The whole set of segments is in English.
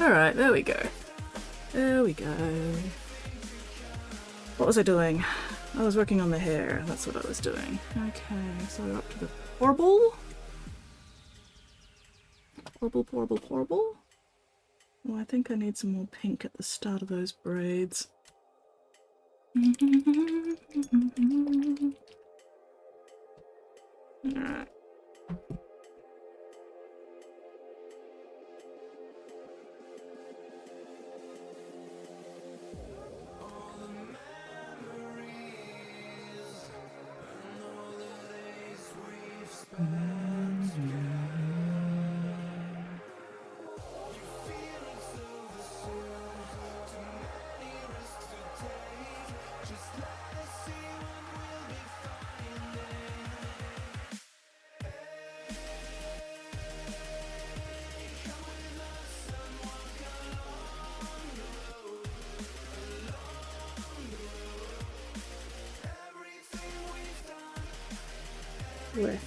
Alright, there we go. There we go. What was I doing? I was working on the hair. That's what I was doing. Okay, so we're up to the porble. Porble. Oh, I think I need some more pink at the start of those braids. Alright. Where?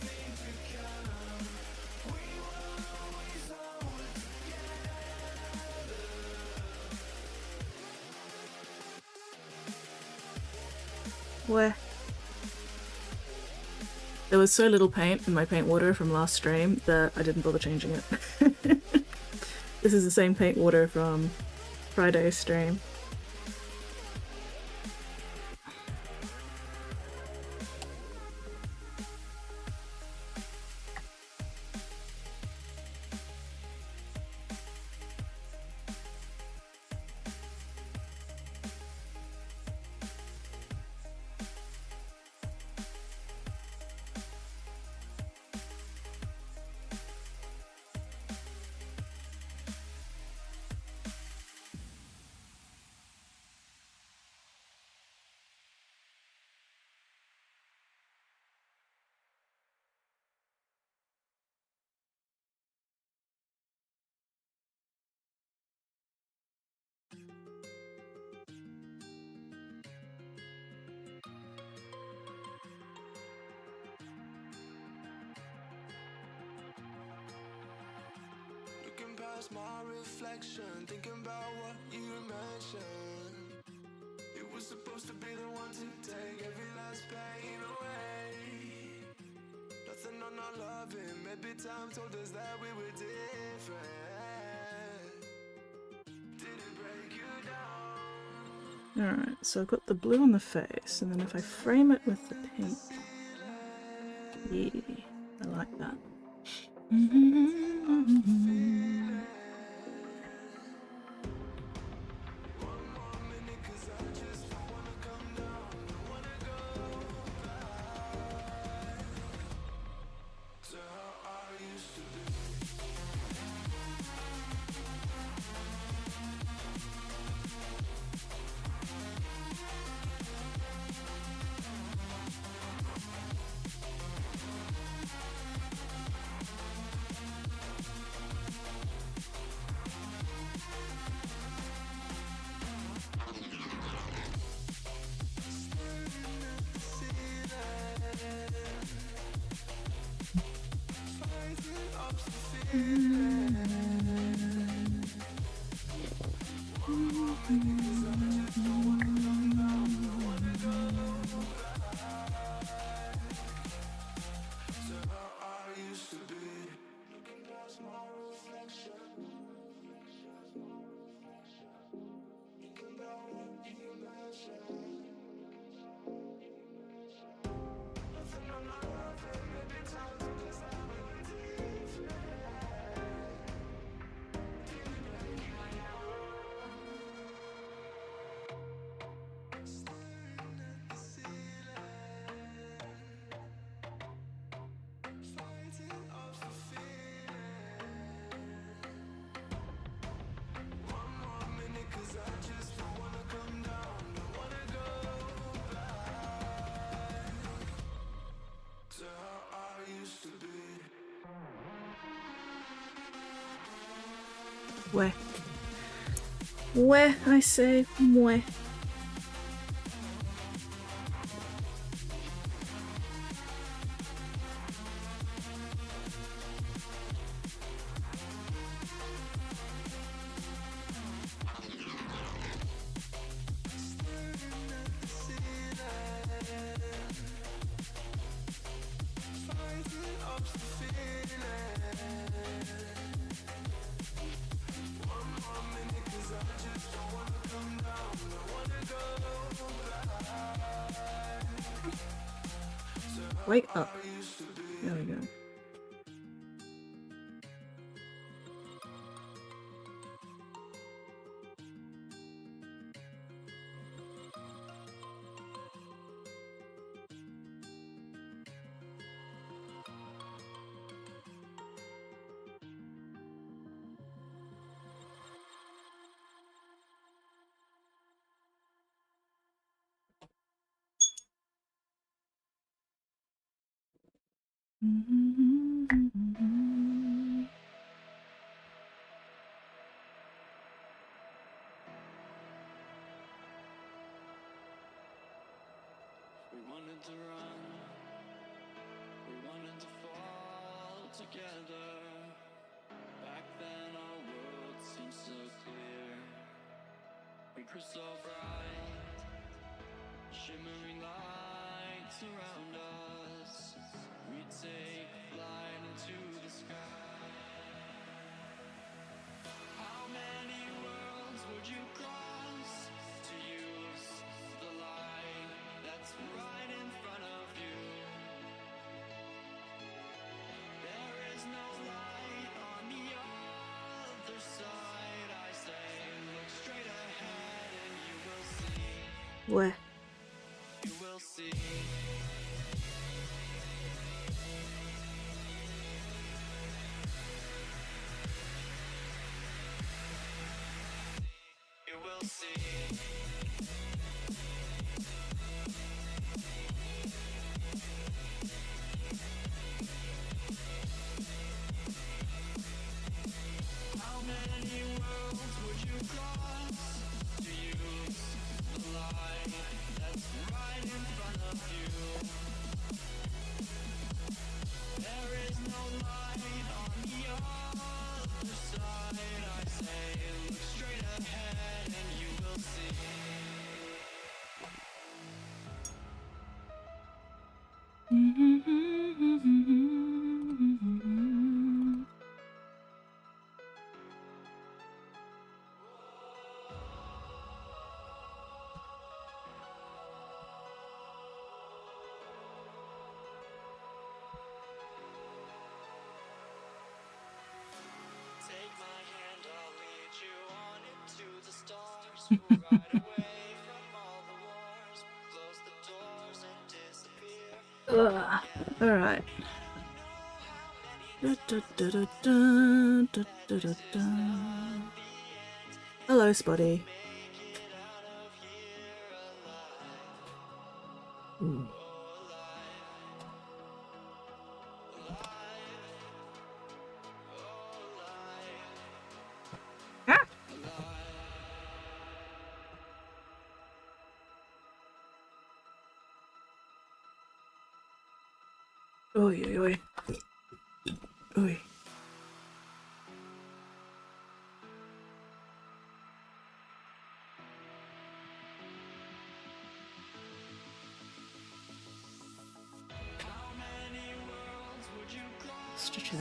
Where? There was so little paint in my paint water from last stream that I didn't bother changing it. This is the same paint water from Friday's stream. lost my reflection, thinking about what you mentioned. It was supposed to be the one to take every last pain away. Nothing on our loving, maybe time told us that we were different. Did it break you down? Alright, so I've got the blue on the face, and then if I frame it with the pink. Yeah, I like that. Where I say where. Wake up. There we go. We wanted to run, we wanted to fall together. Back then our world seemed so clear. We grew so bright, shimmering lights around us. We'd take flight into the sky. How many worlds would you cross to use the light that's right in front of you? There is no light on the other side. I say, look straight ahead and you will see. Where? You will see. You will see. How many worlds would you cross to use the light Alright. Hello, Spotty. Ooh. Ah! Oi, oi, oi. Oi. Just to check.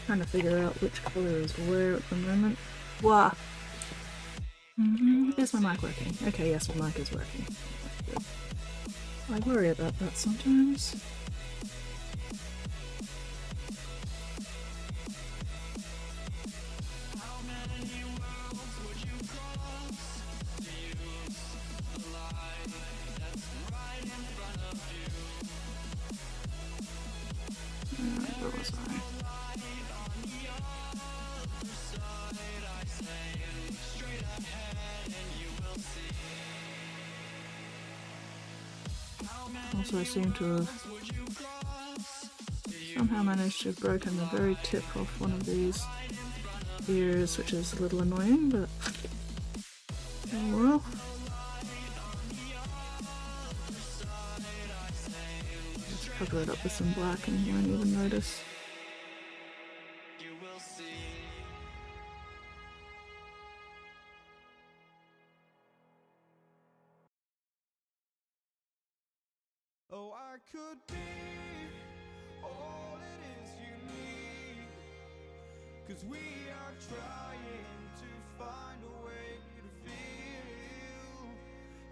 Trying to figure out which color is where at the moment. Wah! Is my mic working? Okay, yes, my mic is working. I worry about that sometimes. Where was I? Also, I seem to have somehow managed to have broken the very tip off one of these ears, which is a little annoying, but oh well. Just cover it up with some black and you won't even notice. Oh, I could be all it is you need, 'cause we are trying to find a way to feel.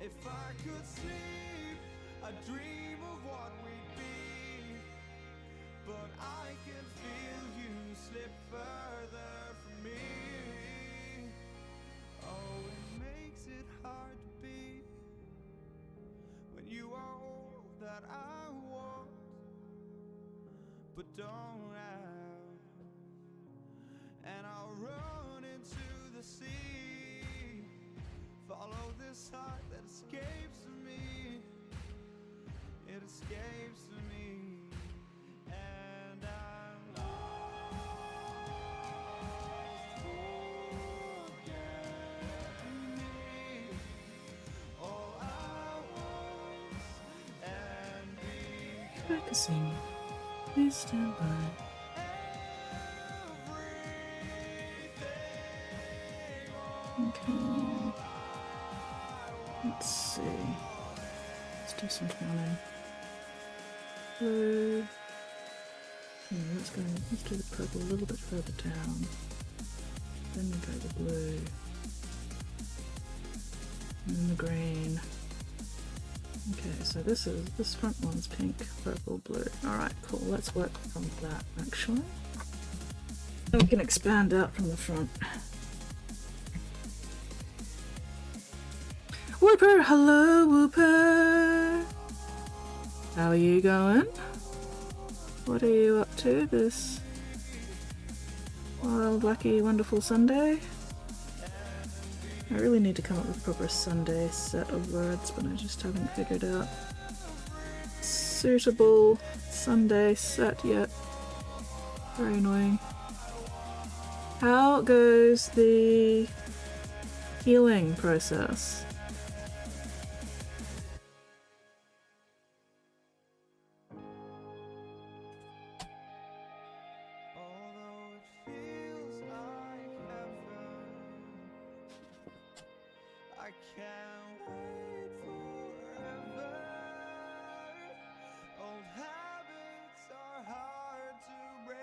If I could sleep, I'd dream of what we'd be, but I can feel you slip further from me. Oh, it makes it hard to be when you are all that I want, but don't have. And I'll run into the sea, follow this heart that escapes me. It escapes me, and I'm lost. Forget me, all I want, and be Focusing. Please stand by. Okay. Let's see. Let's do some toning. Blue. Let's do the purple a little bit further down. Then we go the blue. And then the green. Okay, so this front one's pink, purple, blue. Alright, cool. Let's work from that actually. Then we can expand out from the front. Whooper! Hello, Whooper! How are you going? What are you up to this wild, wacky, wonderful Sunday? I really need to come up with a proper Sunday set of words, but I just haven't figured out suitable Sunday set yet. Very annoying. How goes the healing process? Although it feels like heaven, I can't wait forever. Old habits are hard to break.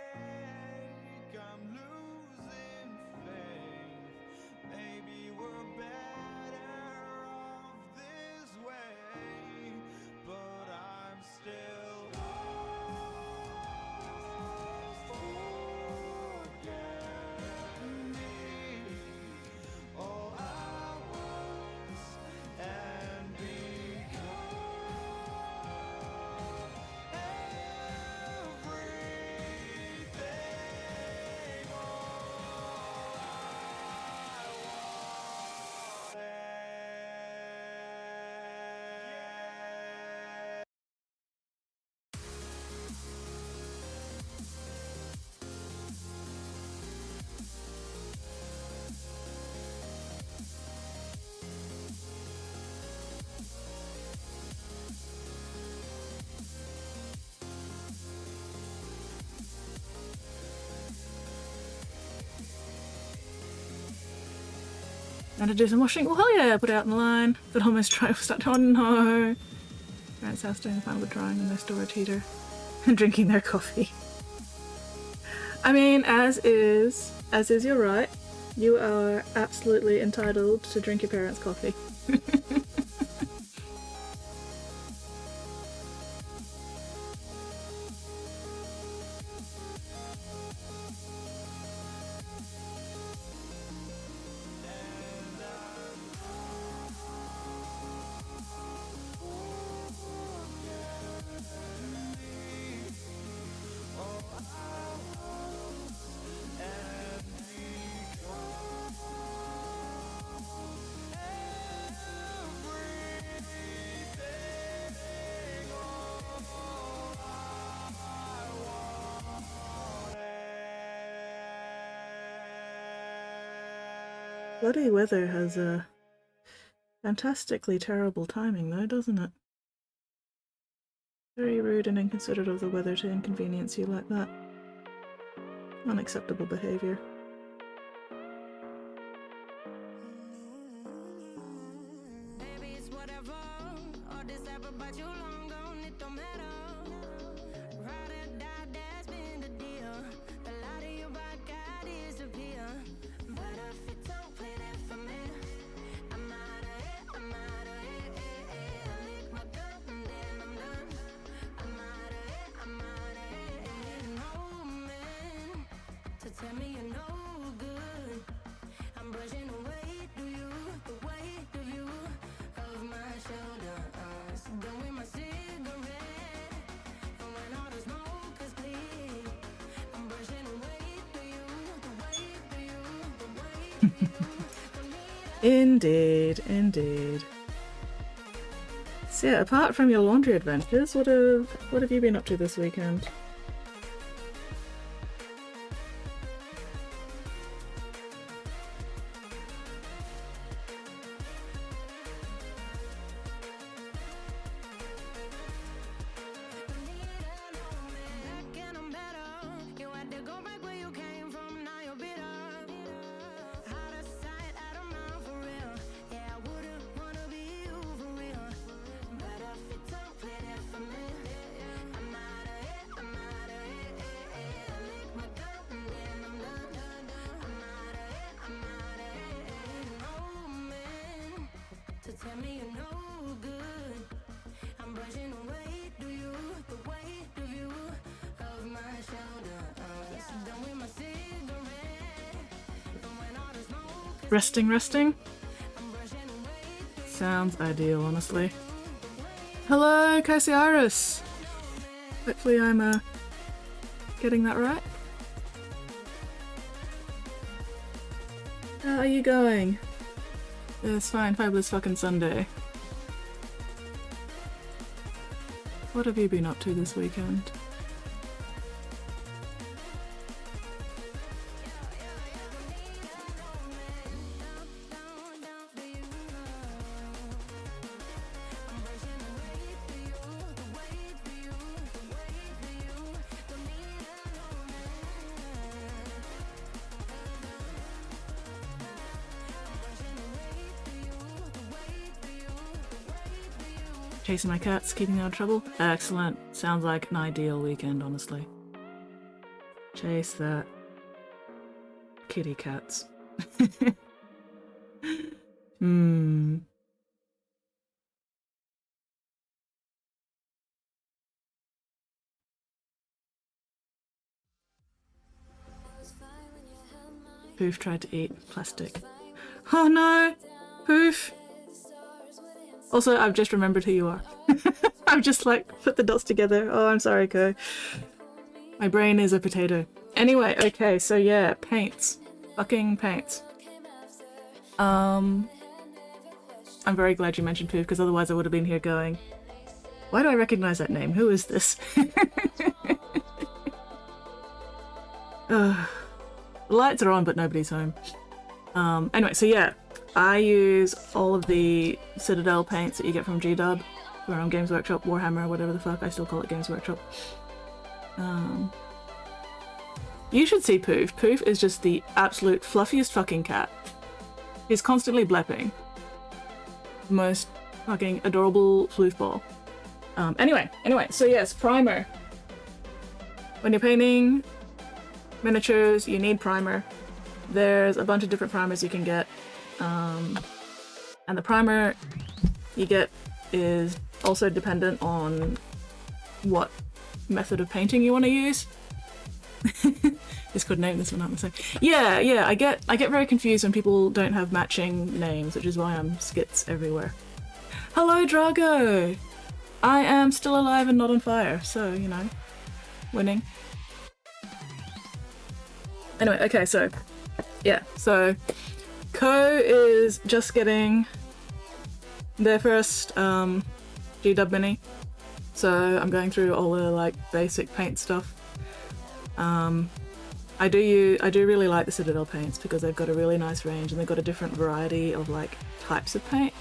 I'm losing faith. Maybe we're better off this way, but I'm still forgetting me. All I was and become everything. And to do some washing? Well, hell yeah, put it out in the line. But almost dry. Oh no! Parents' house doing the final drying in their storage heater and drinking their coffee. I mean, as is your right. You are absolutely entitled to drink your parents' coffee. Bloody weather has a fantastically terrible timing though, doesn't it? Very rude and inconsiderate of the weather to inconvenience you like that. Unacceptable behavior. Indeed, indeed. So yeah, apart from your laundry adventures, what have you been up to this weekend? Resting? Sounds ideal, honestly. Hello, Casey Iris! Hopefully I'm getting that right. How are you going? It's fine, fabulous fucking Sunday. What have you been up to this weekend? Chasing my cats, keeping them out of trouble. Excellent. Sounds like an ideal weekend, honestly. Chase that. Kitty cats. Hmm. Poof tried to eat plastic. Oh no! Poof! Also, I've just remembered who you are. I've just like put the dots together. Oh, I'm sorry, Ko. My brain is a potato. Anyway, okay, so yeah, paints. Fucking paints. I'm very glad you mentioned Poof, because otherwise I would have been here going, why do I recognize that name? Who is this? The lights are on, but nobody's home. Anyway, so yeah, I use all of the Citadel paints that you get from GW, or Games Workshop, Warhammer, whatever the fuck, I still call it Games Workshop. You should see Poof. Poof is just the absolute fluffiest fucking cat. He's constantly blepping. Most fucking adorable floofball. Anyway, so yes, primer. When you're painting miniatures, you need primer. There's a bunch of different primers you can get. And the primer you get is also dependent on what method of painting you want to use. Just could name this one up. So yeah, I get very confused when people don't have matching names, which is why I'm skits everywhere. Hello, Drago! I am still alive and not on fire, so, you know, winning. Anyway, okay, so, yeah, so Ko is just getting their first GW mini, so I'm going through all the, like, basic paint stuff. I do really like the Citadel paints because they've got a really nice range and they've got a different variety of, like, types of paint.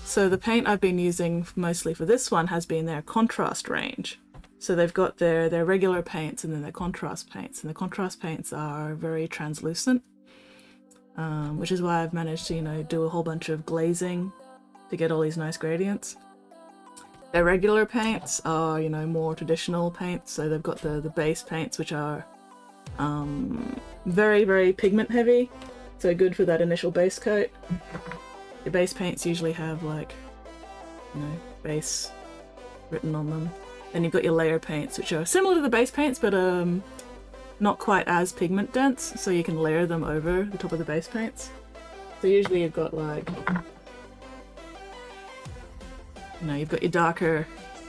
So the paint I've been using mostly for this one has been their contrast range. So they've got their regular paints and then their contrast paints, and the contrast paints are very translucent, which is why I've managed to, you know, do a whole bunch of glazing to get all these nice gradients. Their regular paints are, you know, more traditional paints, so they've got the base paints, which are very, very pigment heavy, so good for that initial base coat. The base paints usually have, like, you know, base written on them. Then you've got your layer paints, which are similar to the base paints, but not quite as pigment dense, so you can layer them over the top of the base paints. So usually you've got, like, you know, you've got your darker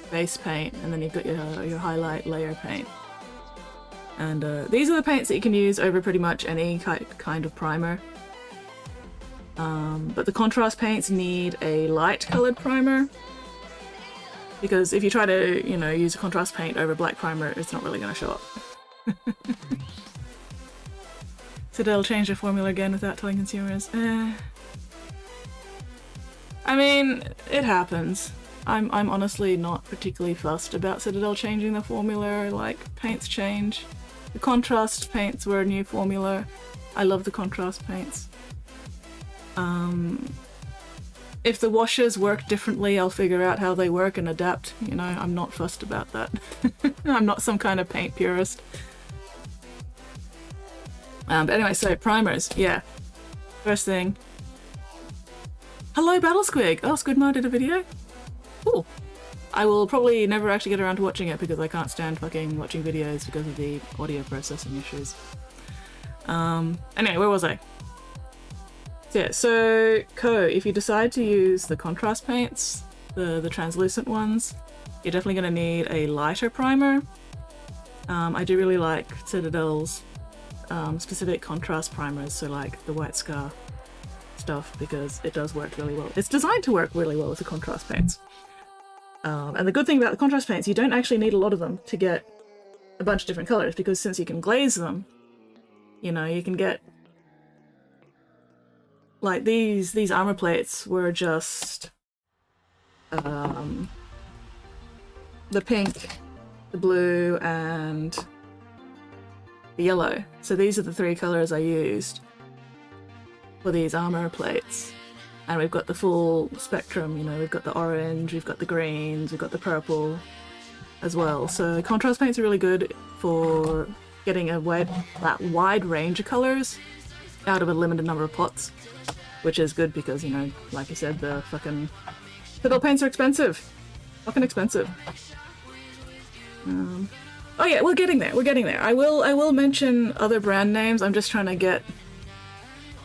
base paint, and then you've got your highlight layer paint. And these are the paints that you can use over pretty much any kind of primer. But the contrast paints need a light coloured primer, because if you try to, you know, use a contrast paint over black primer, it's not really going to show up. So they'll change their formula again without telling consumers. I mean, it happens. I'm honestly not particularly fussed about Citadel changing the formula, like, paints change. The contrast paints were a new formula. I love the contrast paints. If the washes work differently, I'll figure out how they work and adapt. You know, I'm not fussed about that. I'm not some kind of paint purist. But anyway, so primers, yeah. First thing. Hello, Battle Squig! Oh, Squidmo did a video? Cool. I will probably never actually get around to watching it because I can't stand fucking watching videos because of the audio processing issues. Anyway, where was I? Yeah, so Ko, if you decide to use the contrast paints, the translucent ones, you're definitely going to need a lighter primer. I do really like Citadel's specific contrast primers, so like the White Scar stuff, because it does work really well. It's designed to work really well with the contrast paints. And the good thing about the contrast paints, you don't actually need a lot of them to get a bunch of different colours, because since you can glaze them, you know, you can get, like, these armor plates were just the pink, the blue, and the yellow. So these are the three colours I used for these armor plates. And we've got the full spectrum, you know, we've got the orange, we've got the greens, we've got the purple as well. So contrast paints are really good for getting that wide range of colours out of a limited number of pots, which is good because, you know, like I said, the fucking fiddle paints are expensive. Fucking expensive. Oh yeah, we're getting there. We're getting there. I will mention other brand names. I'm just trying to get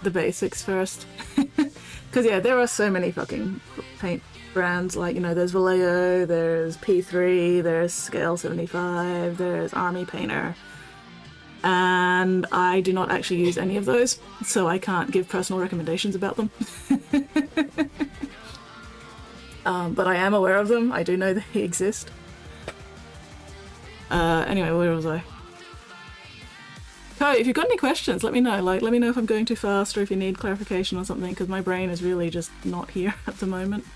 the basics first. Because yeah, there are so many fucking paint brands. Like, you know, there's Vallejo, there's P3, there's Scale 75, there's Army Painter. And I do not actually use any of those, so I can't give personal recommendations about them. But I am aware of them. I do know they exist. Anyway, where was I? Kai, if you've got any questions, let me know. Like, let me know if I'm going too fast or if you need clarification or something, because my brain is really just not here at the moment.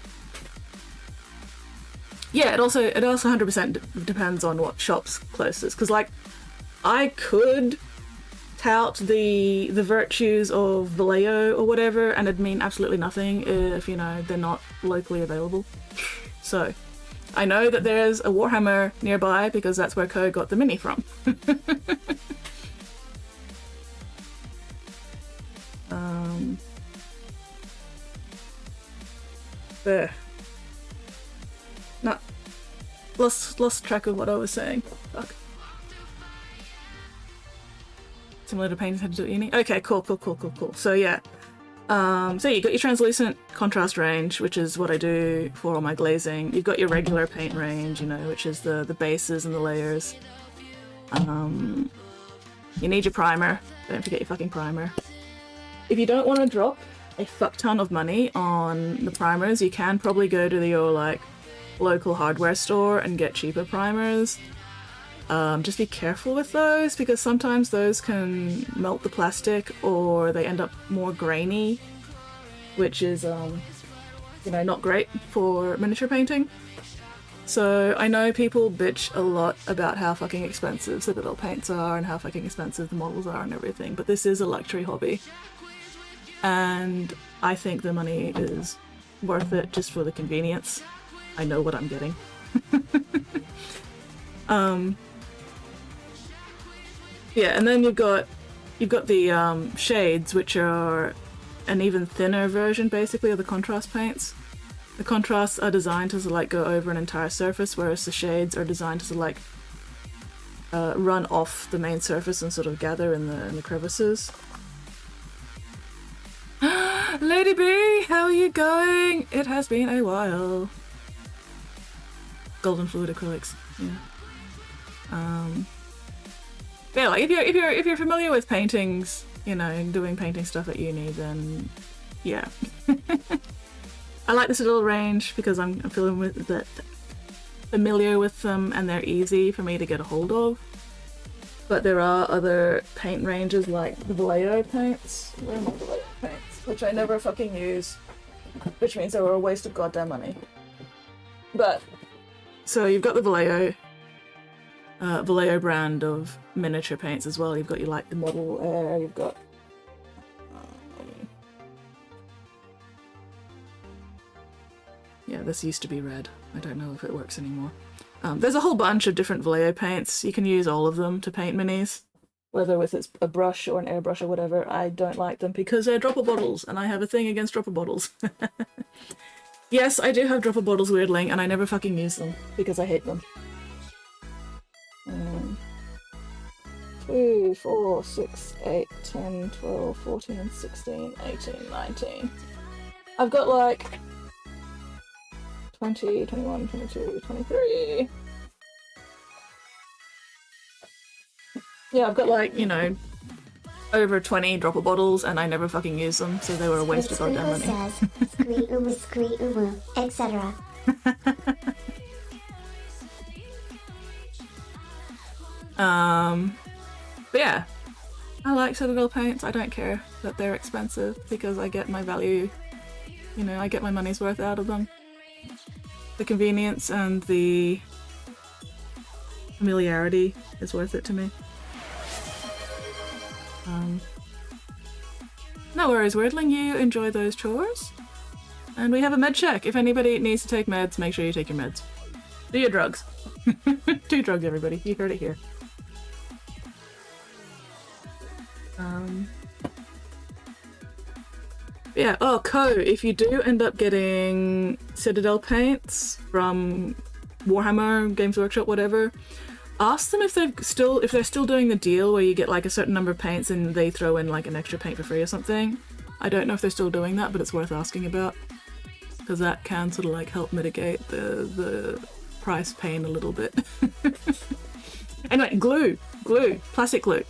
Yeah, it also 100% depends on what shop's closest, because like, I could tout the virtues of Vallejo or whatever, and it'd mean absolutely nothing if, you know, they're not locally available. So, I know that there's a Warhammer nearby because that's where Co got the mini from. There. Not lost track of what I was saying. Fuck. Similar to paintings had to do at uni. Okay, cool. So yeah. So you got your translucent contrast range, which is what I do for all my glazing. You've got your regular paint range, you know, which is the bases and the layers. You need your primer. Don't forget your fucking primer. If you don't want to drop a fuck ton of money on the primers, you can probably go to your like local hardware store and get cheaper primers. Just be careful with those, because sometimes those can melt the plastic or they end up more grainy, which is, you know, not great for miniature painting. So I know people bitch a lot about how fucking expensive Citadel paints are and how fucking expensive the models are and everything, but this is a luxury hobby. And I think the money is worth it just for the convenience. I know what I'm getting. Yeah, and then you've got the shades, which are an even thinner version, basically, of the contrast paints. The contrasts are designed to like go over an entire surface, whereas the shades are designed to like run off the main surface and sort of gather in the crevices. Lady B, how are you going? It has been a while. Golden fluid acrylics, yeah. Yeah, like if you're familiar with paintings, you know, doing painting stuff at uni, then yeah. I like this little range because I'm familiar with them and they're easy for me to get a hold of. But there are other paint ranges like the Vallejo paints. Where are my Vallejo paints? Which I never fucking use, which means they were a waste of goddamn money. But so you've got the Vallejo brand of miniature paints as well. You've got your like the Model Air, you've got yeah, this used to be red. I don't know if it works anymore. There's a whole bunch of different Vallejo paints. You can use all of them to paint minis, whether it's a brush or an airbrush or whatever. I don't like them because they're dropper bottles, and I have a thing against dropper bottles. Yes, I do have dropper bottles, weirdly, and I never fucking use them because I hate them. 2, 4, 6, 8, 10, 12, 14, 16, 18, 19. I've got like 20, 21, 22, 23. Yeah, I've got like, you know, over 20 dropper bottles and I never fucking use them, so they were a waste of goddamn money. Etc. But yeah, I like Citadel paints. I don't care that they're expensive because I get my value, you know, I get my money's worth out of them. The convenience and the familiarity is worth it to me. No worries, Wordling, you enjoy those chores. And we have a med check. If anybody needs to take meds, make sure you take your meds. Do your drugs. Do drugs, everybody. You heard it here. Yeah, oh, if you do end up getting Citadel paints from Warhammer, Games Workshop, whatever, ask them if they're still doing the deal where you get like a certain number of paints and they throw in like an extra paint for free or something. I don't know if they're still doing that, but it's worth asking about, because that can sort of like help mitigate the price pain a little bit. Anyway, glue, plastic glue.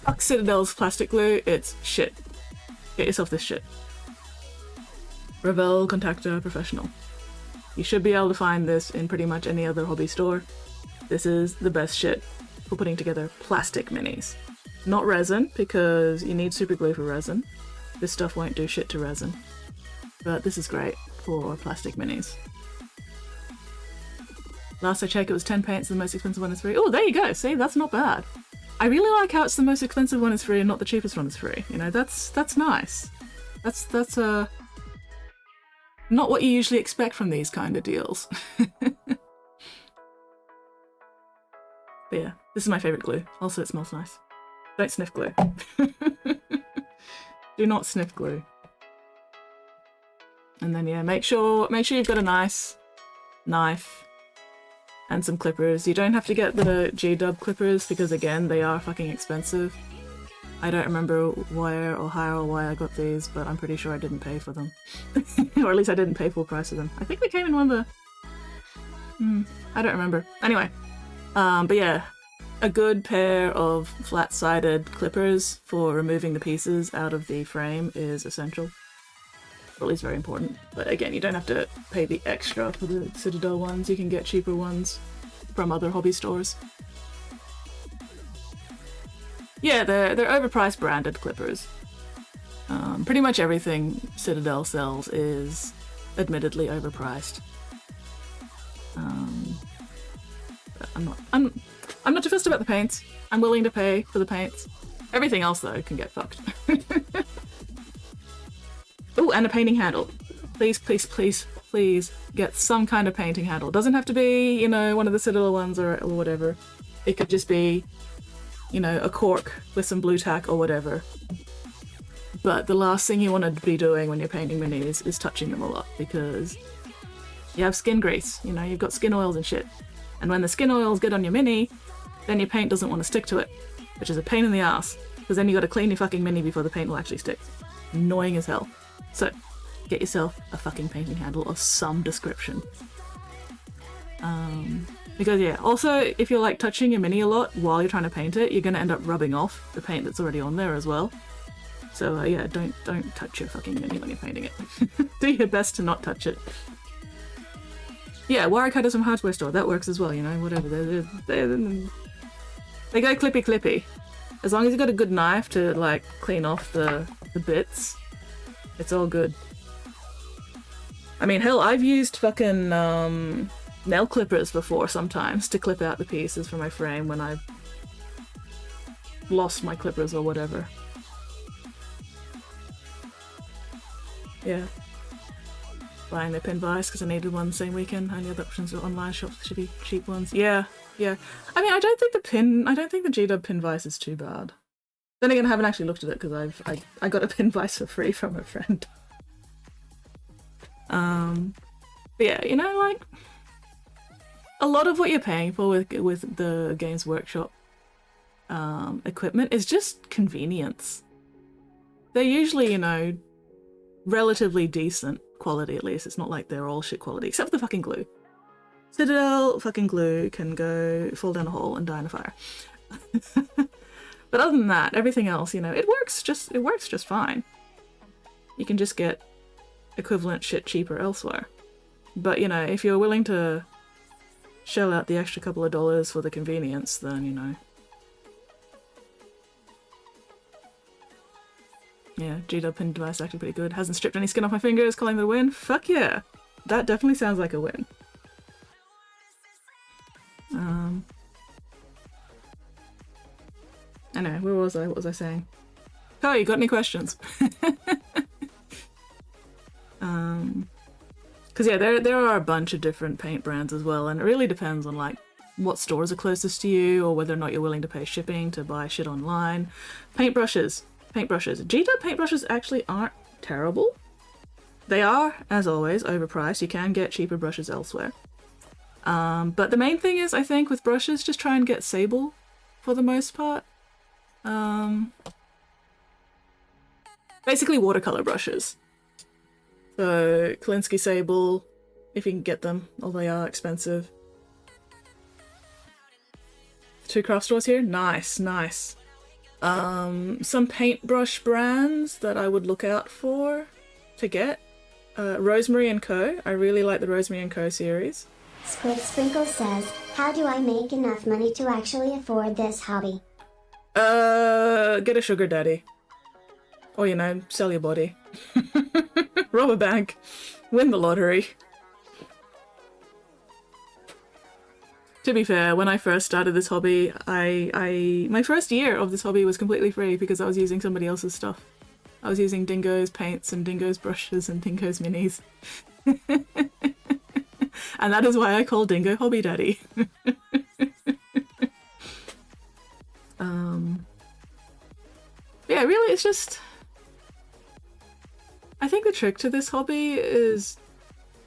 Fuck Citadel's plastic glue, it's shit. Get yourself this shit. Revell Contactor Professional. You should be able to find this in pretty much any other hobby store. This is the best shit for putting together plastic minis. Not resin, because you need super glue for resin. This stuff won't do shit to resin. But this is great for plastic minis. Last I checked, it was 10 paints and the most expensive one is free. Oh, there you go. See, that's not bad. I really like how it's the most expensive one is free and not the cheapest one is free. You know, that's nice. That's not what you usually expect from these kind of deals. But yeah, this is my favorite glue. Also, it smells nice. Don't sniff glue. Do not sniff glue. And then yeah, make sure you've got a nice knife and some clippers. You don't have to get the G-dub clippers because again, they are fucking expensive. I don't remember where or how or why I got these, but I'm pretty sure I didn't pay for them. Or at least I didn't pay full price for them. I think they came in one of the... I don't remember. Anyway, but yeah, a good pair of flat-sided clippers for removing the pieces out of the frame is essential. Or at least very important. But again, you don't have to pay the extra for the Citadel ones. You can get cheaper ones from other hobby stores. Yeah, they're overpriced branded clippers. Pretty much everything Citadel sells is admittedly overpriced. I'm not too fussed about the paints. I'm willing to pay for the paints. Everything else though can get fucked. Oh, and a painting handle. Please, please, please, please get some kind of painting handle. Doesn't have to be, you know, one of the Citadel ones or whatever. It could just be, you know, a cork with some blue tack or whatever. But the last thing you want to be doing when you're painting minis is touching them a lot, because you have skin grease, you know, you've got skin oils and shit. And when the skin oils get on your mini, then your paint doesn't want to stick to it, which is a pain in the ass, because then you got to clean your fucking mini before the paint will actually stick. Annoying as hell. So, get yourself a fucking painting handle of some description. Because yeah, also if you're like touching your mini a lot while you're trying to paint it, you're going to end up rubbing off the paint that's already on there as well. So yeah, don't touch your fucking mini when you're painting it. Do your best to not touch it. Yeah, wire cutters from hardware store, that works as well, you know, whatever. They go clippy clippy. As long as you've got a good knife to like clean off the bits, it's all good. I mean, hell, I've used fucking nail clippers before sometimes to clip out the pieces from my frame when I've lost my clippers or whatever. Yeah. Buying the pin vise because I needed one the same weekend. Only other options are online shops, should be cheap ones. Yeah. I mean, I don't think the G-Dub pin vise is too bad. Then again, I haven't actually looked at it because I got a pin vise for free from a friend. But yeah, you know, like a lot of what you're paying for with the Games Workshop equipment is just convenience. They're usually, you know, relatively decent quality, at least. It's not like they're all shit quality, except for the fucking glue. Citadel fucking glue can fall down a hole and die in a fire. But other than that, everything else, you know, it works just fine. You can just get equivalent shit cheaper elsewhere. But, you know, if you're willing to shell out the extra couple of dollars for the convenience, then, you know. Yeah, G-Dub pin device is actually pretty good. Hasn't stripped any skin off my fingers, calling it a win. Fuck yeah! That definitely sounds like a win. Anyway, where was I? What was I saying? Oh, you got any questions? Because yeah, there are a bunch of different paint brands as well, and it really depends on like what stores are closest to you or whether or not you're willing to pay shipping to buy shit online. Paintbrushes. Gita paintbrushes actually aren't terrible. They are, as always, overpriced. You can get cheaper brushes elsewhere. But the main thing is, I think, with brushes, just try and get sable for the most part. Basically watercolor brushes. So Kolinsky Sable, if you can get them, although they are expensive. 2 craft stores here? Nice, nice. Some paintbrush brands that I would look out for to get. Rosemary & Co. I really like the Rosemary & Co. series. Squid Sprinkle says, how do I make enough money to actually afford this hobby? Get a sugar daddy. Or, you know, sell your body. Rob a bank. Win the lottery. To be fair, when I first started this hobby, my first year of this hobby was completely free because I was using somebody else's stuff. I was using Dingo's paints and Dingo's brushes and Dingo's minis. And that is why I call Dingo Hobby Daddy. Yeah, really, it's just... I think the trick to this hobby is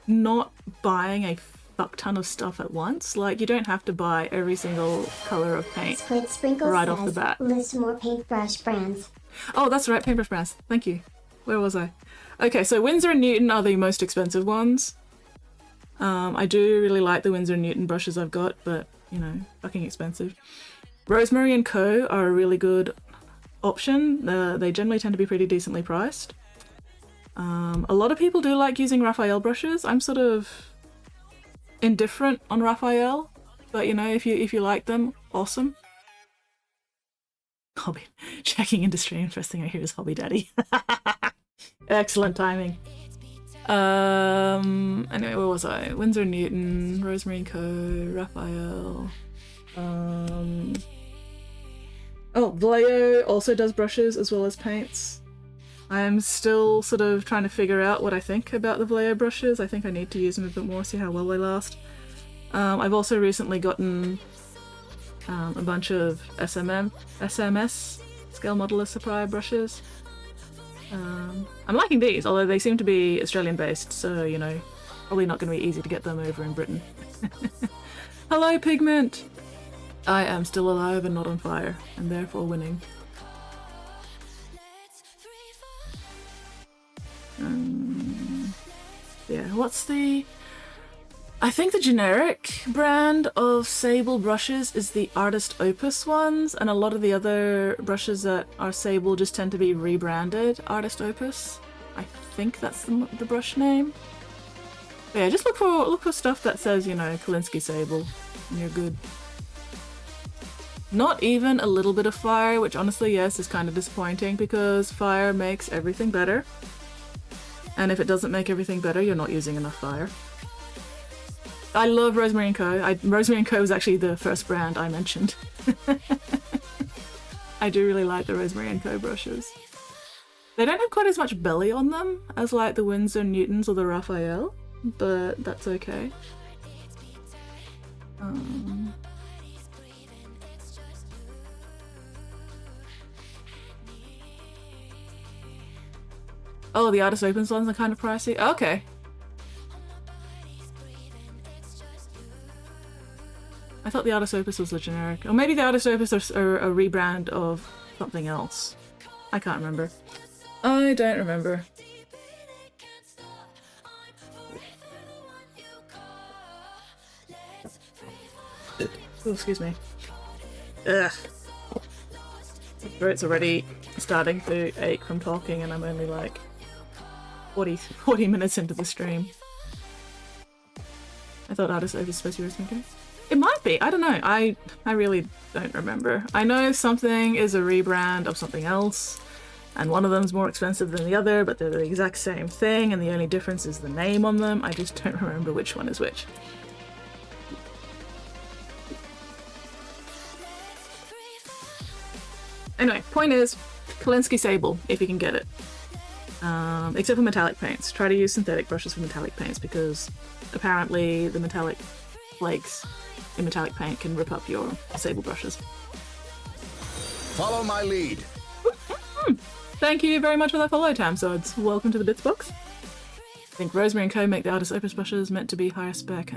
not buying a fuck ton of stuff at once. Like, you don't have to buy every single color of paint Squid Sprinkle right says, off the bat. list more paintbrush brands. Oh, that's right, paintbrush brands. Thank you. Where was I? Okay, so Winsor & Newton are the most expensive ones. I do really like the Winsor & Newton brushes I've got, but, you know, fucking expensive. Rosemary & Co. are a really good option. They generally tend to be pretty decently priced. A lot of people do like using Raphael brushes. I'm sort of indifferent on Raphael, but you know, if you like them, awesome. Hobby checking industry. Interesting. I hear is Hobby Daddy. Excellent timing. Anyway, where was I? Winsor & Newton, Rosemary & Co, Raphael. Oh, Vallejo also does brushes as well as paints. I'm still sort of trying to figure out what I think about the Vallejo brushes. I think I need to use them a bit more, see how well they last. I've also recently gotten a bunch of SMS, Scale Modeler Supply brushes. I'm liking these, although they seem to be Australian based, so, you know, probably not going to be easy to get them over in Britain. Hello, Pigment! I am still alive and not on fire, and therefore winning. Yeah, what's the... I think the generic brand of Sable brushes is the Artist Opus ones, and a lot of the other brushes that are Sable just tend to be rebranded Artist Opus. I think that's the brush name. But yeah, just look for stuff that says, you know, Kolinsky Sable, and you're good. Not even a little bit of fire, which honestly, yes, is kind of disappointing because fire makes everything better. And if it doesn't make everything better, you're not using enough fire. I love Rosemary & Co. Rosemary & Co. was actually the first brand I mentioned. I do really like the Rosemary & Co. brushes. They don't have quite as much belly on them as like the Winsor & Newtons or the Raphael, but that's okay. Oh, the Artist Opens ones are kind of pricey. Okay. I thought the Artist Opus was the generic. Or maybe the Artist Opus are a rebrand of something else. I can't remember. I don't remember. Oh, excuse me. Ugh. My throat's already starting to ache from talking and I'm only like 40 minutes into the stream. I thought Artist Opus was supposed to be Rosemary & Co. It might be, I don't know. I really don't remember. I know something is a rebrand of something else, and one of them's more expensive than the other, but they're the exact same thing, and the only difference is the name on them. I just don't remember which one is which. Anyway, point is, Kolinsky Sable, if you can get it. Except for metallic paints. Try to use synthetic brushes for metallic paints because apparently the metallic flakes in metallic paint can rip up your sable brushes. Follow my lead. Thank you very much for that follow, Tamsods. Welcome to the Bits box. I think Rosemary & Co make the Artist Opus brushes meant to be higher spec.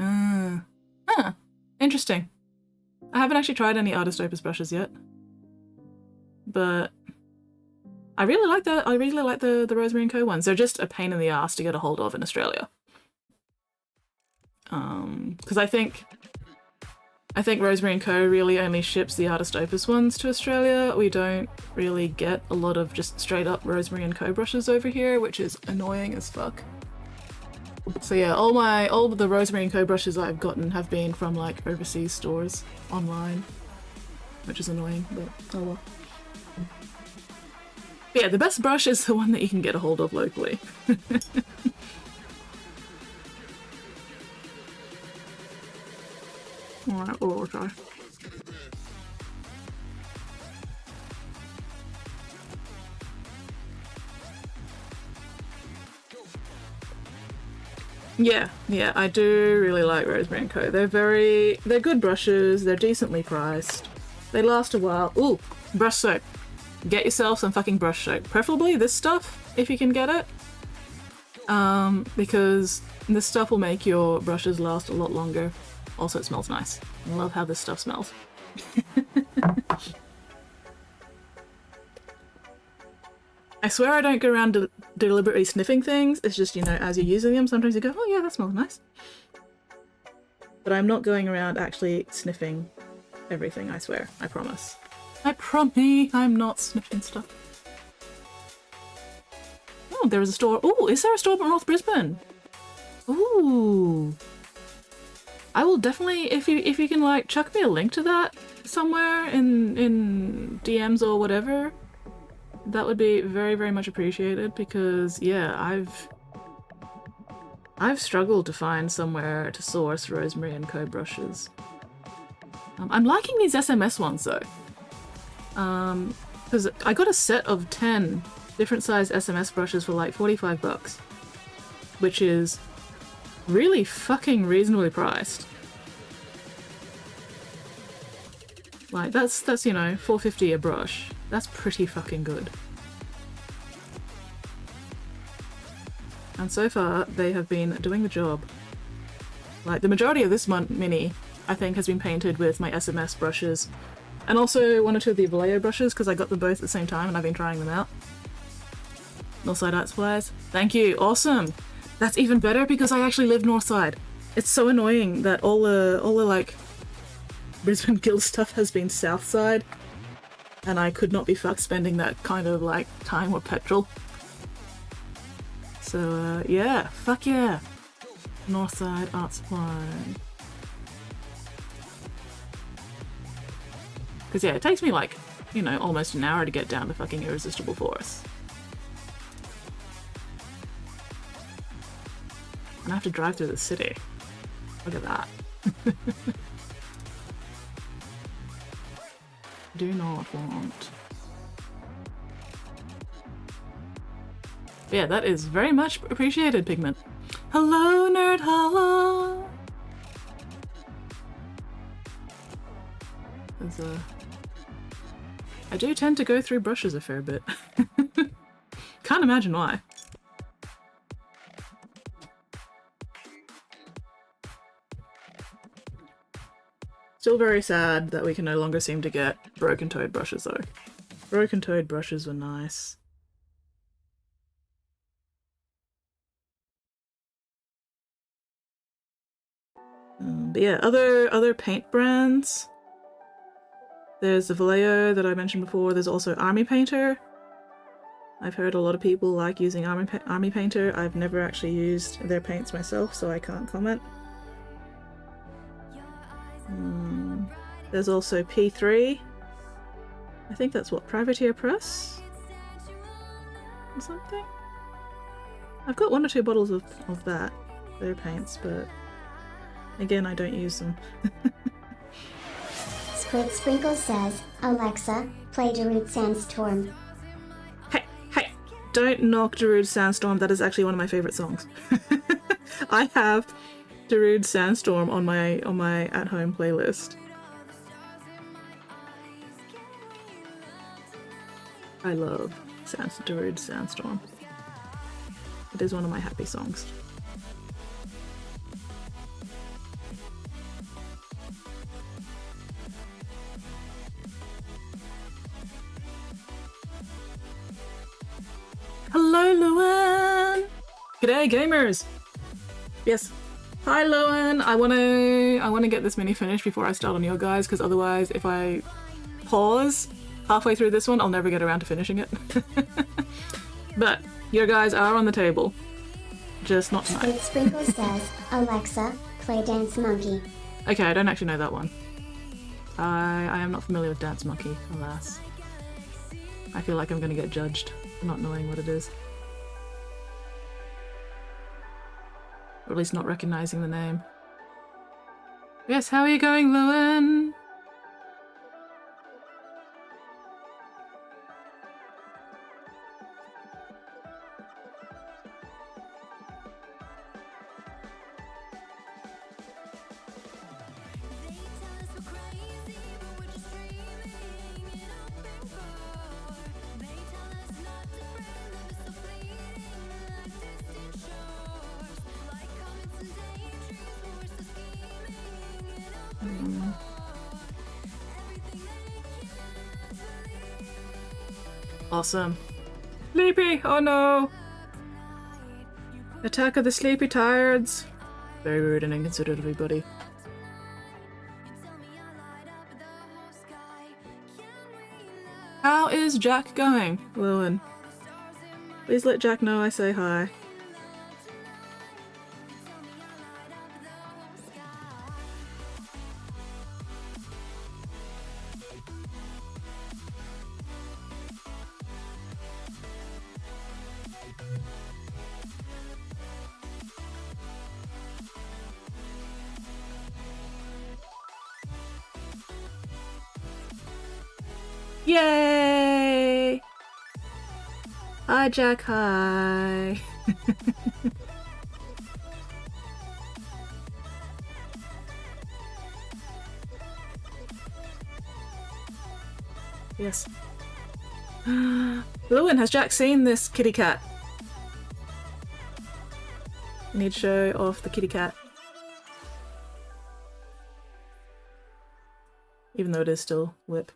Interesting. I haven't actually tried any Artist Opus brushes yet. But I really like the Rosemary & Co ones. They're just a pain in the ass to get a hold of in Australia. Because I think Rosemary & Co really only ships the Artist Opus ones to Australia. We don't really get a lot of just straight up Rosemary & Co brushes over here, which is annoying as fuck. So yeah, all of the Rosemary & Co brushes I've gotten have been from like overseas stores online, which is annoying, but oh well. But yeah, the best brush is the one that you can get a hold of locally. Alright, we'll try. Yeah, I do really like Rosemary & Co. They're good brushes, they're decently priced. They last a while. Ooh, brush soap. Get yourself some fucking brush soap. Preferably this stuff, if you can get it. Because this stuff will make your brushes last a lot longer. Also, it smells nice. I love how this stuff smells. I swear I don't go around deliberately sniffing things. It's just, you know, as you're using them, sometimes you go, oh yeah, that smells nice. But I'm not going around actually sniffing everything, I swear. I promise. I promise I'm not sniffing stuff. Oh, there is a store. Oh, is there a store in North Brisbane? Ooh. I will definitely, if you can like chuck me a link to that somewhere in DMs or whatever, that would be very, very much appreciated because yeah, I've struggled to find somewhere to source Rosemary & Co brushes. I'm liking these SMS ones though. Because I got a set of 10 different size SMS brushes for like 45 bucks, which is really fucking reasonably priced. Like that's you know, $4.50 a brush. That's pretty fucking good. And so far they have been doing the job. Like the majority of this mini I think has been painted with my SMS brushes and also one or two of the Vallejo brushes because I got them both at the same time and I've been trying them out. Northside Art Supplies. Thank you, awesome! That's even better because I actually live Northside. It's so annoying that all the like Brisbane Guild stuff has been Southside and I could not be fucked spending that kind of like time or petrol. So yeah, fuck yeah. Northside Art Supply. Because yeah, it takes me like, you know, almost an hour to get down to fucking Irresistible Force. And I have to drive through the city. Look at that. Do not want. Yeah, that is very much appreciated, Pigment. Hello, Nerd Hollow! I do tend to go through brushes a fair bit. Can't imagine why. Still very sad that we can no longer seem to get Broken Toed brushes though. Broken Toed brushes were nice. But yeah, other paint brands. There's the Vallejo that I mentioned before. There's also Army Painter. I've heard a lot of people like using Army Painter. I've never actually used their paints myself, so I can't comment. There's also P3. I think that's what, Privateer Press? Or something? I've got one or two bottles of that, their paints, but again, I don't use them. Squid Sprinkle says, Alexa, play Darude Sandstorm. Hey, don't knock Darude Sandstorm. That is actually one of my favorite songs. I have Darude Sandstorm on my at-home playlist. I love Darude Sandstorm. It is one of my happy songs. Hello, Luan! G'day, gamers! Yes. Hi, Luan! I wanna get this mini finished before I start on your guys, because otherwise, if I pause halfway through this one, I'll never get around to finishing it. But your guys are on the table. Just not tonight. Sweet Sprinkle says, Alexa, play Dance Monkey. Okay, I don't actually know that one. I am not familiar with Dance Monkey, alas. I feel like I'm gonna get judged for not knowing what it is. Or at least not recognizing the name. Yes, how are you going, Lewin? Awesome. Sleepy! Oh no! Attack of the Sleepy Tireds. Very rude and inconsiderate of everybody. How is Jack going, Lewin? Please let Jack know I say hi. Yay! Hi, Jack, hi. Yes. Lewin, has Jack seen this kitty cat? I need to show off the kitty cat. Even though it is still whip.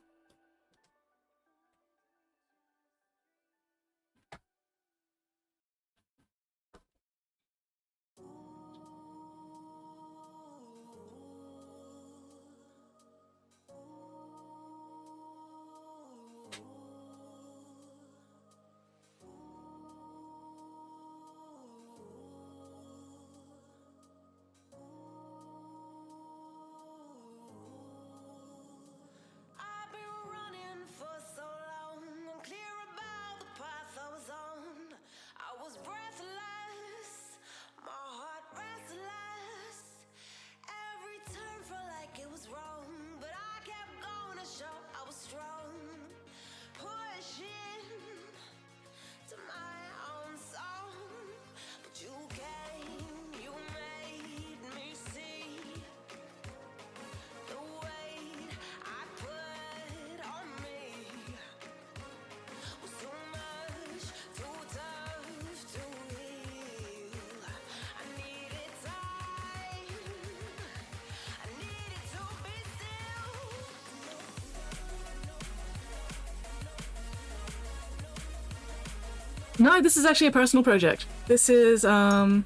No, this is actually a personal project. This is one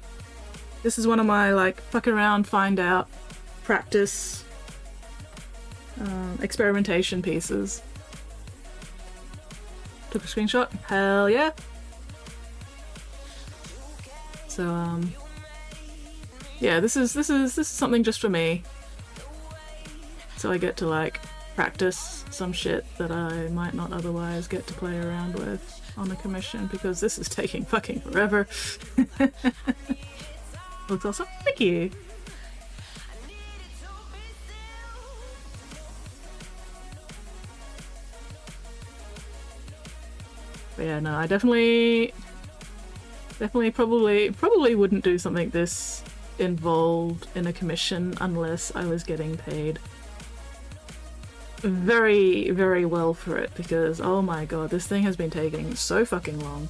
of my like fuck around, find out, practice, experimentation pieces. Took a screenshot. Hell yeah. So yeah, this is something just for me. So I get to like practice some shit that I might not otherwise get to play around with on a commission, because this is taking fucking forever. Looks awesome. Thank you. But yeah, no, I definitely Definitely, probably wouldn't do something this involved in a commission unless I was getting paid very, very well for it, because oh my god, this thing has been taking so fucking long.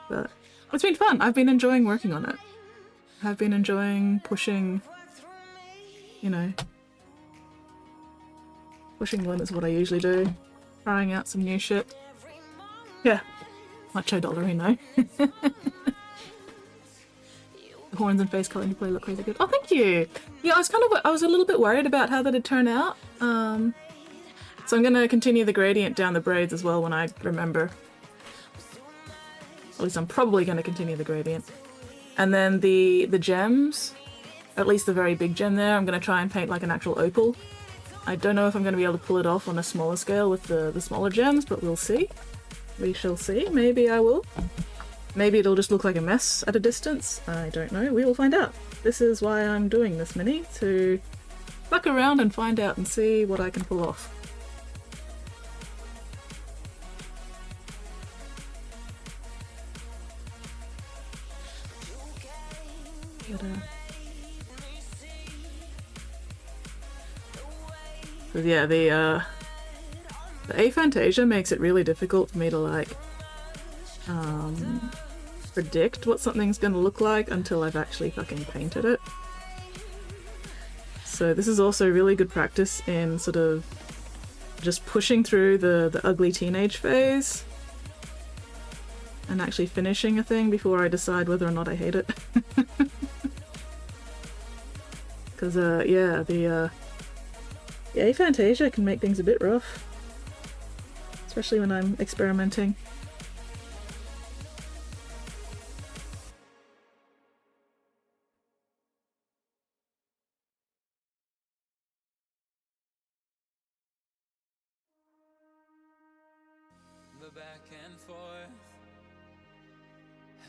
But it's been fun. I've been enjoying working on it. I've been enjoying pushing, you know, pushing limits is what I usually do. Trying out some new shit. Yeah. Macho Dollarino. The horns and face colour you play look crazy good. Oh, thank you! Yeah, I was a little bit worried about how that'd turn out. So I'm gonna continue the gradient down the braids as well when I remember. At least I'm probably gonna continue the gradient. And then the gems, at least the very big gem there, I'm gonna try and paint like an actual opal. I don't know if I'm gonna be able to pull it off on a smaller scale with the smaller gems, but we'll see. We shall see. Maybe I will. Maybe it'll just look like a mess at a distance. I don't know. We will find out. This is why I'm doing this mini, to fuck around and find out and see what I can pull off. But yeah, the aphantasia makes it really difficult for me to like predict what something's gonna look like until I've actually fucking painted it. So this is also really good practice in sort of just pushing through the ugly teenage phase and actually finishing a thing before I decide whether or not I hate it. Because yeah, the aphantasia can make things a bit rough, especially when I'm experimenting. The back and forth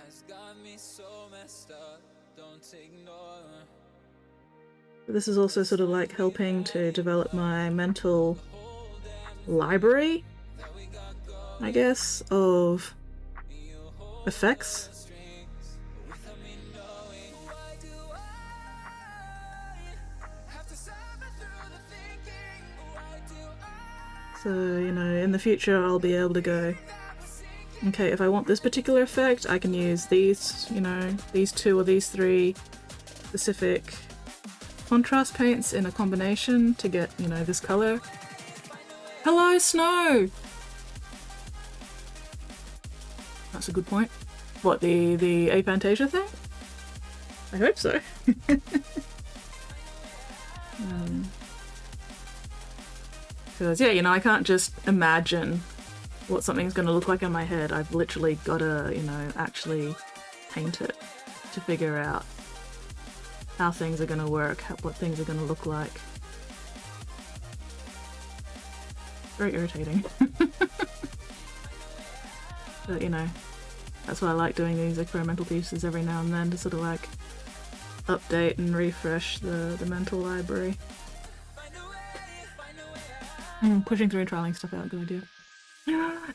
has got me so messed up. Don't ignore. This is also sort of like helping to develop my mental library, I guess, of effects. So, you know, in the future I'll be able to go, okay, if I want this particular effect, I can use these, you know, these 2 or these 3 specific contrast paints in a combination to get, you know, this color. Hello, Snow! That's a good point. What, the aphantasia thing? I hope so. Because, yeah, you know, I can't just imagine what something's going to look like in my head. I've literally got to, you know, actually paint it to figure out how things are going to work, what things are going to look like. Very irritating. But, you know, that's why I like doing these experimental pieces every now and then, to sort of like update and refresh the mental library. Pushing through and trialing stuff out, good idea.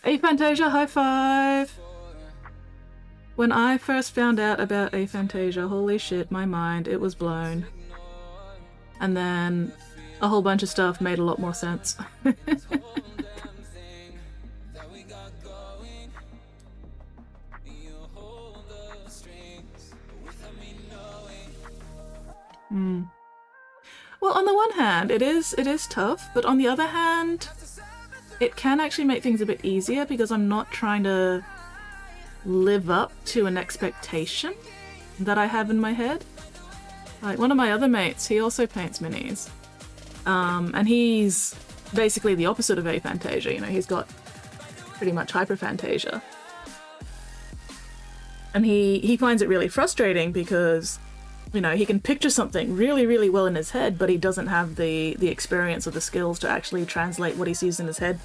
Aphantasia, high five! When I first found out about aphantasia, holy shit, my mind, it was blown. And then a whole bunch of stuff made a lot more sense. Well, on the one hand, it is tough, but on the other hand, it can actually make things a bit easier because I'm not trying to live up to an expectation that I have in my head. Like, one of my other mates, he also paints minis. And he's basically the opposite of aphantasia, you know, he's got pretty much hyperphantasia. And he finds it really frustrating because, you know, he can picture something really, really well in his head, but he doesn't have the experience or the skills to actually translate what he sees in his head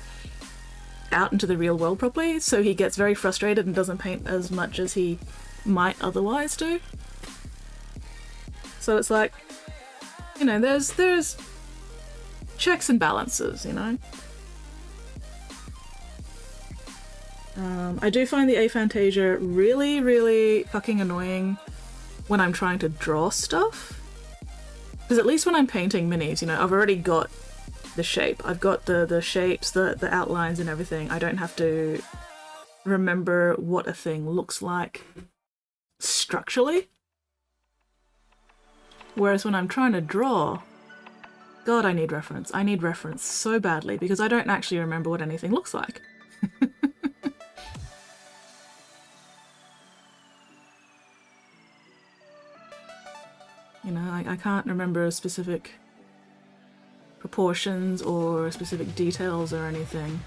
out into the real world properly, so he gets very frustrated and doesn't paint as much as he might otherwise do. So it's like, you know, there's checks and balances, you know? I do find the aphantasia really, really fucking annoying when I'm trying to draw stuff. Because at least when I'm painting minis, you know, I've already got the shape. I've got the shapes, the outlines and everything. I don't have to remember what a thing looks like structurally. Whereas when I'm trying to draw, God, I need reference. I need reference so badly because I don't actually remember what anything looks like. You know, I can't remember specific proportions or specific details or anything.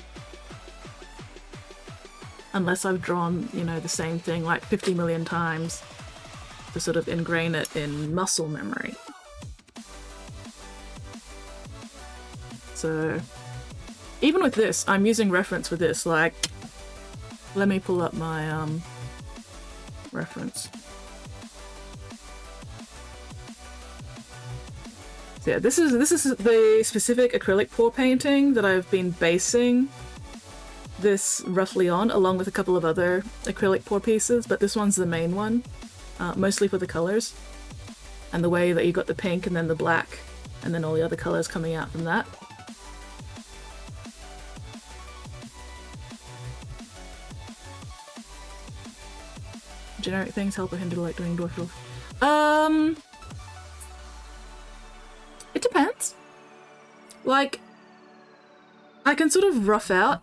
Unless I've drawn, you know, the same thing like 50 million times to sort of ingrain it in muscle memory. So, even with this, I'm using reference for this, like, let me pull up my, reference. So yeah, this is the specific acrylic pour painting that I've been basing this roughly on, along with a couple of other acrylic pour pieces, but this one's the main one, mostly for the colors, and the way that you got the pink and then the black, and then all the other colors coming out from that. Generic things help or hinder like doing dwarf. It depends. Like, I can sort of rough out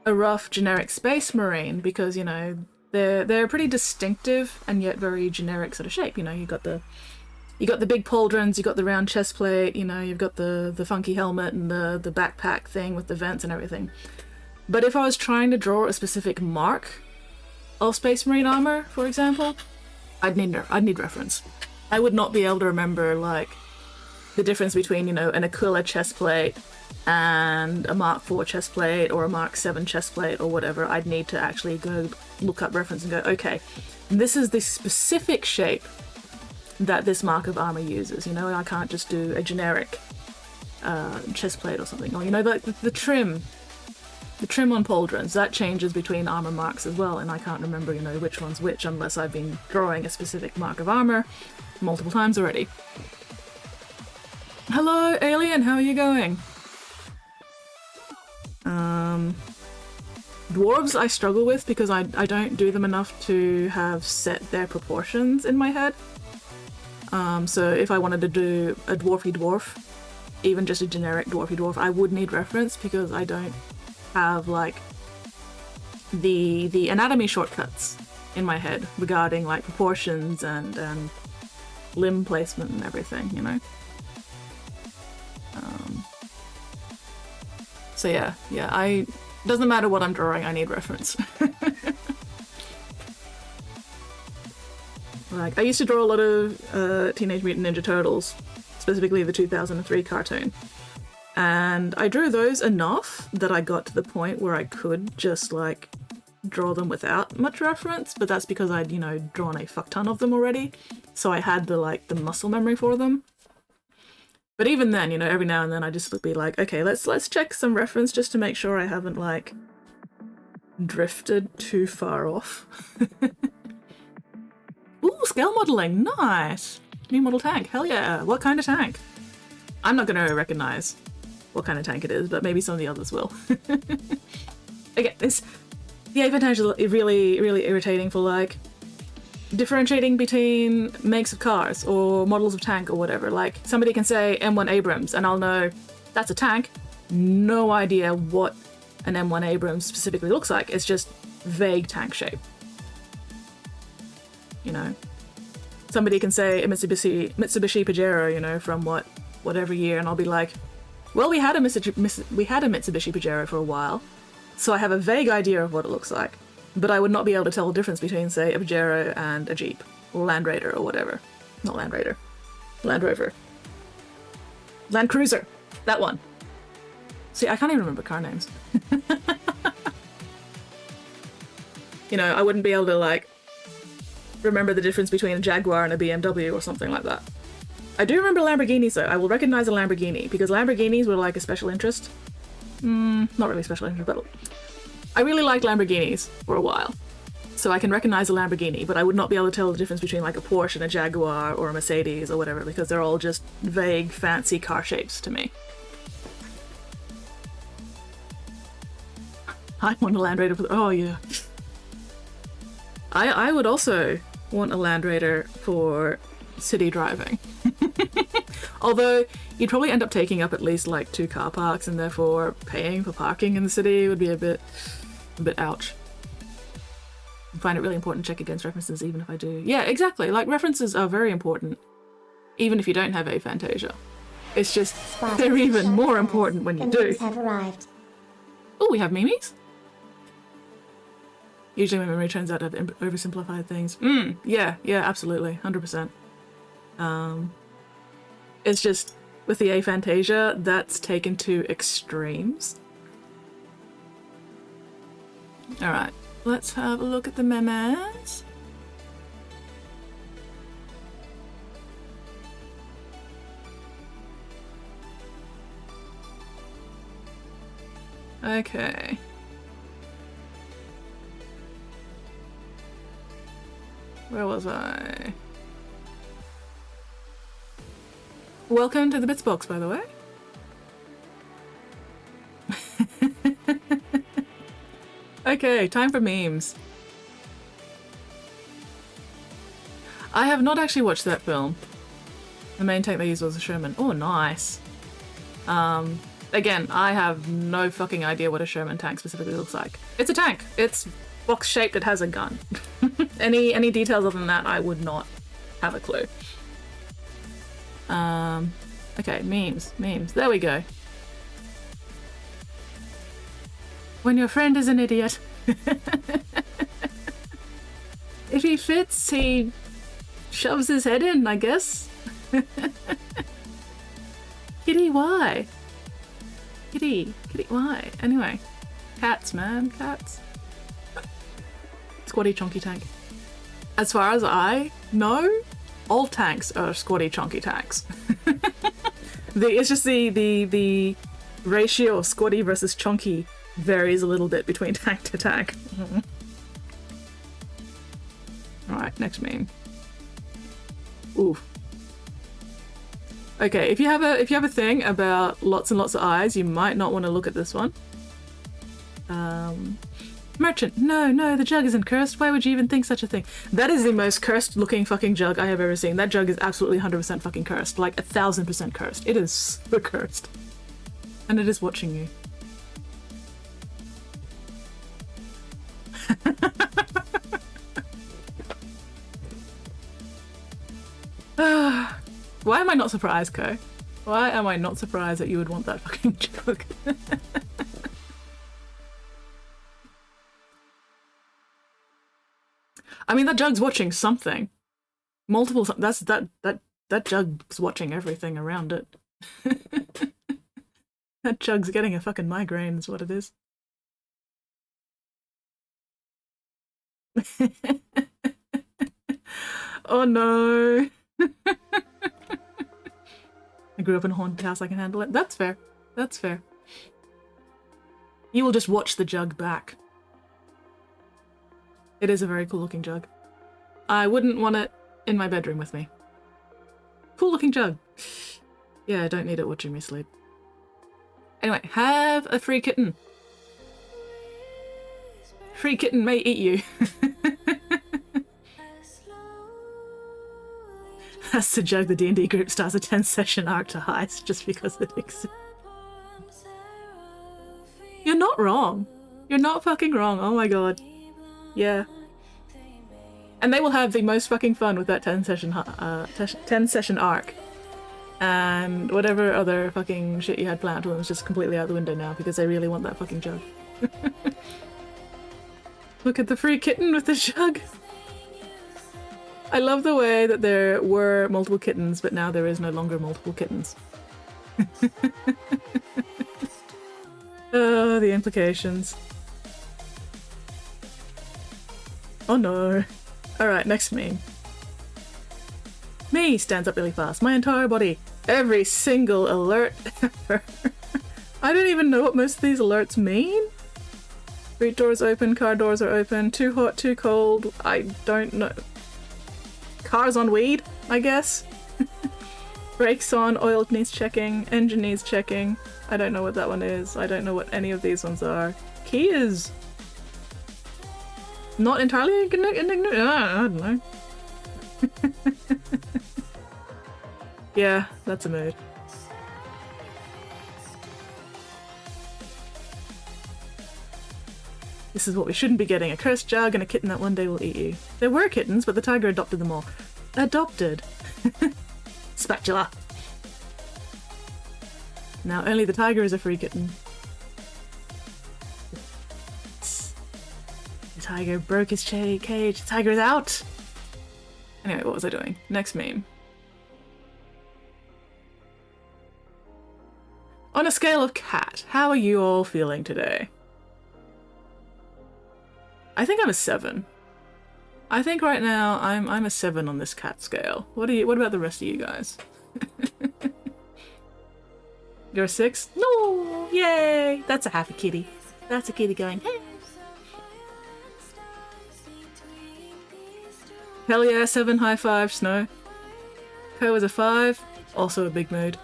a rough generic space marine because, you know, they're pretty distinctive and yet very generic sort of shape. You know, you got the big pauldrons, you got the round chest plate, you know, you've got the funky helmet and the backpack thing with the vents and everything. But if I was trying to draw a specific mark of Space Marine armor, for example, I'd need reference. I would not be able to remember, like, the difference between, you know, an Aquila chest plate and a Mark IV chest plate or a Mark VII chest plate or whatever. I'd need to actually go look up reference and go, okay, this is the specific shape that this mark of armor uses, you know, and I can't just do a generic chest plate or something. Or, you know, like the trim on pauldrons, that changes between armor marks as well, and I can't remember, you know, which one's which unless I've been drawing a specific mark of armor multiple times already. Hello, Alien, how are you going? Dwarves I struggle with because I don't do them enough to have set their proportions in my head. So if I wanted to do a dwarfy dwarf, even just a generic dwarfy dwarf, I would need reference because I don't have, like, the anatomy shortcuts in my head regarding, like, proportions and limb placement and everything, you know? So yeah, doesn't matter what I'm drawing, I need reference. Like, I used to draw a lot of Teenage Mutant Ninja Turtles, specifically the 2003 cartoon. And I drew those enough that I got to the point where I could just, like, draw them without much reference, but that's because I'd, you know, drawn a fuck ton of them already. So I had the muscle memory for them. But even then, you know, every now and then I just would be like, okay, let's check some reference just to make sure I haven't, like, drifted too far off. Ooh, scale modeling, nice! New model tank, hell yeah! What kind of tank? I'm not gonna recognize what kind of tank it is, but maybe some of the others will. Okay, the advantage is really, really irritating for, like, differentiating between makes of cars or models of tank or whatever. Like, somebody can say M1 Abrams and I'll know that's a tank. No idea what an M1 Abrams specifically looks like. It's just vague tank shape. You know? Somebody can say a Mitsubishi Pajero, you know, from whatever year, and I'll be like, well, we had a Mitsubishi Pajero for a while, so I have a vague idea of what it looks like. But I would not be able to tell the difference between, say, a Pajero and a Jeep, or Land Raider, or whatever. Not Land Raider. Land Rover. Land Cruiser! That one. See, I can't even remember car names. You know, I wouldn't be able to, like, remember the difference between a Jaguar and a BMW or something like that. I do remember Lamborghinis, though. I will recognize a Lamborghini, because Lamborghinis were, like, a special interest. Not really special interest, but I really liked Lamborghinis for a while. So I can recognize a Lamborghini, but I would not be able to tell the difference between like a Porsche and a Jaguar or a Mercedes or whatever, because they're all just vague, fancy car shapes to me. I want a Land Raider for oh yeah. I would also want a Land Raider for city driving. Although you'd probably end up taking up at least like 2 car parks, and therefore paying for parking in the city would be a bit ouch. I find it really important to check against references even if I do. Yeah, exactly. Like, references are very important even if you don't have aphantasia. It's just they're even more important when you do. Have arrived. Oh, we have memes? Usually my memory turns out to have oversimplified things. Yeah, absolutely. 100%. It's just, with the aphantasia, that's taken to extremes. Alright, let's have a look at the memes. Okay. Where was I? Welcome to the Bits box, by the way. Okay, time for memes. I have not actually watched that film. The main tank they used was a Sherman. Oh, nice. Again, I have no fucking idea what a Sherman tank specifically looks like. It's a tank. It's box-shaped. It has a gun. Any details other than that, I would not have a clue. Okay, memes. There we go. When your friend is an idiot. If he fits, he shoves his head in, I guess. Kitty, why? Kitty, why? Anyway. Cats, man, cats. Squatty chonky tank. As far as I know, all tanks are squatty chonky tanks. It's just the ratio of squatty versus chonky varies a little bit between tank to tank. Alright, next meme. Ooh. Okay, if you have a thing about lots and lots of eyes, you might not want to look at this one. Merchant, no, the jug isn't cursed. Why would you even think such a thing? That is the most cursed looking fucking jug I have ever seen. That jug is absolutely 100% fucking cursed. Like 1000% cursed. It is super cursed. And it is watching you. Why am I not surprised, Ko? Why am I not surprised that you would want that fucking jug? I mean, that jug's watching something. Multiple. That jug's watching everything around it. That jug's getting a fucking migraine, is what it is. Oh no. I grew up in a haunted house, I can handle it. That's fair. That's fair. You will just watch the jug back. It is a very cool looking jug. I wouldn't want it in my bedroom with me. Cool looking jug. Yeah, I don't need it watching me sleep. Anyway, have a free kitten. Free kitten may eat you. That's the jug the D&D group starts a 10-session arc to heist just because it exists. You're not wrong. You're not fucking wrong. Oh my god. Yeah. And they will have the most fucking fun with that 10-session arc. And whatever other fucking shit you had planned for them is just completely out the window now because they really want that fucking jug. Look at the free kitten with the jug. I love the way that there were multiple kittens, but now there is no longer multiple kittens. Oh, the implications. Oh no. Alright, next meme. Me stands up really fast. My entire body. Every single alert ever. I don't even know what most of these alerts mean. Street doors open, car doors are open. Too hot, too cold. I don't know. Cars on weed, I guess. Brakes on, oil needs checking, engine needs checking. I don't know what that one is. I don't know what any of these ones are. Key is not entirely I don't know. Yeah, that's a mood. This is what we shouldn't be getting. A cursed jug and a kitten that one day will eat you. There were kittens, but the tiger adopted them all. Adopted. Spatula. Now only the tiger is a free kitten. The tiger broke his cage. The tiger is out! Anyway, what was I doing? Next meme. On a scale of cat, how are you all feeling today? I think I'm a 7. I think right now I'm a 7 on this cat scale. What about the rest of you guys? You're a 6? No! Yay! That's a happy kitty. That's a kitty going, hey! Hell yeah, 7, high 5, Snow. Co is a 5, also a big mood.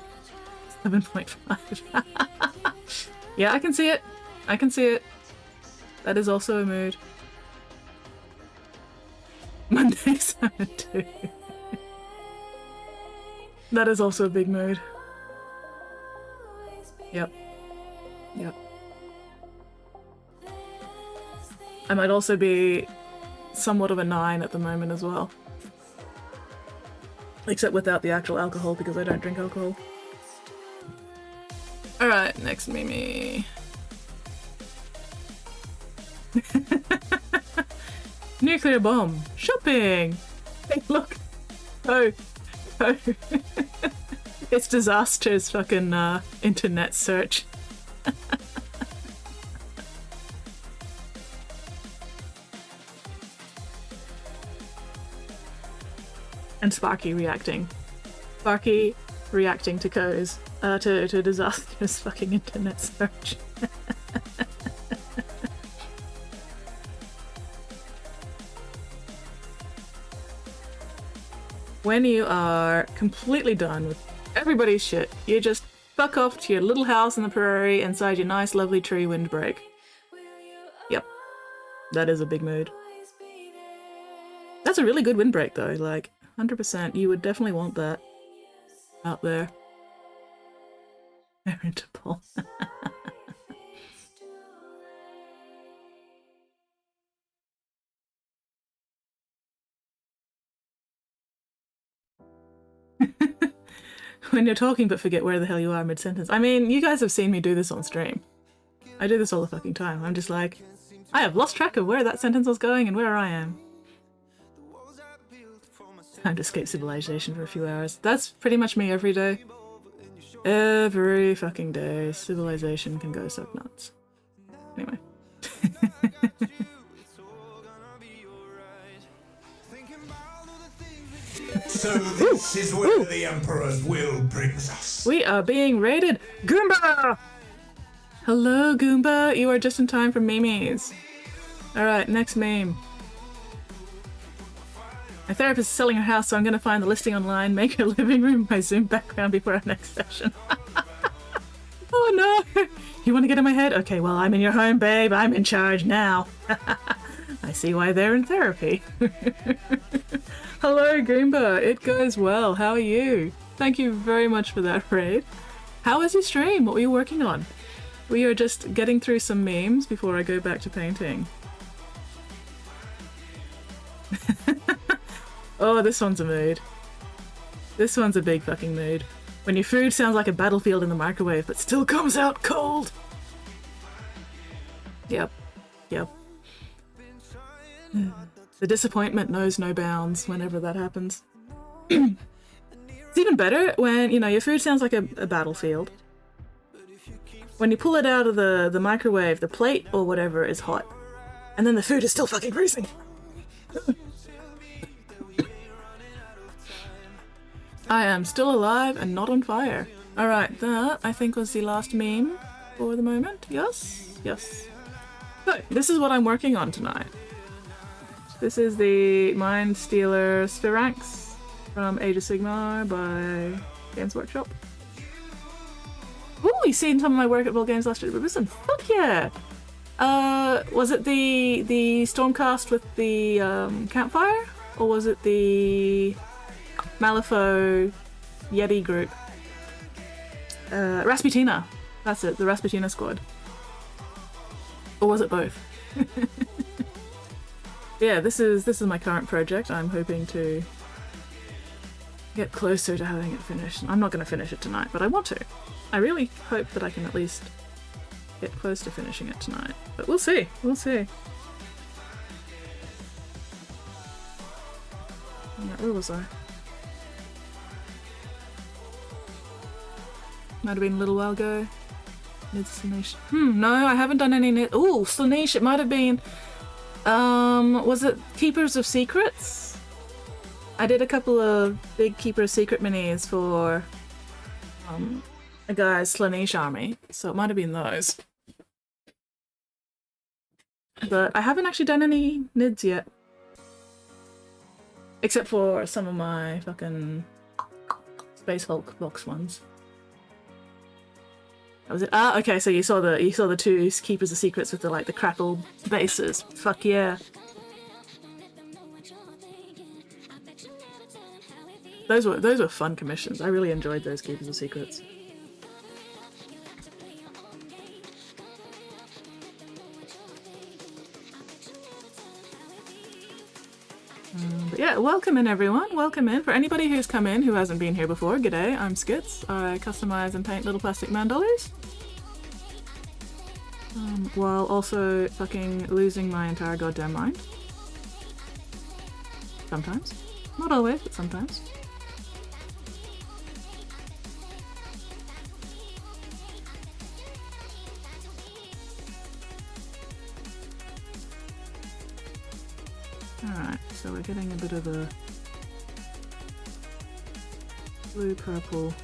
7.5. Yeah, I can see it. I can see it. That is also a mood. Monday 7-2. That is also a big mood. Yep. Yep. I might also be somewhat of a 9 at the moment as well. Except without the actual alcohol because I don't drink alcohol. Alright, next Mimi. Nuclear bomb. Shopping! Hey, look! Oh. Oh. It's Disaster's fucking internet search. And Sparky reacting. Sparky reacting to Co's, to Disaster's fucking internet search. When you are completely done with everybody's shit, you just fuck off to your little house in the prairie inside your nice lovely tree windbreak. Yep. That is a big mood. That's a really good windbreak though, like 100%. You would definitely want that out there. Irritable. When you're talking but forget where the hell you are mid-sentence. I mean, you guys have seen me do this on stream. I do this all the fucking time. I'm just like, I have lost track of where that sentence was going and where I am. Time to escape civilization for a few hours. That's pretty much me every day. Every fucking day. Civilization can go suck nuts. Anyway. So this is where the Emperor's will brings us. We are being raided. Goomba! Hello, Goomba. You are just in time for memes. Alright, next meme. My therapist is selling her house, so I'm going to find the listing online, make her living room my Zoom background before our next session. Oh no! You want to get in my head? Okay, well, I'm in your home, babe. I'm in charge now. I see why they're in therapy. Hello, Goomba. It goes well. How are you? Thank you very much for that raid. How was your stream? What were you working on? We are just getting through some memes before I go back to painting. Oh, this one's a mood. This one's a big fucking mood. When your food sounds like a battlefield in the microwave but still comes out cold. Yep. Yep. The disappointment knows no bounds whenever that happens. It's even better when, you know, your food sounds like a battlefield. When you pull it out of the microwave, the plate or whatever is hot. And then the food is still fucking freezing. I am still alive and not on fire. Alright, that I think was the last meme for the moment. Yes? Yes. So, this is what I'm working on tonight. This is the Mind Stealer Spheranx from Age of Sigmar by Games Workshop. Ooh, you seen some of my work at World Games last year? Listen, fuck yeah! Was it the Stormcast with the campfire? Or was it the Malifaux Yeti group? Rasputina. That's it, the Rasputina squad. Or was it both? Yeah, this is my current project. I'm hoping to get closer to having it finished. I'm not going to finish it tonight, but I want to. I really hope that I can at least get close to finishing it tonight. But we'll see. We'll see. Where was I? Might have been a little while ago. Nid Slaanesh. No, I haven't done any Nid. Ooh, Slaanesh, it might have been. Was it Keepers of Secrets? I did a couple of big Keeper of Secret minis for a guy's Slaanesh army, so it might have been those. But I haven't actually done any Nids yet. Except for some of my fucking Space Hulk box ones. That was it. Ah, okay, so you saw the two Keepers of Secrets with the crackle bases. Fuck yeah. Those were fun commissions. I really enjoyed those Keepers of Secrets. But yeah, welcome in everyone, welcome in. For anybody who's come in who hasn't been here before, g'day, I'm Skits. I customize and paint little plastic man dollies. While also fucking losing my entire goddamn mind. Sometimes. Not always, but sometimes. Alright, so we're getting a bit of a blue-purple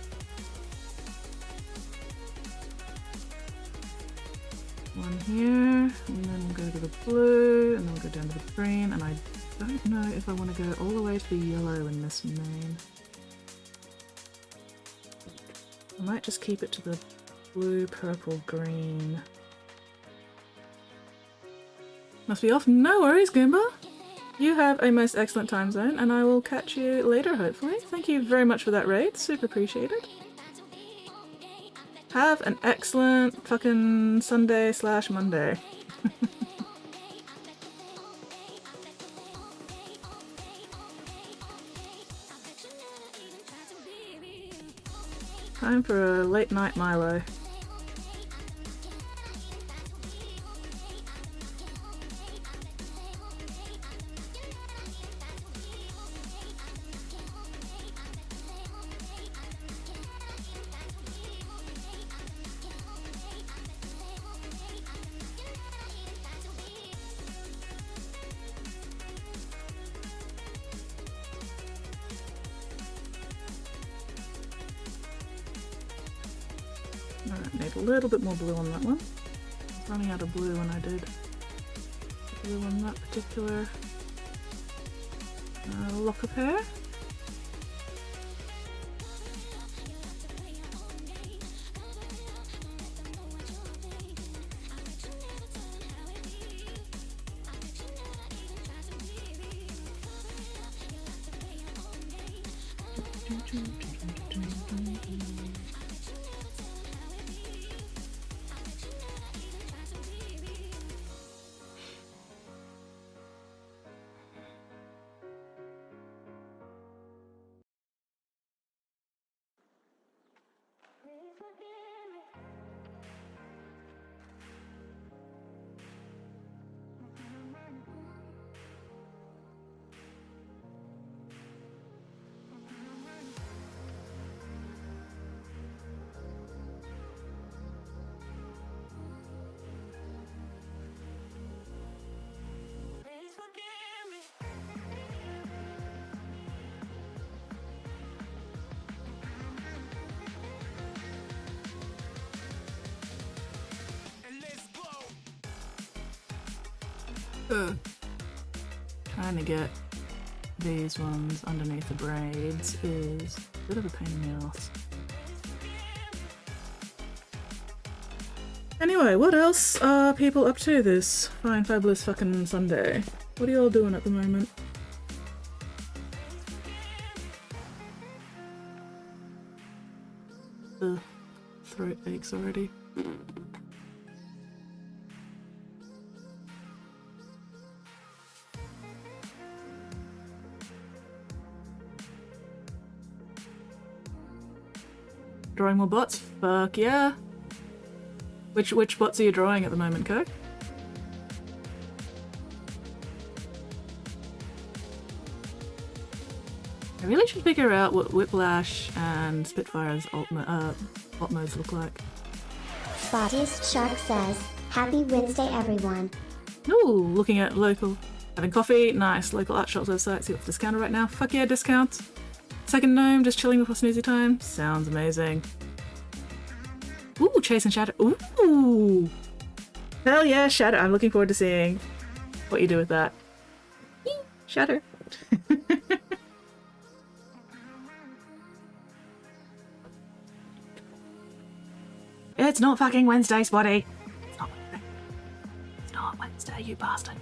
one here, and then we'll go to the blue, and then we'll go down to the green, and I don't know if I want to go all the way to the yellow in this main. I might just keep it to the blue, purple, green. Must be off. No worries, Goomba. You have a most excellent time zone, and I will catch you later, hopefully. Thank you very much for that raid. Super appreciated. Have an excellent fucking Sunday/Monday. Time for a late night Milo. Alright, need a little bit more blue on that one. I was running out of blue when I did blue on that particular lock of hair. Trying to get these ones underneath the braids is a bit of a pain in the ass. Anyway, what else are people up to this fine fabulous fucking Sunday? What are you all doing at the moment? Ugh, throat aches already. Drawing more bots? Fuck yeah. Which bots are you drawing at the moment, Kirk? I really should figure out what Whiplash and Spitfire's bot modes look like. Spottiest Shark says, Happy Wednesday everyone. Ooh, looking at local. Having coffee, nice. Local art shops website, see what's discounted right now. Fuck yeah, discounts. Second gnome, just chilling before snoozy time. Sounds amazing. Ooh, chasing Shadow. Ooh! Hell yeah, Shadow. I'm looking forward to seeing what you do with that. Shadow. It's not fucking Wednesday, Spotty. It's not Wednesday. It's not Wednesday, you bastard.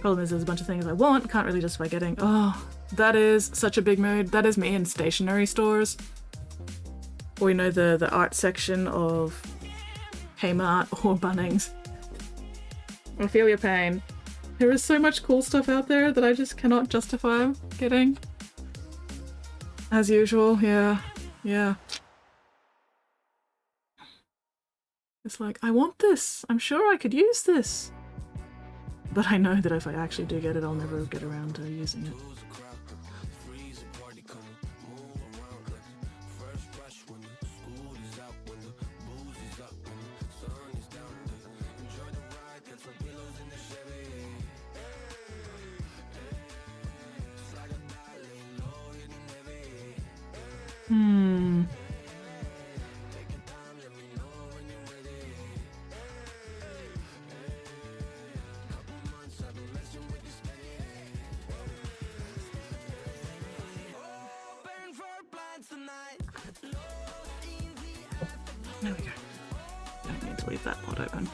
Problem is there's a bunch of things I want, can't really justify getting. Oh, that is such a big mood. That is me in stationery stores. Or you know, the art section of Kmart or Bunnings. I feel your pain. There is so much cool stuff out there that I just cannot justify getting. As usual, yeah. Yeah. It's like, I want this. I'm sure I could use this. But I know that if I actually do get it, I'll never get around to using it. There we go. Don't need to leave that pod open.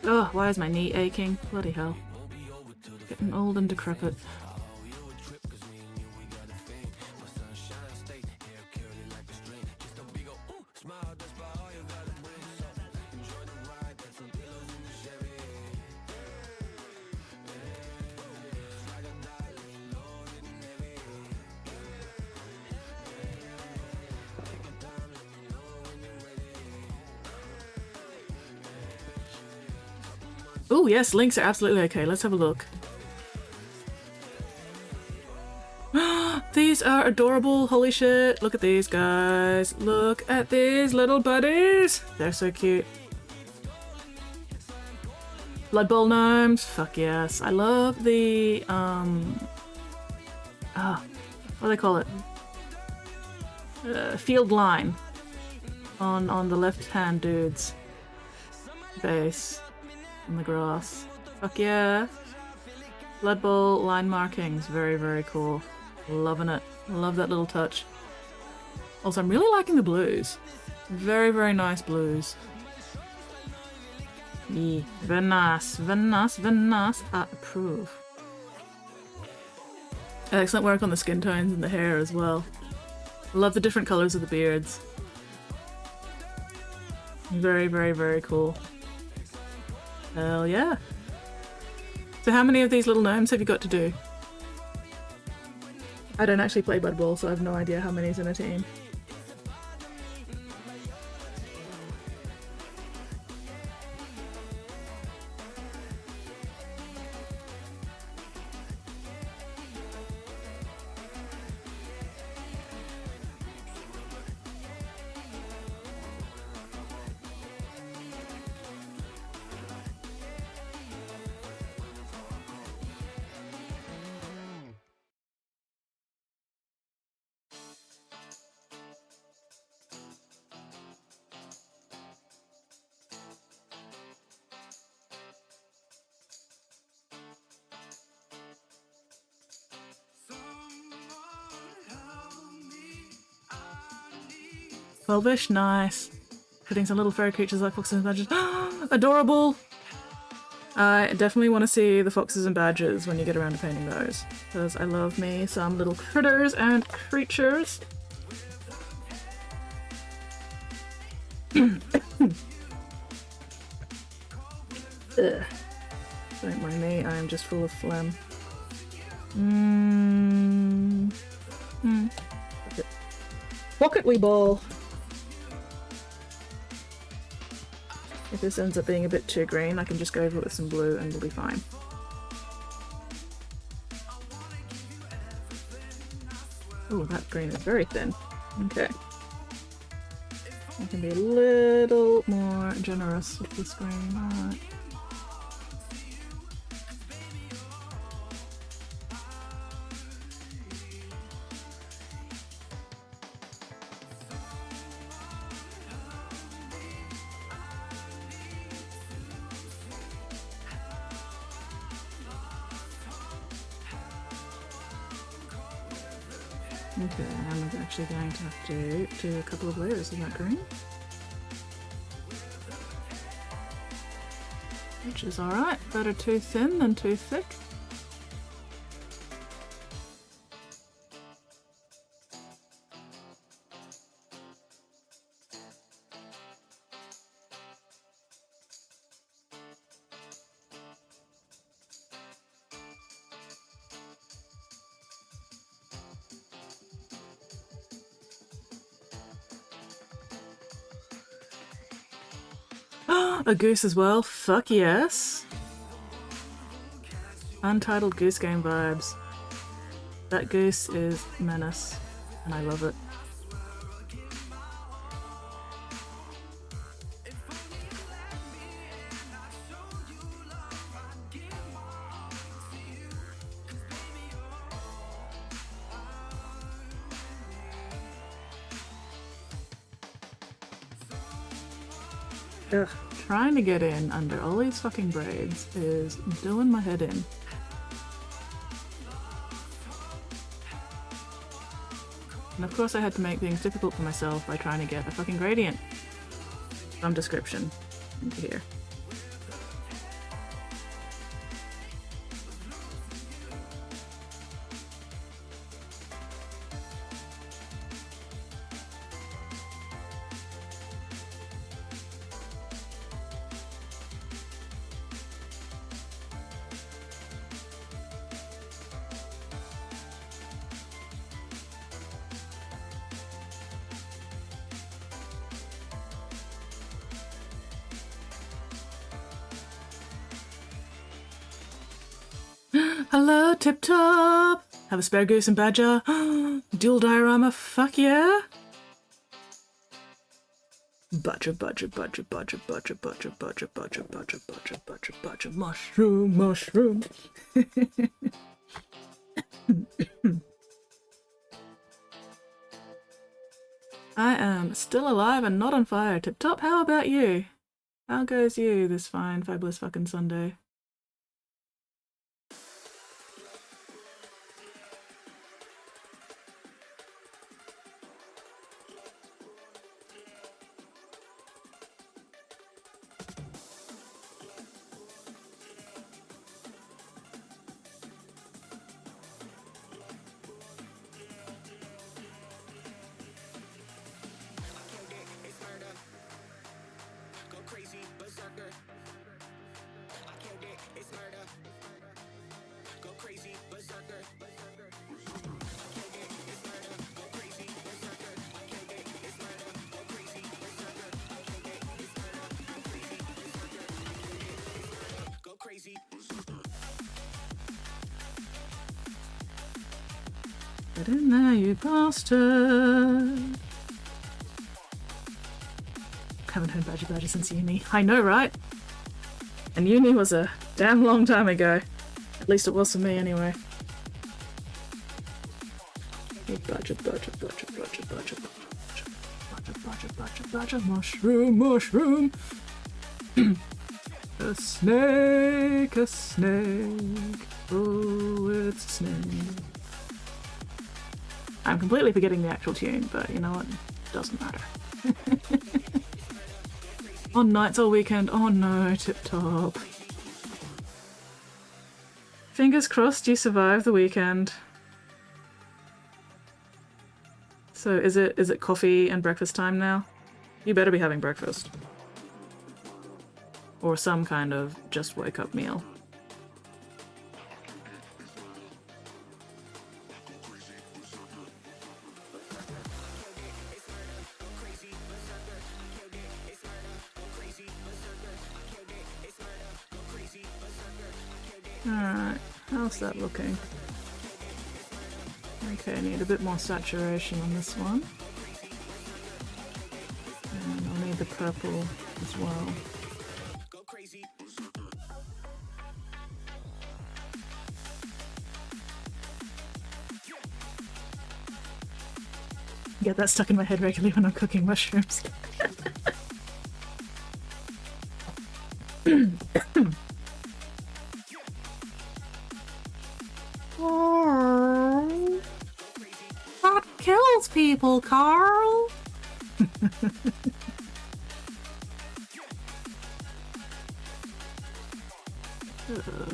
Oh, why is my knee aching? Bloody hell. Getting old and decrepit. Oh yes, links are absolutely okay. Let's have a look. These are adorable. Holy shit. Look at these guys. Look at these little buddies. They're so cute. Blood Bowl gnomes. Fuck yes. I love the what do they call it? Field line on the left hand dude's base on the grass. Fuck yeah. Blood Bowl line markings. Very, very cool. Loving it. Love that little touch. Also, I'm really liking the blues. Very, very nice blues. Yeah. Very nice. Very nice. Very nice. I approve. Excellent work on the skin tones and the hair as well. Love the different colors of the beards. Very, very, very cool. Hell yeah. So how many of these little gnomes have you got to do? I don't actually play Bud Bowl, so I have no idea how many's in a team. Twelve-ish, nice. Putting some little fairy creatures like foxes and badgers. Adorable! I definitely want to see the foxes and badgers when you get around to painting those, because I love me some little critters and creatures. Ugh. Don't mind me, I am just full of phlegm. Pocket wee ball! If this ends up being a bit too green, I can just go over it with some blue and we'll be fine. Oh, that green is very thin. Okay. I can be a little more generous with this green. Alright. Okay, I'm actually going to have to do a couple of layers of that green. Which is alright, better too thin than too thick. A goose as well? Fuck yes! Untitled Goose Game vibes. That goose is menace, and I love it. Ugh, trying to get in under all these fucking braids is doing my head in. And of course I had to make things difficult for myself by trying to get a fucking gradient. Some description into here. Hello, Tip Top! Have a spare goose and badger? Dual diorama, fuck yeah! Badger, badger, badger, badger, badger, badger, badger, badger, badger, badger, badger, badger, mushroom, mushroom. I am still alive and not on fire, Tip Top. How about you? How goes you this fine, fabulous fucking Sunday? Get in there, you bastard. Haven't heard Badger Badger since uni. I know, right? And uni was a damn long time ago. At least it was for me, anyway. Badger, Badger, Badger, Badger, Badger, Badger, Badger, Badger, Badger, mushroom, mushroom. A snake, a snake. Oh, it's a snake. I'm completely forgetting the actual tune, but you know what? It doesn't matter. On nights all weekend. Oh no, Tip Top. Fingers crossed you survive the weekend. So is it coffee and breakfast time now? You better be having breakfast. Or some kind of just wake up meal. Alright, how's that looking? Okay, I need a bit more saturation on this one. And I'll need the purple as well. Get that stuck in my head regularly when I'm cooking mushrooms. That kills people, Carl!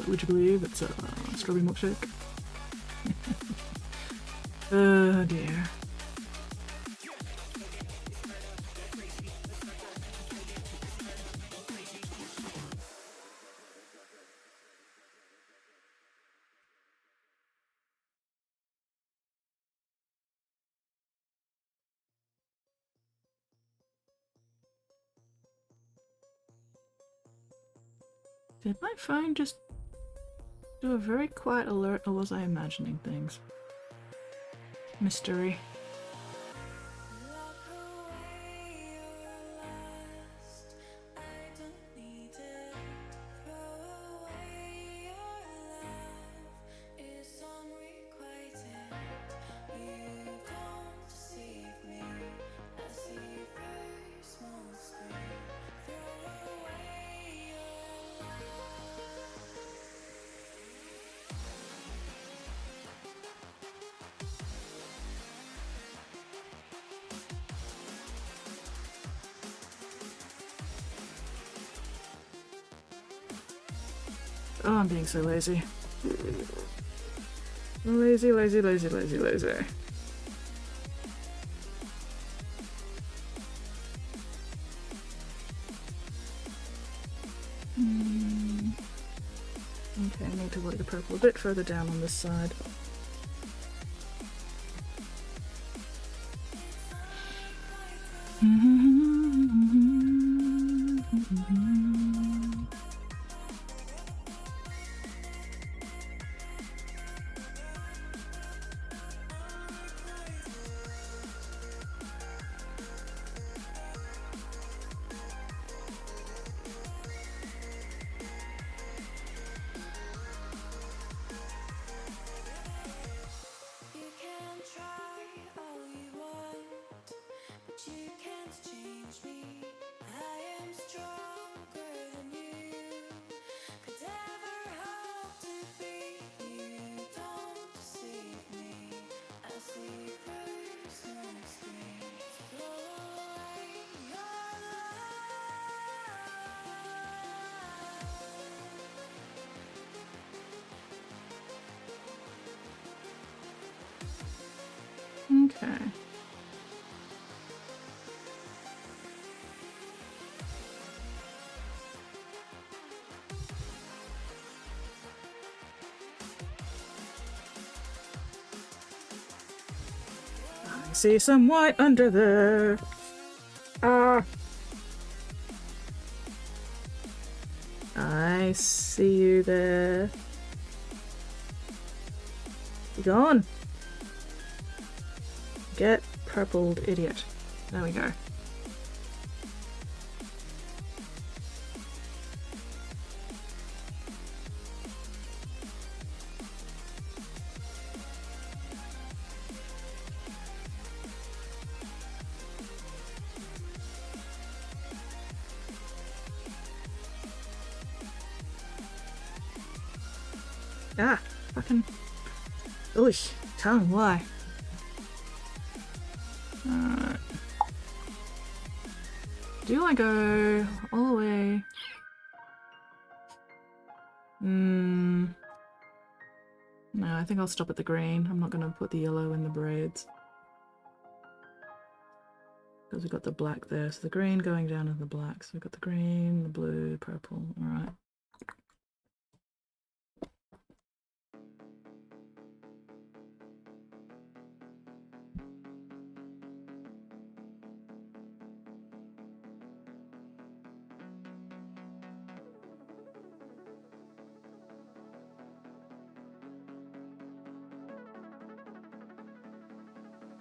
Would you believe it's a strawberry milkshake? Oh dear. Did my phone just do a very quiet alert, or was I imagining things? Mystery. Oh, I'm being so lazy. Lazy, lazy, lazy, lazy, lazy. Okay, I need to work the purple a bit further down on this side. Okay. I see some white under there. Ah. I see you there. You gone? Get purpled, idiot. There we go. Ah, fucking. Oosh, tongue, why? Alright. Do I go all the way? No, I think I'll stop at the green. I'm not going to put the yellow in the braids. Because we've got the black there. So the green going down to the black. So we've got the green, the blue, purple. Alright.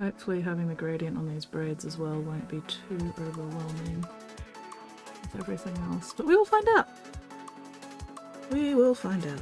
Hopefully having the gradient on these braids as well won't be too overwhelming with everything else. But we will find out. We will find out.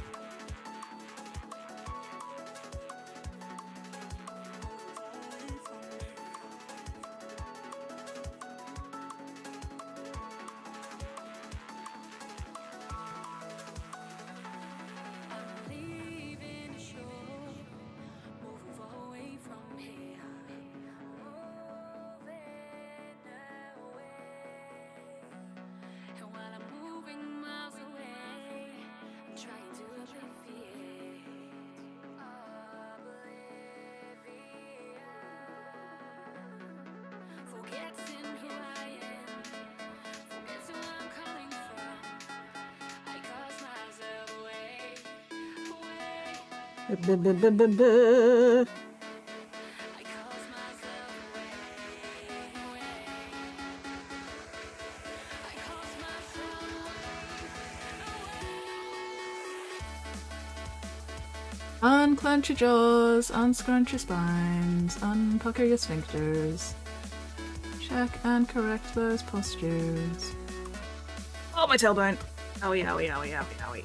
Unclench your jaws, unscrunch your spines, unpucker your sphincters. Check and correct those postures. Oh, my tailbone! Owie, owie, owie, owie, owie.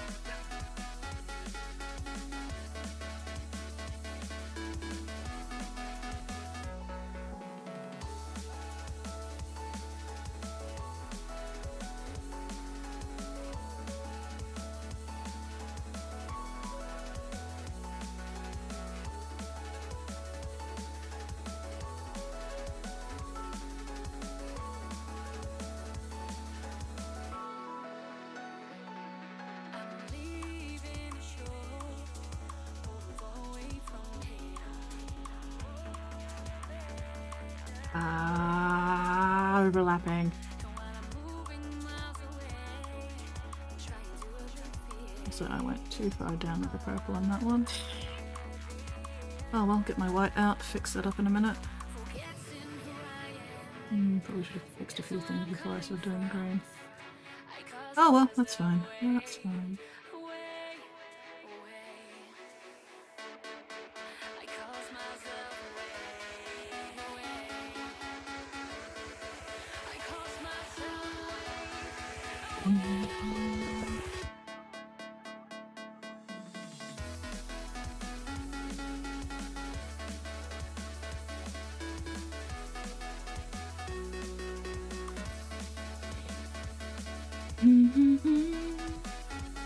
Overlapping. So I went too far down with the purple on that one. Oh well, get my white out, fix that up in a minute. Probably should have fixed a few things before I started doing the green. Oh well, that's fine. That's fine.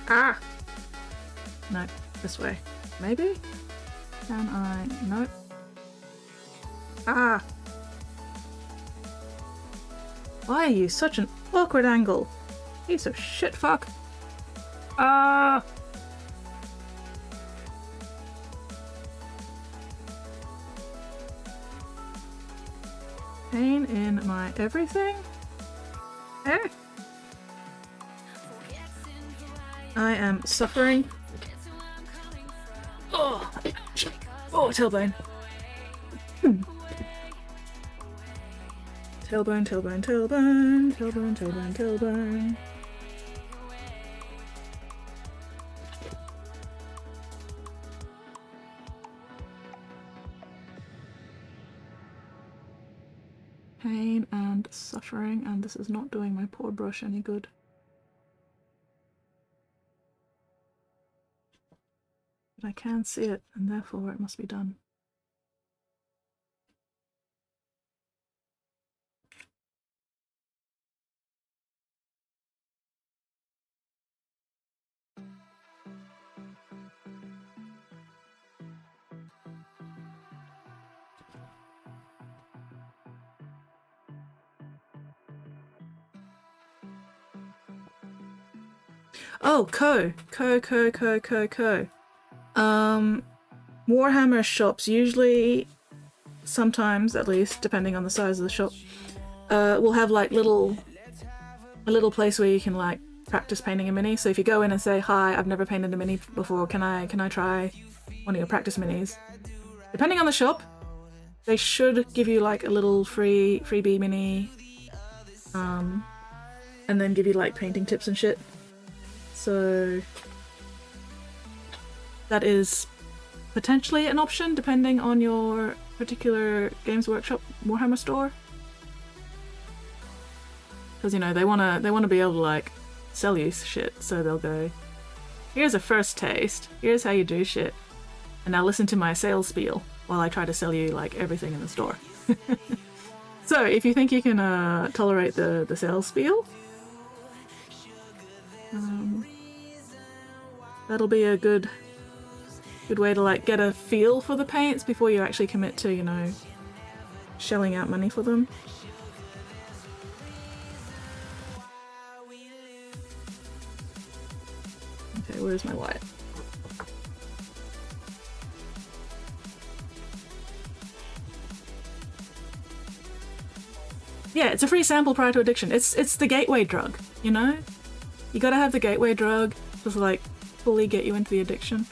Ah! No, this way. Maybe? Can I? Nope. Ah! Why are you such an awkward angle? Piece of shit fuck. Ah! Pain in my everything? Eh? I am suffering. Oh, oh, tailbone. Tailbone, tailbone, tailbone, tailbone, tailbone, tailbone. and Suffering, and this is not doing my poor brush any good. But I can see it, and therefore it must be done. Oh, Warhammer shops usually, sometimes at least, depending on the size of the shop, will have like a little place where you can like practice painting a mini. So if you go in and say, "Hi, I've never painted a mini before. Can I try one of your practice minis?" Depending on the shop, they should give you like a little freebie mini, and then give you like painting tips and shit. So that is potentially an option depending on your particular Games Workshop Warhammer store. Because, you know, they wanna be able to like sell you shit, so they'll go, "Here's a first taste, here's how you do shit, and now listen to my sales spiel while I try to sell you like everything in the store." So if you think you can tolerate the sales spiel, that'll be a good way to like get a feel for the paints before you actually commit to, you know, shelling out money for them. Okay, where's my white? Yeah, it's a free sample prior to addiction. It's the gateway drug, you know? You gotta have the gateway drug to like fully get you into the addiction.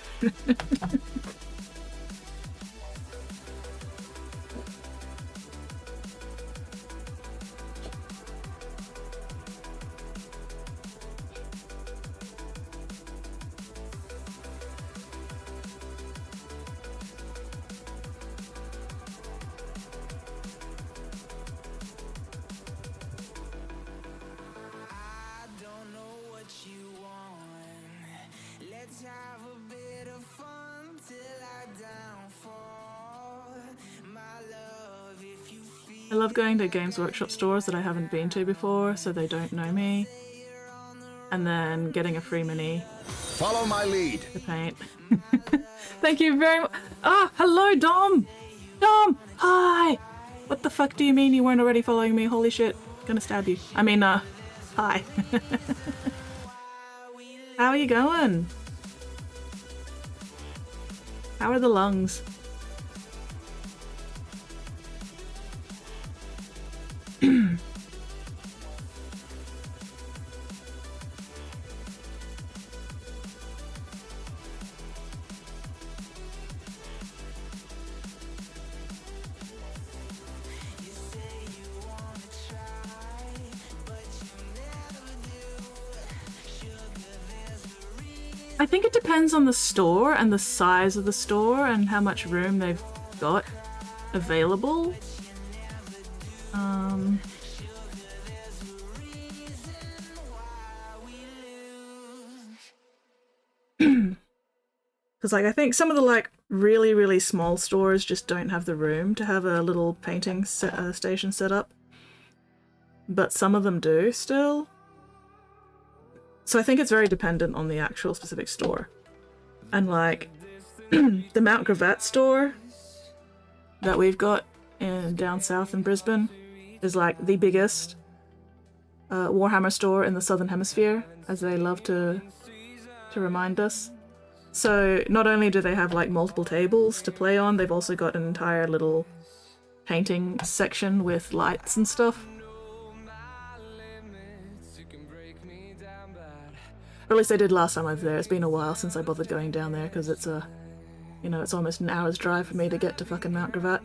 I love going to Games Workshop stores that I haven't been to before, so they don't know me, and then getting a free mini. Follow my lead. To paint. Thank you very much. Ah, hello, Dom. Dom, hi. What the fuck do you mean you weren't already following me? Holy shit, gonna stab you. I mean, hi. How are you going? How are the lungs? I think it depends on the store and the size of the store and how much room they've got available. Because like I think some of the like really small stores just don't have the room to have a little painting station set up, but some of them do still. So I think it's very dependent on the actual specific store. And like the Mount Gravatt store that we've got down south in Brisbane is like the biggest Warhammer store in the Southern Hemisphere, as they love to remind us. So not only do they have like multiple tables to play on, they've also got an entire little painting section with lights and stuff. Or at least I did last time I was there. It's been a while since I bothered going down there because it's you know, it's almost an hour's drive for me to get to fucking Mount Gravatt.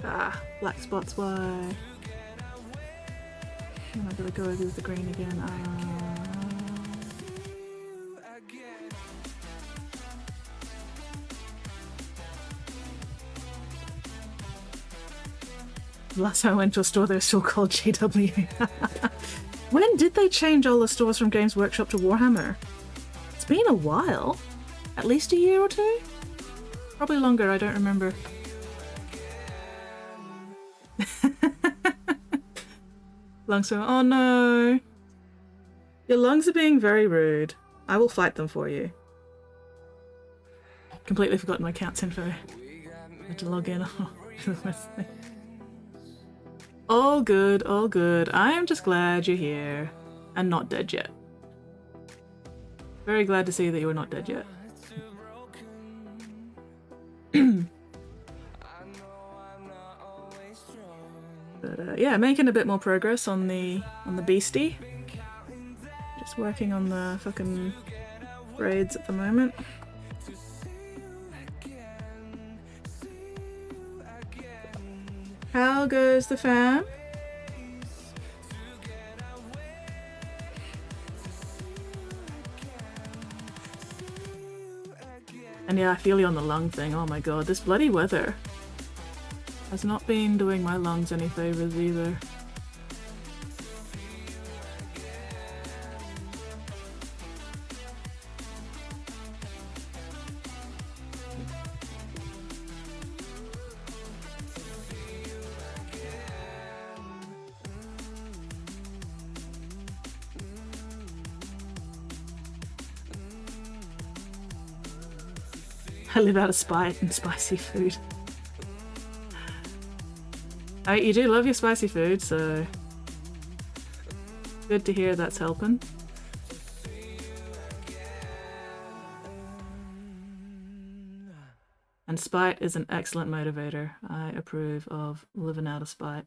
Ah, black spots, why? I'm gonna go with the green again. Last time I went to a store, they were still called JW. When did they change all the stores from Games Workshop to Warhammer? It's been a while. At least a year or two? Probably longer, I don't remember. Lungs are— oh no! Your lungs are being very rude. I will fight them for you. Completely forgotten my accounts info. I had to log in. All good, all good. I am just glad you're here and not dead yet. Very glad to see that you are not dead yet. But yeah, making a bit more progress on the beastie. Just working on the fucking raids at the moment. How goes the fam? And yeah, I feel you on the lung thing. Oh my god, this bloody weather has not been doing my lungs any favors either. I live out of spite and spicy food. You do love your spicy food, so good to hear that's helping. And spite is an excellent motivator. I approve of living out of spite.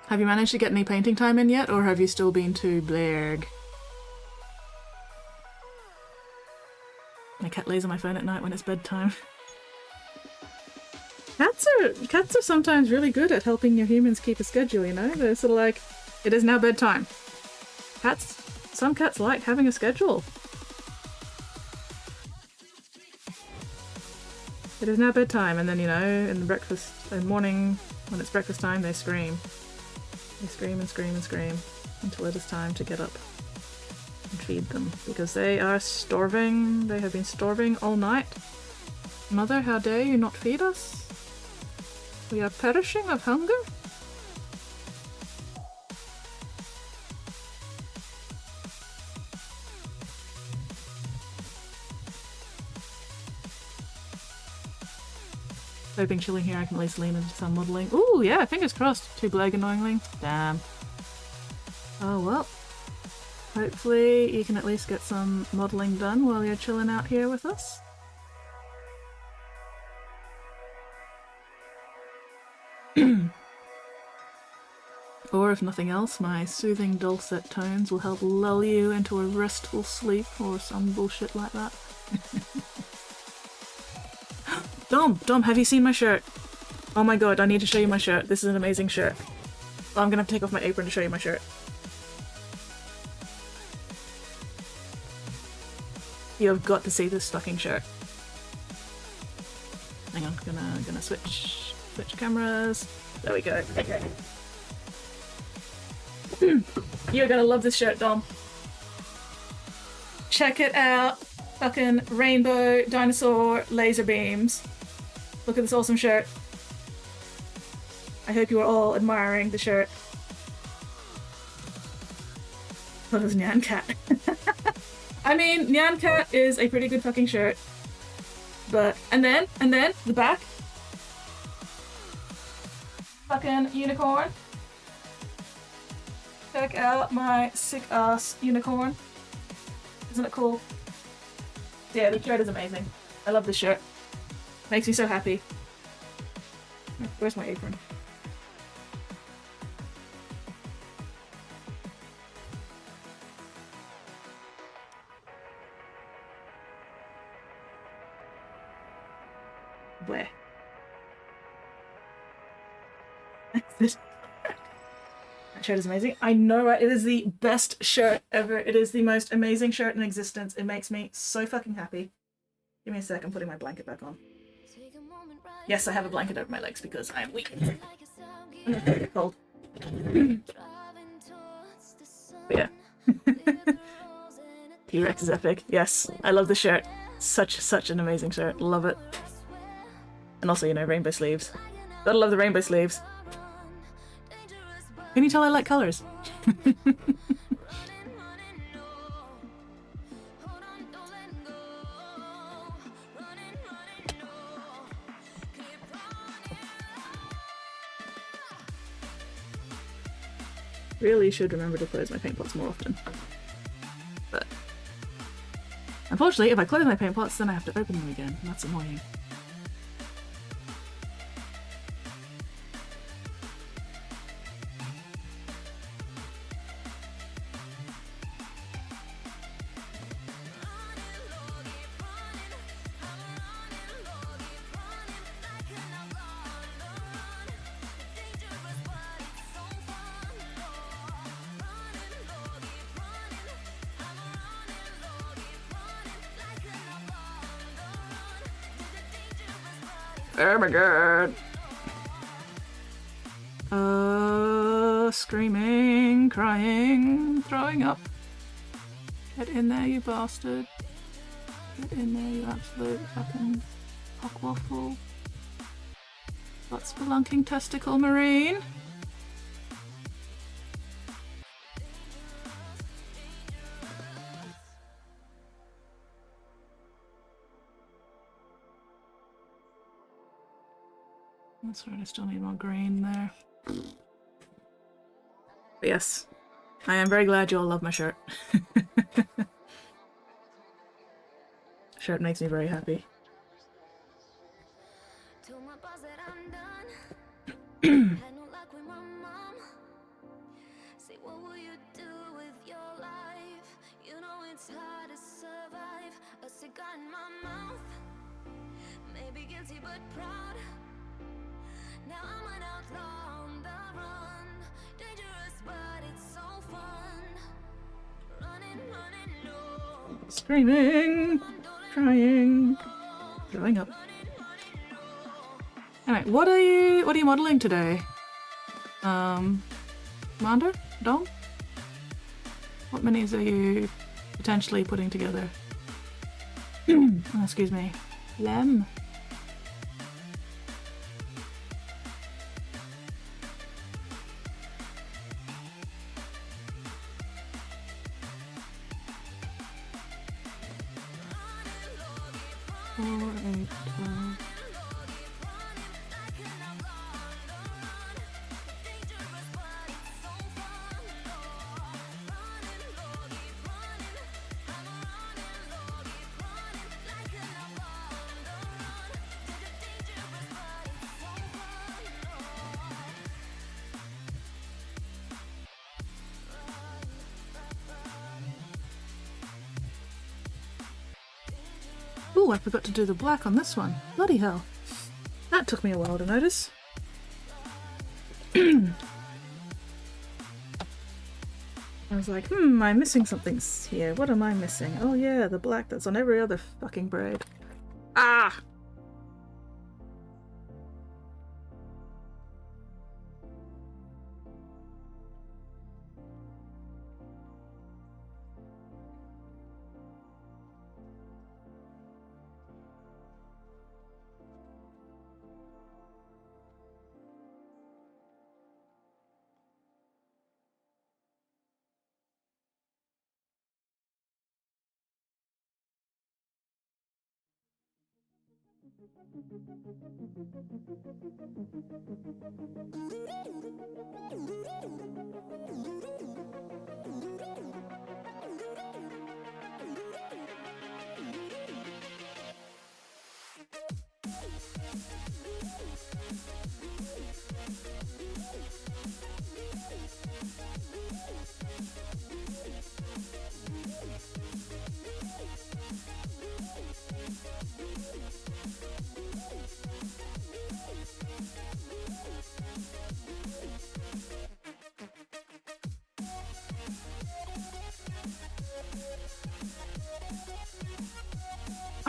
Have you managed to get any painting time in yet, or have you still been too blerg? My cat lays on my phone at night when it's bedtime. Cats are sometimes really good at helping your humans keep a schedule, you know? They're sort of like, it is now bedtime. Some cats like having a schedule. It is now bedtime, and then, you know, in the morning, when it's breakfast time, they scream. They scream and scream and scream until it is time to get up and feed them, because they are starving. They have been starving all night. Mother, how dare you not feed us? We are perishing of hunger. Hoping chilling here I can at least lean into some modelling. Ooh, yeah, fingers crossed. Too blag annoyingly. Damn. Oh well. Hopefully you can at least get some modelling done while you're chilling out here with us. Or if nothing else, my soothing dulcet tones will help lull you into a restful sleep or some bullshit like that. Dom, have you seen my shirt? Oh my god, I need to show you my shirt. This is an amazing shirt. Oh, I'm gonna have to take off my apron to show you my shirt. You have got to see this fucking shirt. Hang on, gonna switch cameras. There we go. Okay. You're gonna love this shirt, Dom. Check it out. Fucking rainbow dinosaur laser beams. Look at this awesome shirt. I hope you are all admiring the shirt. What is Nyan Cat? I mean, Nyan Cat is a pretty good fucking shirt. But, and then, the back. Fucking unicorn. Check out my sick ass unicorn. Isn't it cool? Yeah, the shirt is amazing. I love this shirt. Makes me so happy. Where's my apron? Where? That shirt is amazing. I know, right? It is the best shirt ever. It is the most amazing shirt in existence. It makes me so fucking happy. Give me a sec, I'm putting my blanket back on. Yes, I have a blanket over my legs because I am weak. I'm very cold. But yeah. T-Rex is epic. Yes, I love the shirt. Such an amazing shirt. Love it. And also, you know, rainbow sleeves. Gotta love the rainbow sleeves. Can you tell I like colours? Really should remember to close my paint pots more often. But unfortunately, if I close my paint pots, then I have to open them again. That's annoying. Oh my god. Screaming, crying, throwing up. Get in there, you bastard. Get in there, you absolute fucking cockwaffle. Butt spelunking testicle marine. That's right, I still need more green there. But yes, I am very glad you all love my shirt. Shirt makes me very happy. Now I'm an outlaw on the run. Dangerous, but it's so fun. Running, no. Screaming, crying, throwing up. Alright, what are you modeling today? Commander? Dom? What minis are you potentially putting together? Oh, excuse me. Lem. Ooh, I forgot to do the black on this one. Bloody hell. That took me a while to notice. I was like, I'm missing something here. What am I missing? Oh yeah, the black that's on every other fucking braid. Ah!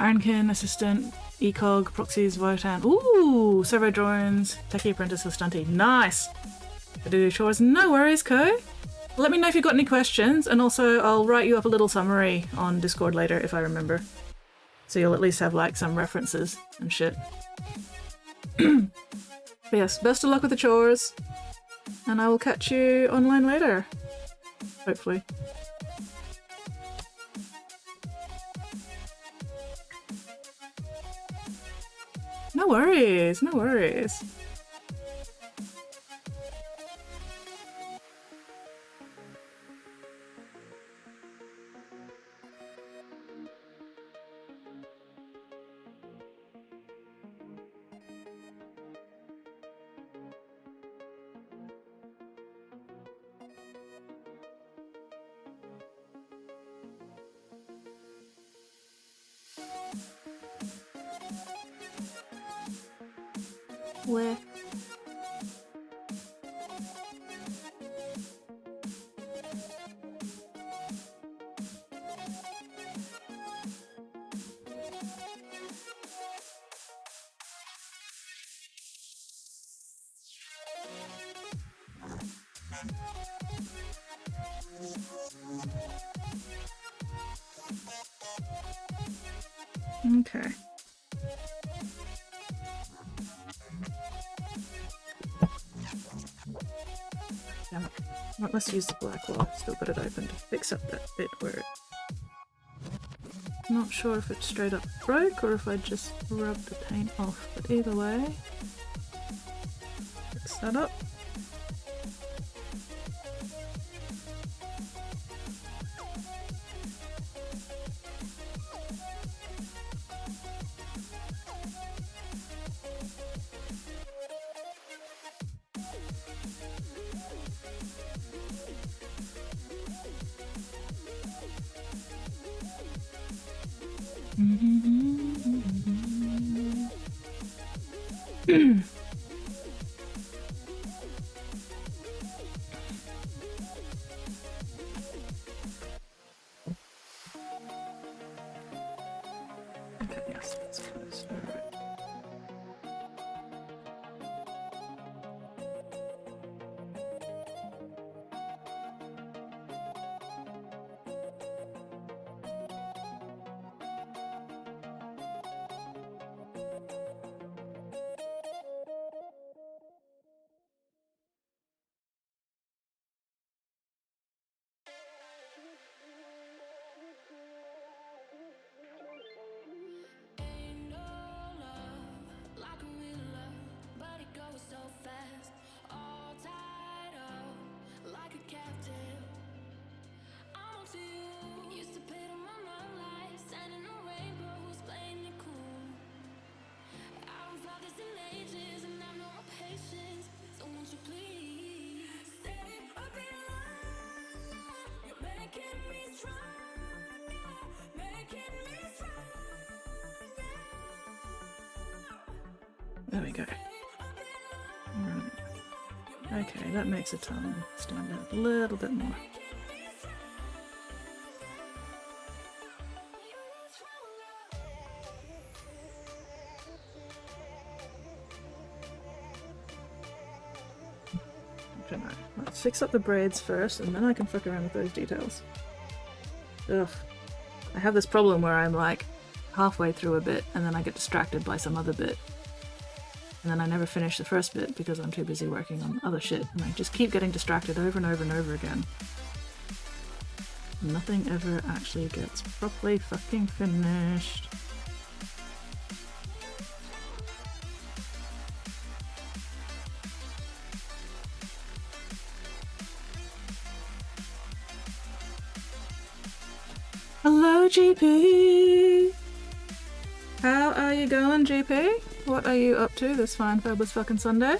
Ironkin, assistant, ecog, proxies, Votan. Ooh, servo drones, techie apprentice, or stunty. Nice! I do chores. No worries, Co. Let me know if you've got any questions, and also I'll write you up a little summary on Discord later if I remember. So you'll at least have like some references and shit. But yes, best of luck with the chores, and I will catch you online later. Hopefully. No worries, no worries. Where? Okay. Damn it. Right, let's use the black wall. Still got it open to fix up that bit where it... Not sure if it straight up broke or if I just rubbed the paint off, but either way, fix that up. Okay, yes, that's close. Alright. Ain't no love like a real love, but it goes so fast. All tied up like a captive. I'm on to you. Used to pay on my life, standing on rainbows, playing it cool. I don't felt this in ages, and I've no more patience. So won't you please stay a bit longer? You're making me stronger, making me stronger. There we go. Right. Okay, that makes the tongue stand out a little bit more. Okay, no. Let's fix up the braids first, and then I can fuck around with those details. Ugh. I have this problem where I'm like halfway through a bit, and then I get distracted by some other bit. And then I never finish the first bit because I'm too busy working on other shit, and I just keep getting distracted over and over and over again. Nothing ever actually gets properly fucking finished. Hello, GP! How are you going, GP? What are you up to this fine fabulous fucking Sunday?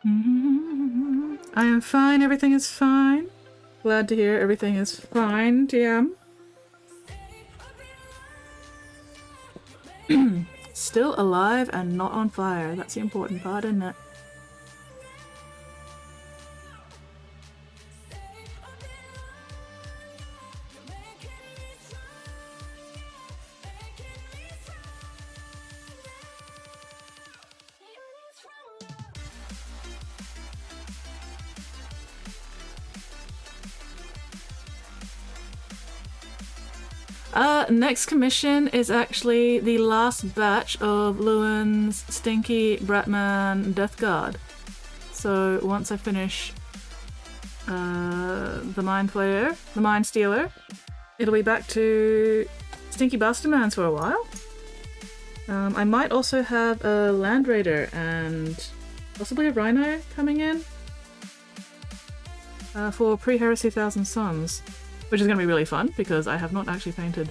I am fine, everything is fine. Glad to hear everything is fine, TM. Still alive and not on fire. That's the important part, isn't it? Next commission is actually the last batch of Lewin's Stinky Bratman Death Guard. So once I finish the Mind Stealer, it'll be back to Stinky Bastard Mans for a while. I might also have a Land Raider and possibly a Rhino coming in for Pre-Heresy Thousand Suns, which is going to be really fun because I have not actually painted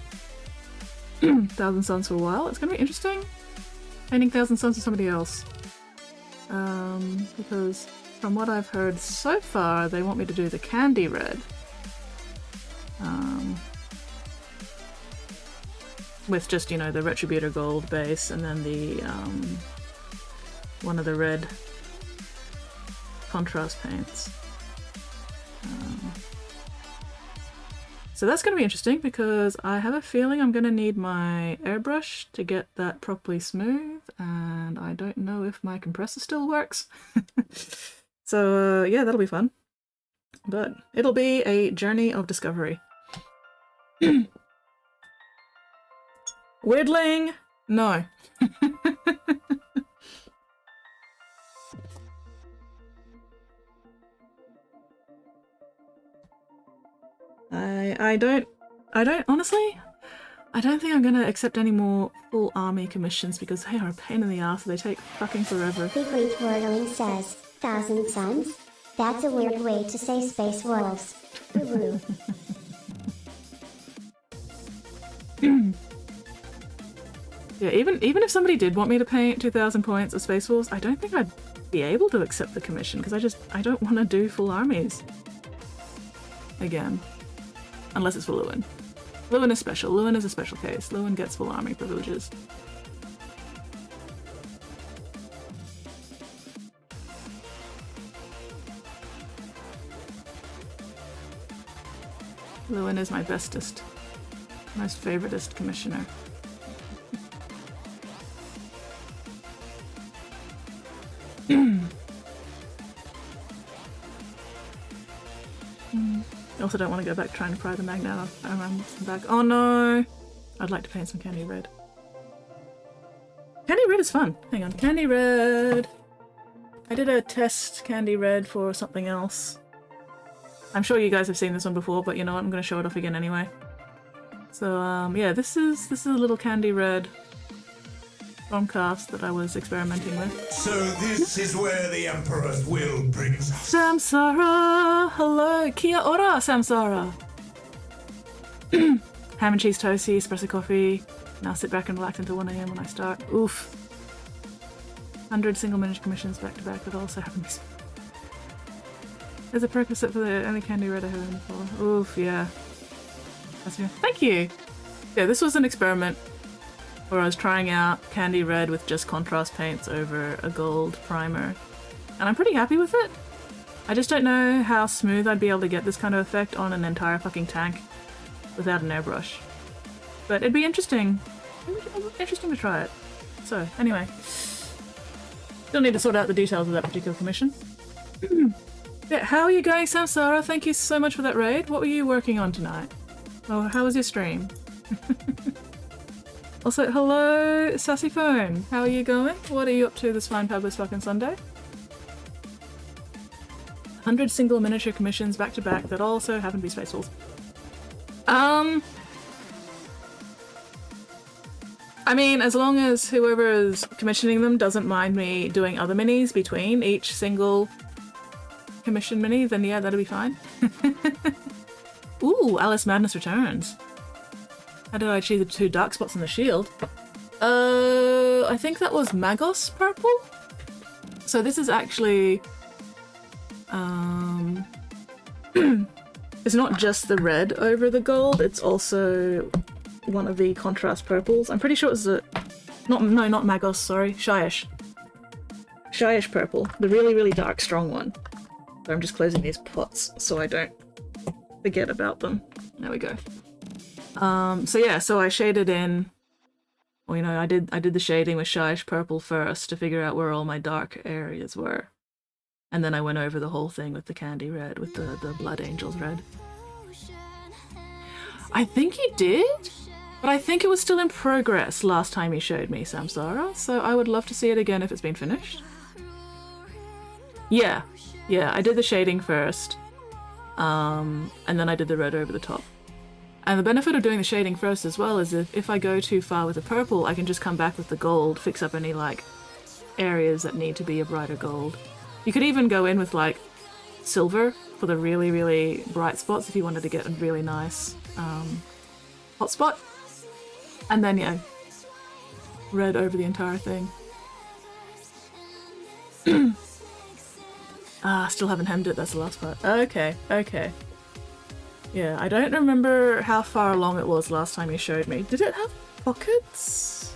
Thousand Suns for a while. It's going to be interesting painting Thousand Suns with somebody else. Because from what I've heard so far, they want me to do the Candy Red. With just, you know, the Retributor Gold base and then the one of the red contrast paints. So that's going to be interesting because I have a feeling I'm going to need my airbrush to get that properly smooth, and I don't know if my compressor still works. So yeah, that'll be fun. But it'll be a journey of discovery. Weirdling? No. I don't, honestly, I don't think I'm gonna accept any more full army commissions because they are a pain in the ass. They take fucking forever. The Great Wordling says, Thousand Suns? That's a weird way to say Space Wolves. Woo-woo. Yeah, even if somebody did want me to paint 2,000 points of Space Wolves, I don't think I'd be able to accept the commission because I don't want to do full armies again. Unless it's for Lewin. Lewin is special. Lewin is a special case. Lewin gets full army privileges. Lewin is my bestest, most favoritist commissioner. I also don't want to go back trying to pry the magnet off around the back. Oh no! I'd like to paint some Candy Red. Candy Red is fun. Hang on, Candy Red. I did a test Candy Red for something else. I'm sure you guys have seen this one before, but you know what? I'm going to show it off again anyway. So yeah, this is a little Candy Red Stormcast that I was experimenting with. So this is where the Emperor's will brings us. Samsara! Hello! Kia ora, Samsara! Ham and cheese toasty, espresso coffee. Now sit back and relax until 1 AM when I start. Oof. 100 single miniature commissions back to back that also happen to be... There's a perquisite for the only Candy Red I have in before. Oof, yeah. That's good. Thank you! Yeah, this was an experiment where I was trying out Candy Red with just contrast paints over a gold primer. And I'm pretty happy with it. I just don't know how smooth I'd be able to get this kind of effect on an entire fucking tank without an airbrush. But it'd be interesting. Interesting to try it. So, anyway. Still need to sort out the details of that particular commission. Yeah, how are you going, Samsara? Thank you so much for that raid. What were you working on tonight? Oh, how was your stream? Also, hello, Sassy Phone. How are you going? What are you up to this fine fabulous fucking Sunday? 100 single miniature commissions back to back that also happen to be Space Wolves. I mean, as long as whoever is commissioning them doesn't mind me doing other minis between each single commission mini, then yeah, that'll be fine. Ooh, Alice Madness returns. How did I achieve the 2 dark spots in the shield? I think that was Magos purple? So this is actually It's not just the red over the gold, it's also one of the contrast purples. I'm pretty sure it was not Magos, sorry, Shyish. Shyish purple, the really, really dark, strong one. So I'm just closing these pots so I don't forget about them. There we go. So yeah, so I shaded in, well, you know, I did the shading with Shyish purple first to figure out where all my dark areas were. And then I went over the whole thing with the candy red, with the Blood Angels red. I think you did, but I think it was still in progress last time you showed me, Samsara, so I would love to see it again if it's been finished. Yeah, I did the shading first, and then I did the red over the top. And the benefit of doing the shading first as well is if I go too far with the purple, I can just come back with the gold, fix up any, like, areas that need to be a brighter gold. You could even go in with, like, silver for the really, really bright spots if you wanted to get a really nice hot spot. And then, yeah, red over the entire thing. Still haven't hemmed it, that's the last part. Okay. Yeah, I don't remember how far along it was last time you showed me. Did it have pockets?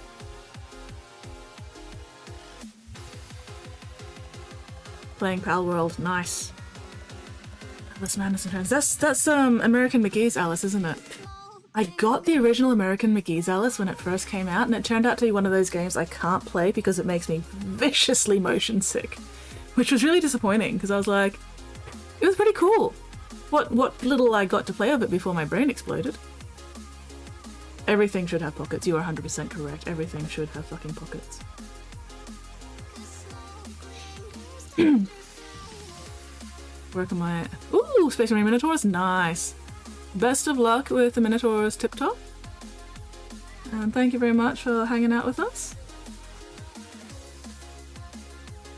Playing Pal World, nice. Alice Madness and Friends. That's American McGee's Alice, isn't it? I got the original American McGee's Alice when it first came out, and it turned out to be one of those games I can't play because it makes me viciously motion sick, which was really disappointing because I was like, it was pretty cool. What little I got to play of it before my brain exploded. Everything should have pockets. You are 100% correct. Everything should have fucking pockets. Where am I? Ooh, Space Marine Minotaurs, nice. Best of luck with the Minotaurs tip top. And thank you very much for hanging out with us.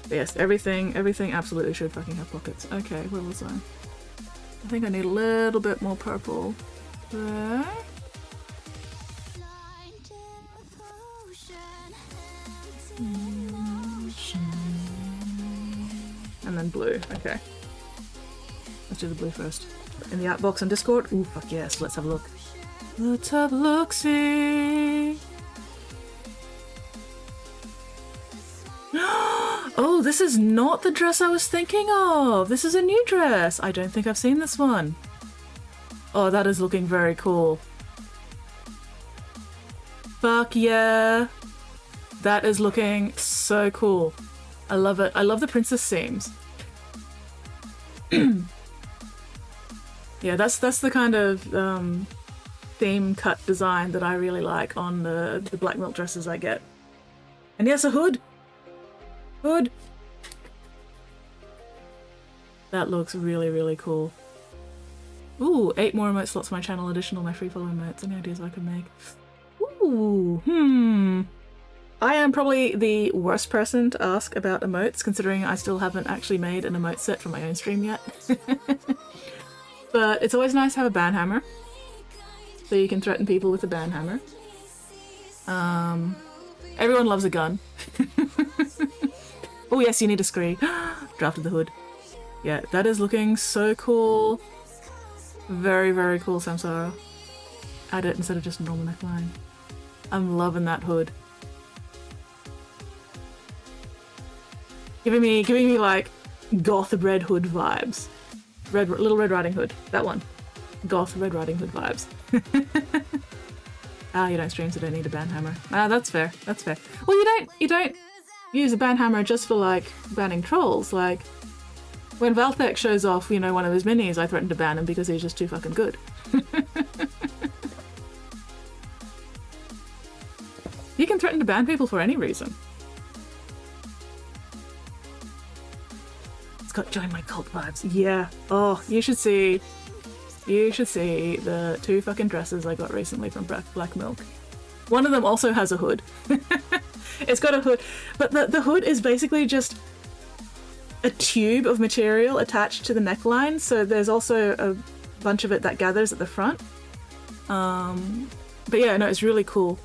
Yes, everything absolutely should fucking have pockets. Okay, where was I? I think I need a little bit more purple there. And then blue, okay. Let's do the blue first. In the art box on Discord? Ooh, fuck yes, let's have a look. Let's have a look-see. Oh, this is not the dress I was thinking of! This is a new dress! I don't think I've seen this one. Oh, that is looking very cool. Fuck yeah! That is looking so cool. I love it. I love the princess seams. Yeah, that's the kind of theme cut design that I really like on the black milk dresses I get. And yes, a hood! Hood! That looks really, really cool. Ooh, 8 more emote slots for my channel, additional my free follow emotes. Any ideas I could make? Ooh, I am probably the worst person to ask about emotes, considering I still haven't actually made an emote set for my own stream yet. But it's always nice to have a banhammer, so you can threaten people with a banhammer. Everyone loves a gun. Oh yes, you need a scree. Drafted the hood. Yeah, that is looking so cool. Very, very cool, Samsara. Add it instead of just a normal neckline. I'm loving that hood. Giving me like goth Red Hood vibes. Little Red Riding Hood. That one. Goth Red Riding Hood vibes. You don't stream, so don't need a banhammer. That's fair. That's fair. Well, you don't use a banhammer just for like banning trolls. Like when Valthek shows off, you know, one of his minis, I threaten to ban him because he's just too fucking good. You can threaten to ban people for any reason. It's got join my cult vibes. Yeah. Oh, you should see the 2 fucking dresses I got recently from Black Milk. One of them also has a hood. It's got a hood, but the hood is basically just a tube of material attached to the neckline, so there's also a bunch of it that gathers at the front. But yeah, no, it's really cool.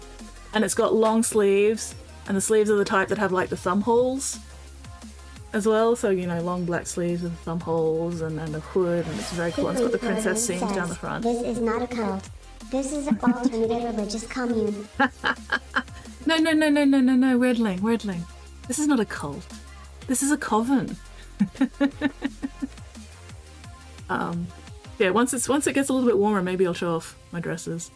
And it's got long sleeves, and the sleeves are the type that have like the thumb holes. as well. So, you know, long black sleeves with thumb holes and a hood, and it's very cool. It's got the princess seams down the front. This is not a cult. This is an alternative religious commune. No, weirdling. This is not a cult. This is a coven. Yeah, once it gets a little bit warmer, maybe I'll show off my dresses.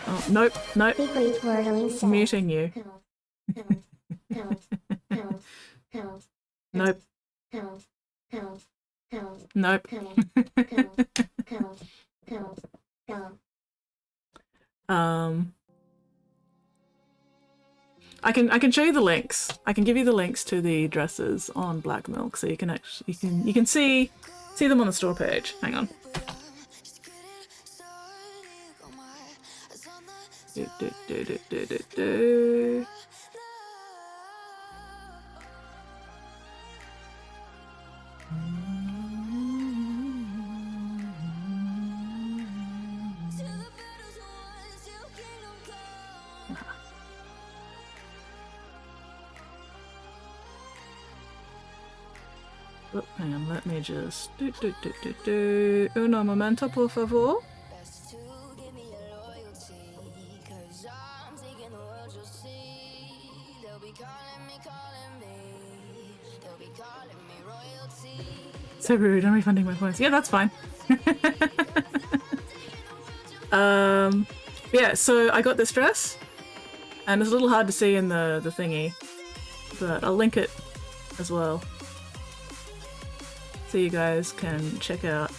Oh, nope. Secret twirling says, Muting you. Nope. Nope. I can show you the links. I can give you the links to the dresses on Black Milk, so you can actually you can see them on the store page. Hang on. Do. Oh, hang on, let me just Uno momento, por favor. So rude, I'm refunding my points. Yeah, that's fine. Yeah, so I got this dress, and it's a little hard to see in the thingy, but I'll link it as well, so you guys can check out.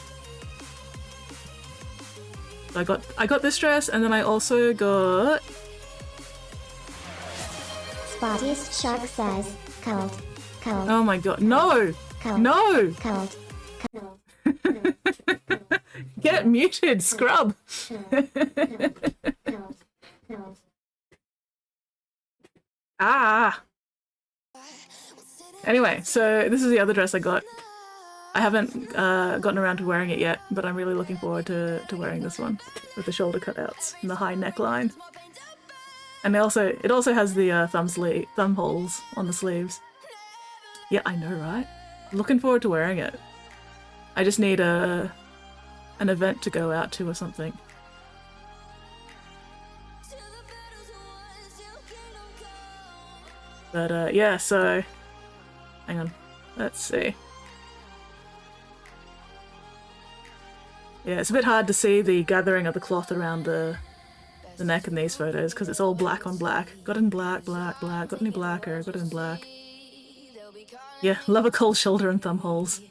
I got this dress, and then I also got. Spottiest Shark says, cult. Oh my god, no! No! Cult. Get muted, scrub! Ah! Anyway, so this is the other dress I got. I haven't gotten around to wearing it yet, but I'm really looking forward to wearing this one with the shoulder cutouts and the high neckline. And it also has the thumb holes on the sleeves. Yeah, I know, right? Looking forward to wearing it. I just need an event to go out to or something. But yeah, so hang on. Let's see. Yeah, it's a bit hard to see the gathering of the cloth around the neck in these photos because it's all black on black. Got in black. Got any blacker? Got it in black. Yeah, love a cold shoulder and thumb holes.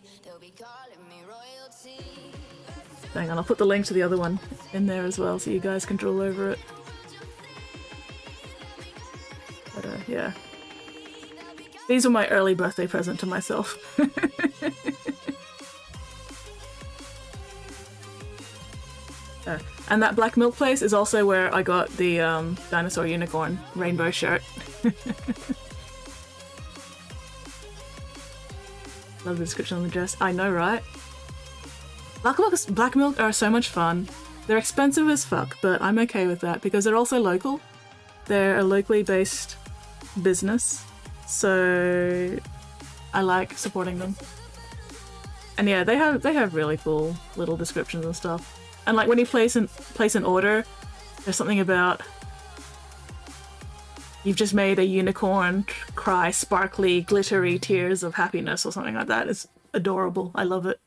Hang on, I'll put the link to the other one in there as well so you guys can drool over it. But yeah. These were my early birthday present to myself. And that Black Milk place is also where I got the dinosaur unicorn rainbow shirt. Love the description on the dress. I know, right? Black Milk are so much fun. They're expensive as fuck, but I'm okay with that because they're also local. They're a locally based business, so I like supporting them. And yeah, they have really cool little descriptions and stuff. And like when you place an order, there's something about you've just made a unicorn cry sparkly, glittery tears of happiness or something like that. It's adorable. I love it.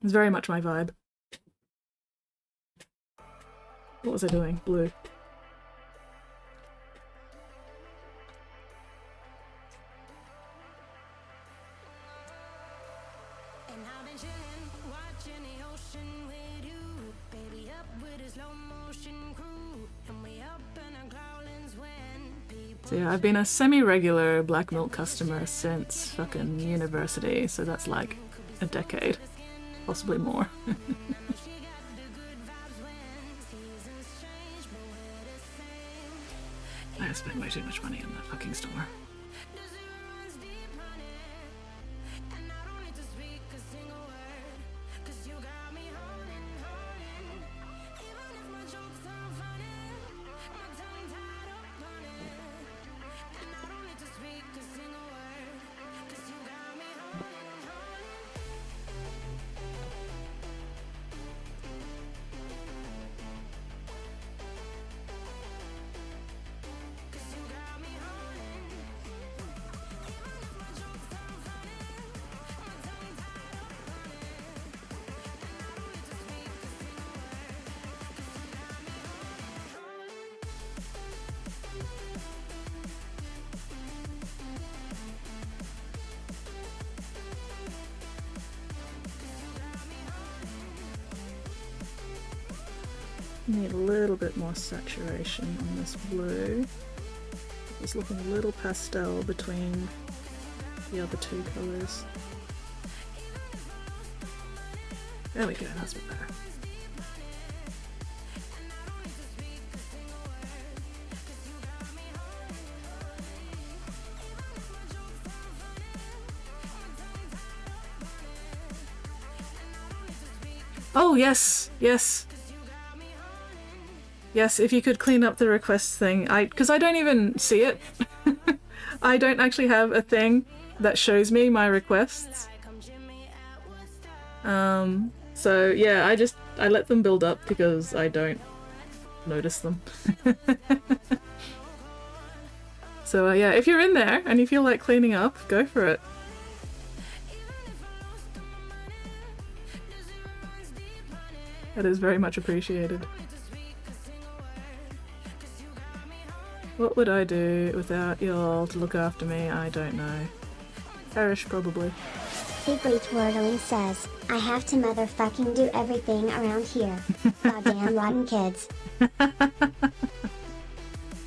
It's very much my vibe. What was I doing? Blue. So yeah, I've been a semi-regular Black Milk customer since fucking university, so that's like a decade, possibly more. I spent way too much money in that fucking store. Need a little bit more saturation on this blue. It's looking a little pastel between the other two colours. There we go, that's a bit better. Oh, yes, yes. Yes, if you could clean up the request thing. Because I don't even see it. I don't actually have a thing that shows me my requests. So yeah, I let them build up because I don't notice them. So yeah, if you're in there and you feel like cleaning up, go for it. That is very much appreciated. What would I do without y'all to look after me? I don't know. Perish, probably. Bigly Twirtling says, I have to motherfucking do everything around here. Goddamn rotten kids.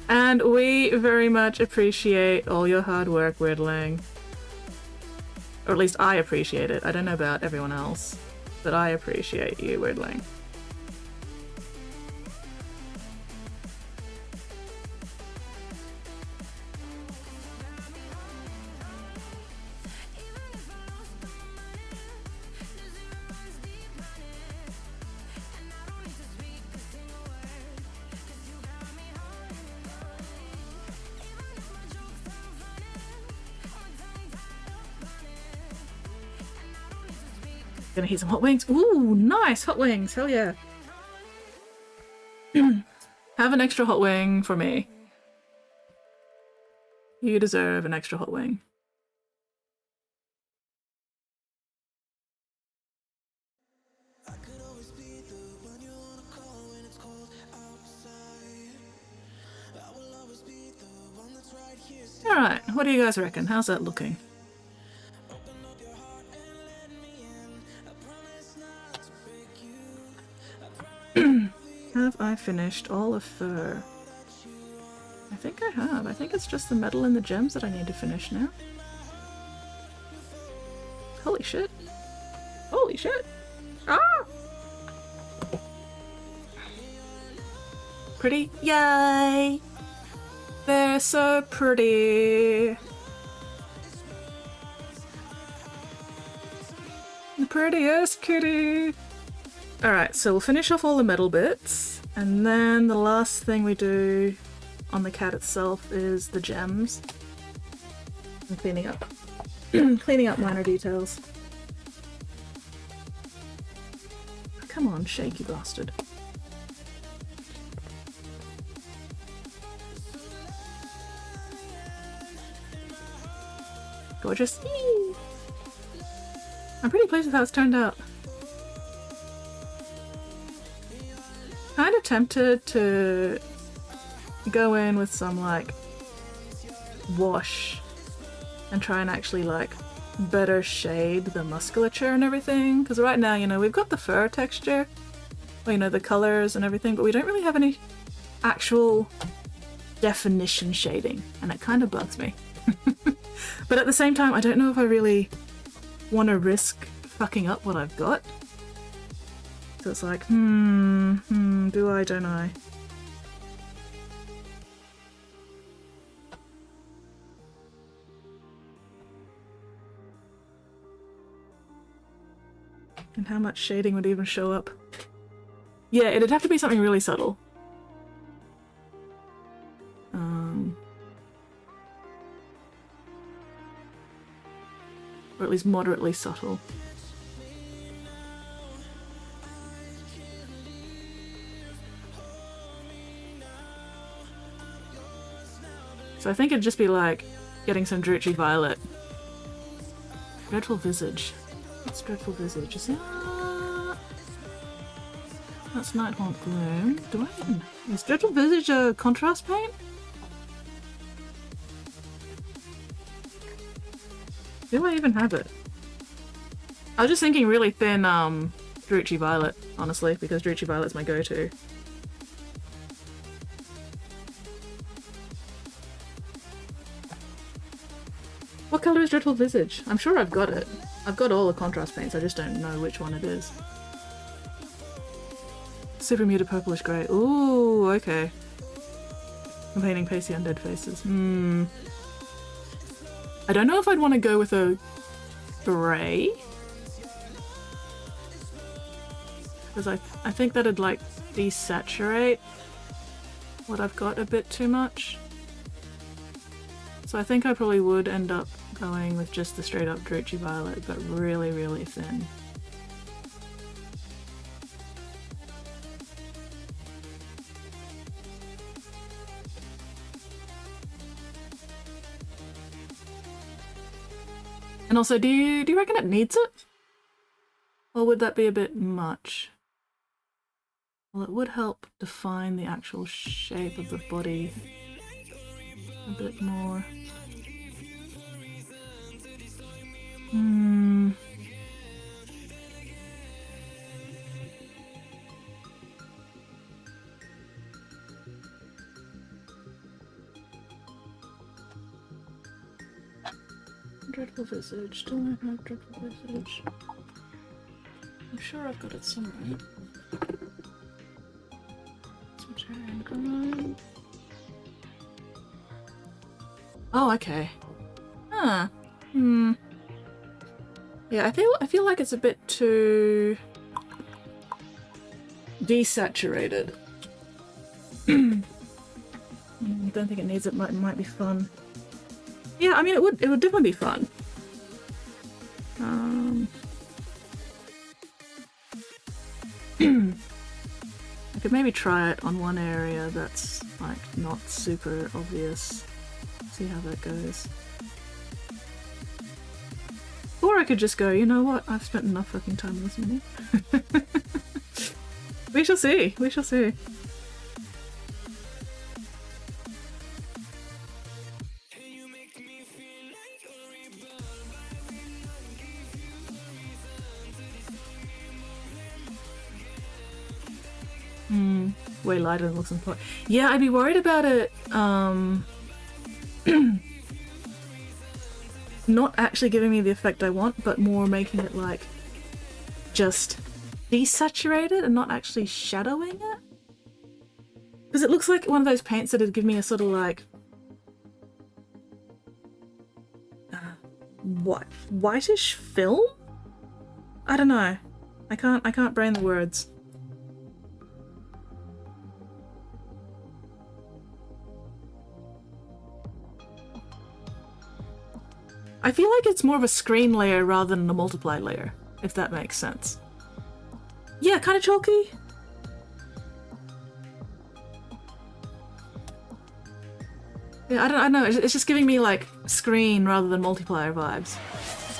And we very much appreciate all your hard work, Weirdling. Or at least I appreciate it. I don't know about everyone else, but I appreciate you, Weirdling. Gonna eat some hot wings. Ooh, nice hot wings. Hell yeah. Have an extra hot wing for me. You deserve an extra hot wing. Alright, what do you guys reckon? How's that looking? Have I finished all of fur? I think I have. I think it's just the metal and the gems that I need to finish now. Holy shit. Holy shit. Ah! Pretty? Yay! They're so pretty. The prettiest kitty. Alright, so we'll finish off all the metal bits, and then the last thing we do on the cat itself is the gems. And cleaning up. Cleaning up minor details. Come on, shaky bastard. Gorgeous. Eee! I'm pretty pleased with how it's turned out. Kind of tempted to go in with some like wash and try and actually like better shade the musculature and everything, because right now, you know, we've got the fur texture, well, you know, the colors and everything, but we don't really have any actual definition shading, and it kind of bugs me. But at the same time, I don't know if I really want to risk fucking up what I've got. So it's like, do I, don't I? And how much shading would even show up? Yeah, it'd have to be something really subtle. Or at least moderately subtle. So I think it'd just be like getting some Drucci Violet. Dreadful Visage. What's Dreadful Visage? Is that... That's Nighthaunt Gloom. Do I even... Is Dreadful Visage a contrast paint? Do I even have it? I was just thinking really thin Drucci Violet, honestly, because Drucci Violet's my go-to. color is Dreadful Visage? I'm sure I've got it. I've got all the contrast paints, I just don't know which one it is. Super muted purplish grey. Ooh, okay. I'm painting pasty undead faces. I don't know if I'd want to go with a grey. Because I think that'd like desaturate what I've got a bit too much. So I think I probably would end up going with just the straight up Druchii Violet, but really, really thin. And also, do you reckon it needs it? Or would that be a bit much? Well, it would help define the actual shape of the body a bit more. Dreadful Visage. Do I have Dreadful Visage? I'm sure I've got it somewhere. Oh, okay. Huh. Yeah, I feel like it's a bit too desaturated. Don't think it needs it. Might be fun. Yeah, I mean it would definitely be fun. I could maybe try it on one area that's like not super obvious. See how that goes. Or I could just go, you know what, I've spent enough fucking time on this mini. We shall see, we shall see. Way lighter than it looks in pot. Yeah, I'd be worried about it not actually giving me the effect I want, but more making it like just desaturated and not actually shadowing it. Because it looks like one of those paints that would give me a sort of like whitish film? I don't know. I can't brain the words. I feel like it's more of a screen layer rather than a multiply layer, if that makes sense. Yeah, kind of chalky. Yeah, I don't know. It's just giving me like screen rather than multiplier vibes.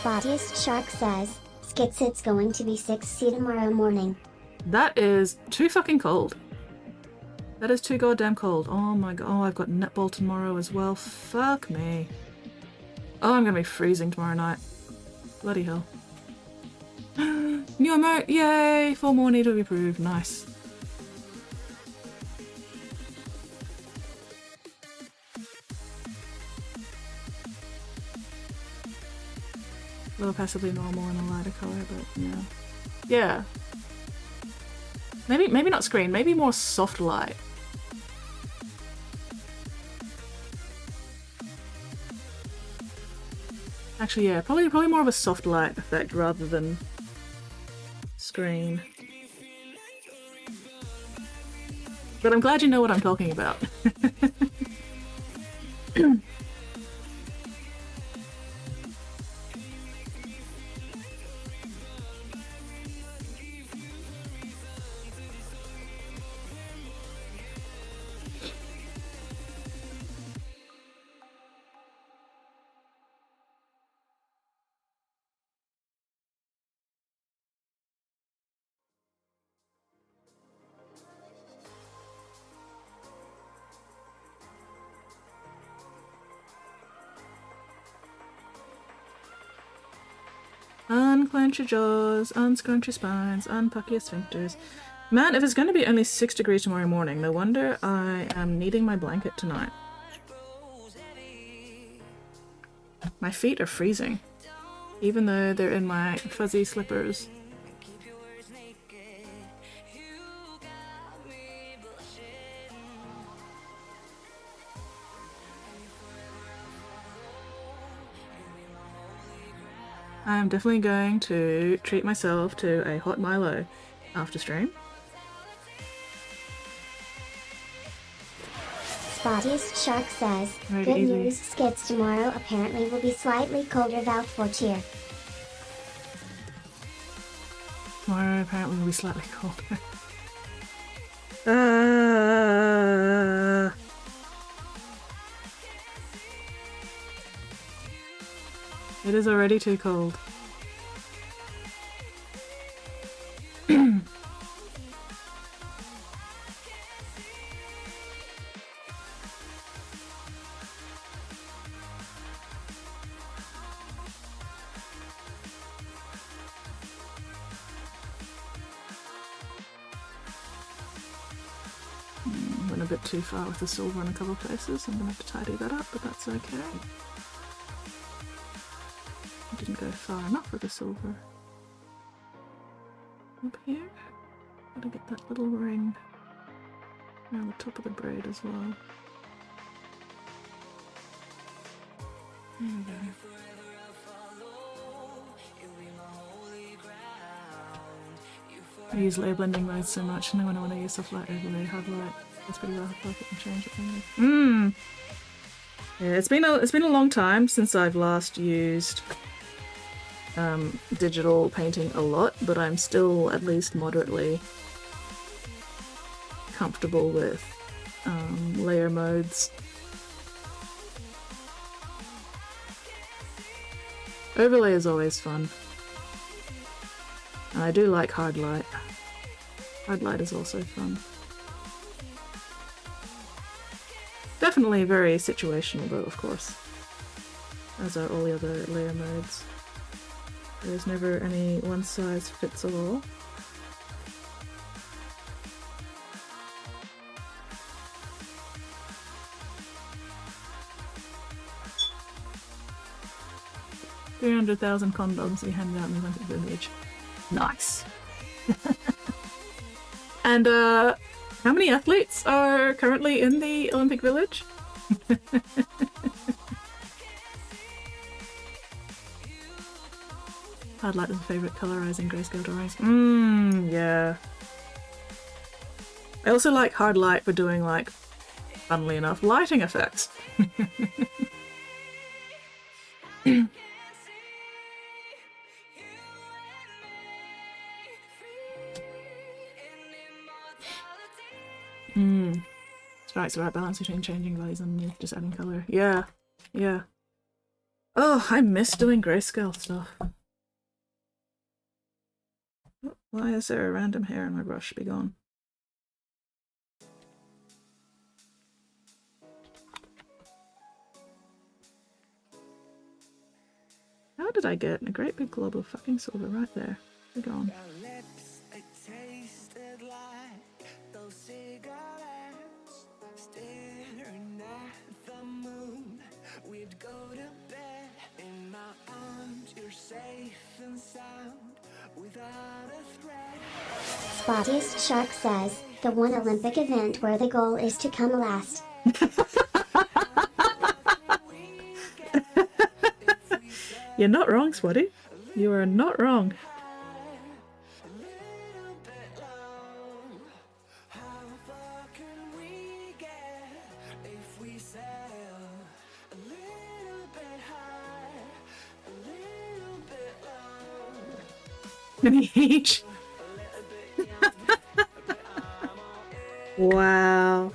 Spottiest Shark says, Skits it's going to be 6C tomorrow morning. That is too fucking cold. That is too goddamn cold. Oh my god. Oh, I've got netball tomorrow as well. Fuck me. Oh, I'm gonna be freezing tomorrow night. Bloody hell. New emote! Yay! 4 more need to be approved. Nice. A little passively normal in a lighter color, but yeah. Yeah. Maybe not screen, maybe more soft light. Actually, yeah, probably more of a soft light effect rather than screen. But I'm glad you know what I'm talking about. Unclench your jaws, unscrunch your spines, unpuck your sphincters. Man, if it's going to be only 6 degrees tomorrow morning, no wonder I am needing my blanket tonight. My feet are freezing, even though they're in my fuzzy slippers. I'm definitely going to treat myself to a hot Milo after stream. Spottiest Shark says, Very good easy. news, skids tomorrow apparently will be slightly colder without for cheer. Tomorrow apparently will be slightly colder. Uh, it is already too cold. Went a bit too far with the silver in a couple of places. I'm gonna have to tidy that up, but that's okay. I didn't go far enough with the silver. Up here, gotta get that little ring around the top of the braid as well. There we go. I use layer blending mode so much, and then when I want to use soft light overlay, hard light, that's pretty well perfect and change it. Yeah, it's been a long time since I've last used digital painting a lot, but I'm still at least moderately comfortable with layer modes. Overlay is always fun. And I do like hard light. Hard light is also fun. Definitely very situational though, of course. As are all the other layer modes. There's never any one size fits all. $300,000 condoms to be handed out in the Olympic Village. Nice. And how many athletes are currently in the Olympic Village? Hard light is my favourite colorizing grayscale drawings. Yeah. I also like hard light for doing, like, funnily enough, lighting effects. Strikes the right balance between changing values and just adding colour. Yeah, yeah. Oh, I miss doing grayscale stuff. Why is there a random hair in my brush? Be gone. How did I get a great big glob of fucking silver right there? Be gone. Spottiest Shark says, the one Olympic event where the goal is to come last. You're not wrong, Swatty. You are not wrong. Each. Wow.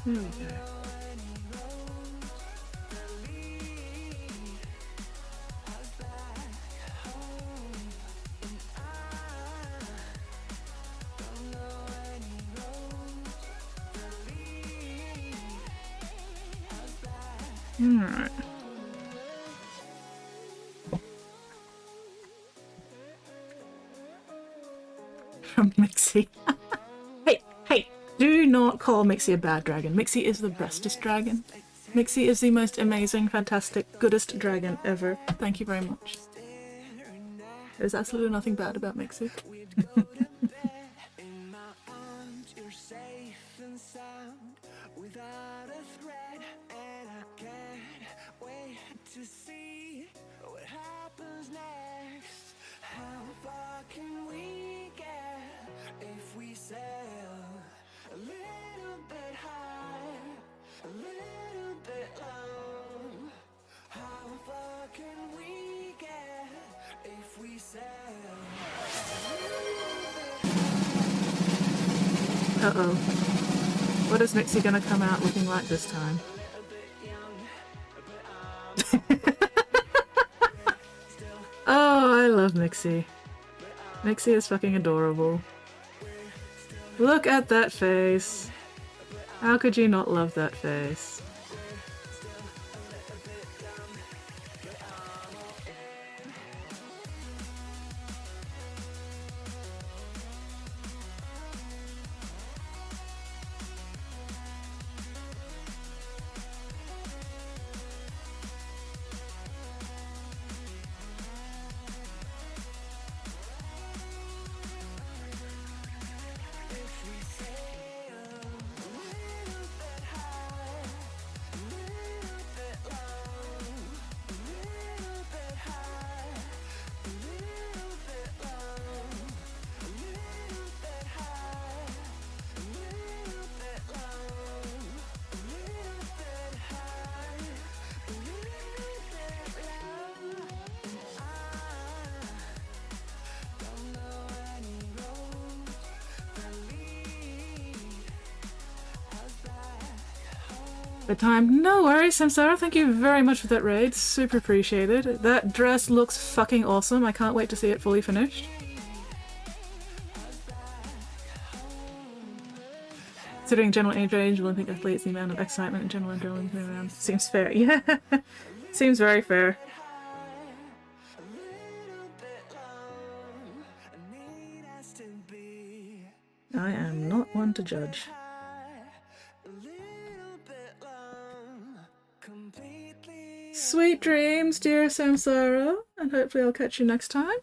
There we go. Alright. From Mixie. Hey, do not call Mixie a bad dragon. Mixie is the bestest dragon. Mixie is the most amazing, fantastic, goodest dragon ever. Thank you very much. There's absolutely nothing bad about Mixie. Uh-oh. What is Mixie gonna come out looking like this time? Oh, I love Mixie. Mixie is fucking adorable. Look at that face. How could you not love that face? Bedtime. No worries, Samsara. Thank you very much for that raid. Super appreciated. That dress looks fucking awesome. I can't wait to see it fully finished. Considering general age range, Olympic athletes, the amount of excitement and general adrenaline around seems fair. Yeah, seems very fair. I am not one to judge. Sweet dreams, dear Samsara, and hopefully I'll catch you next time.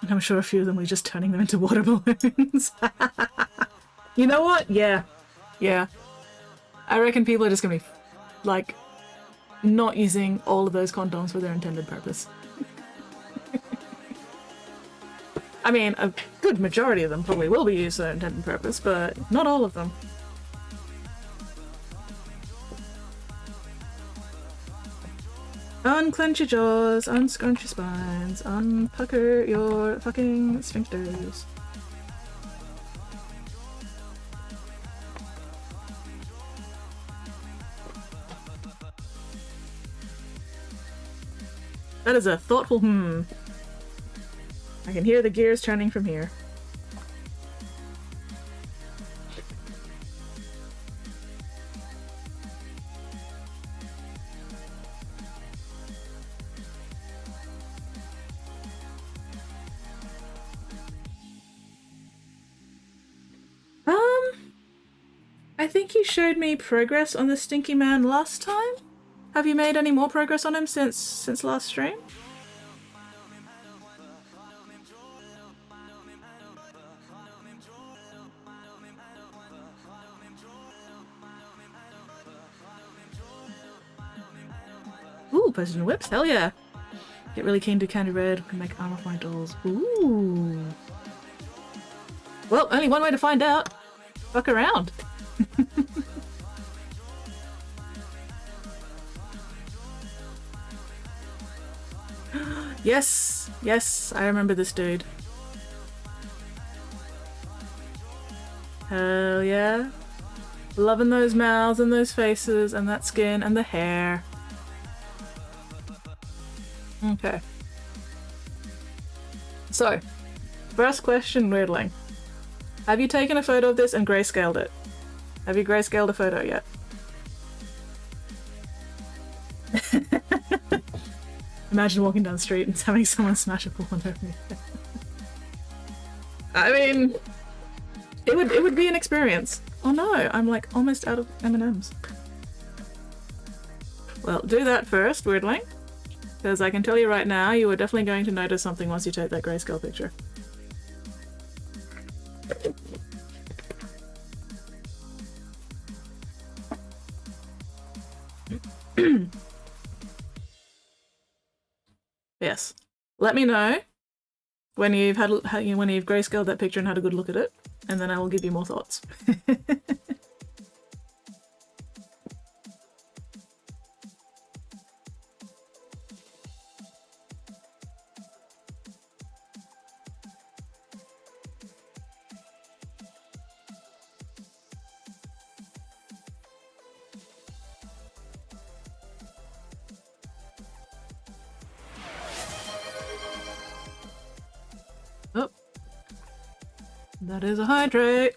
And I'm sure a few of them were just turning them into water balloons. You know what? Yeah. Yeah. I reckon people are just gonna be, like, not using all of those condoms for their intended purpose. I mean, a good majority of them probably will be used for their intended purpose, but not all of them. Unclench your jaws, unscrunch your spines, unpucker your fucking sphincters. That is a thoughtful I can hear the gears turning from here. I think you showed me progress on the Stinky Man last time. Have you made any more progress on him since last stream? Precision whips, hell yeah. Get really keen to candy red, can make armor for my dolls. Ooh. Well, only one way to find out. Fuck around. Yes, yes, I remember this dude. Hell yeah. Loving those mouths and those faces and that skin and the hair. Okay. So, first question, Weirdling. Have you taken a photo of this and grayscaled it? Have you grayscaled a photo yet? Imagine walking down the street and having someone smash a pool on over you. I mean, it would be an experience. Oh no, I'm like almost out of M&Ms. Well, do that first, Weirdling. Because I can tell you right now, you are definitely going to notice something once you take that grayscale picture. Yes. Let me know when you've when you've grayscaled that picture and had a good look at it, and then I will give you more thoughts. Oh, that is a hydrate.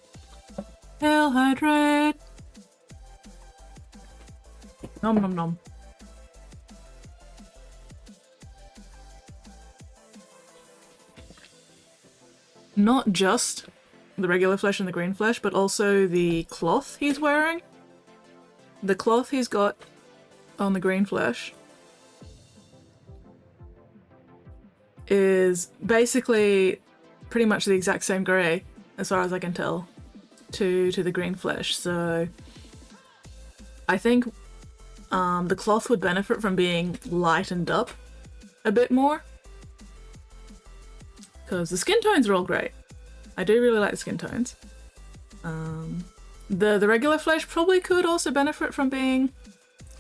Hell hydrate. Nom nom nom. Not just the regular flesh and the green flesh, but also the cloth he's wearing. The cloth he's got on the green flesh is basically pretty much the exact same grey, as far as I can tell, to the green flesh. So I think the cloth would benefit from being lightened up a bit more, because the skin tones are all great. I do really like the skin tones. The regular flesh probably could also benefit from being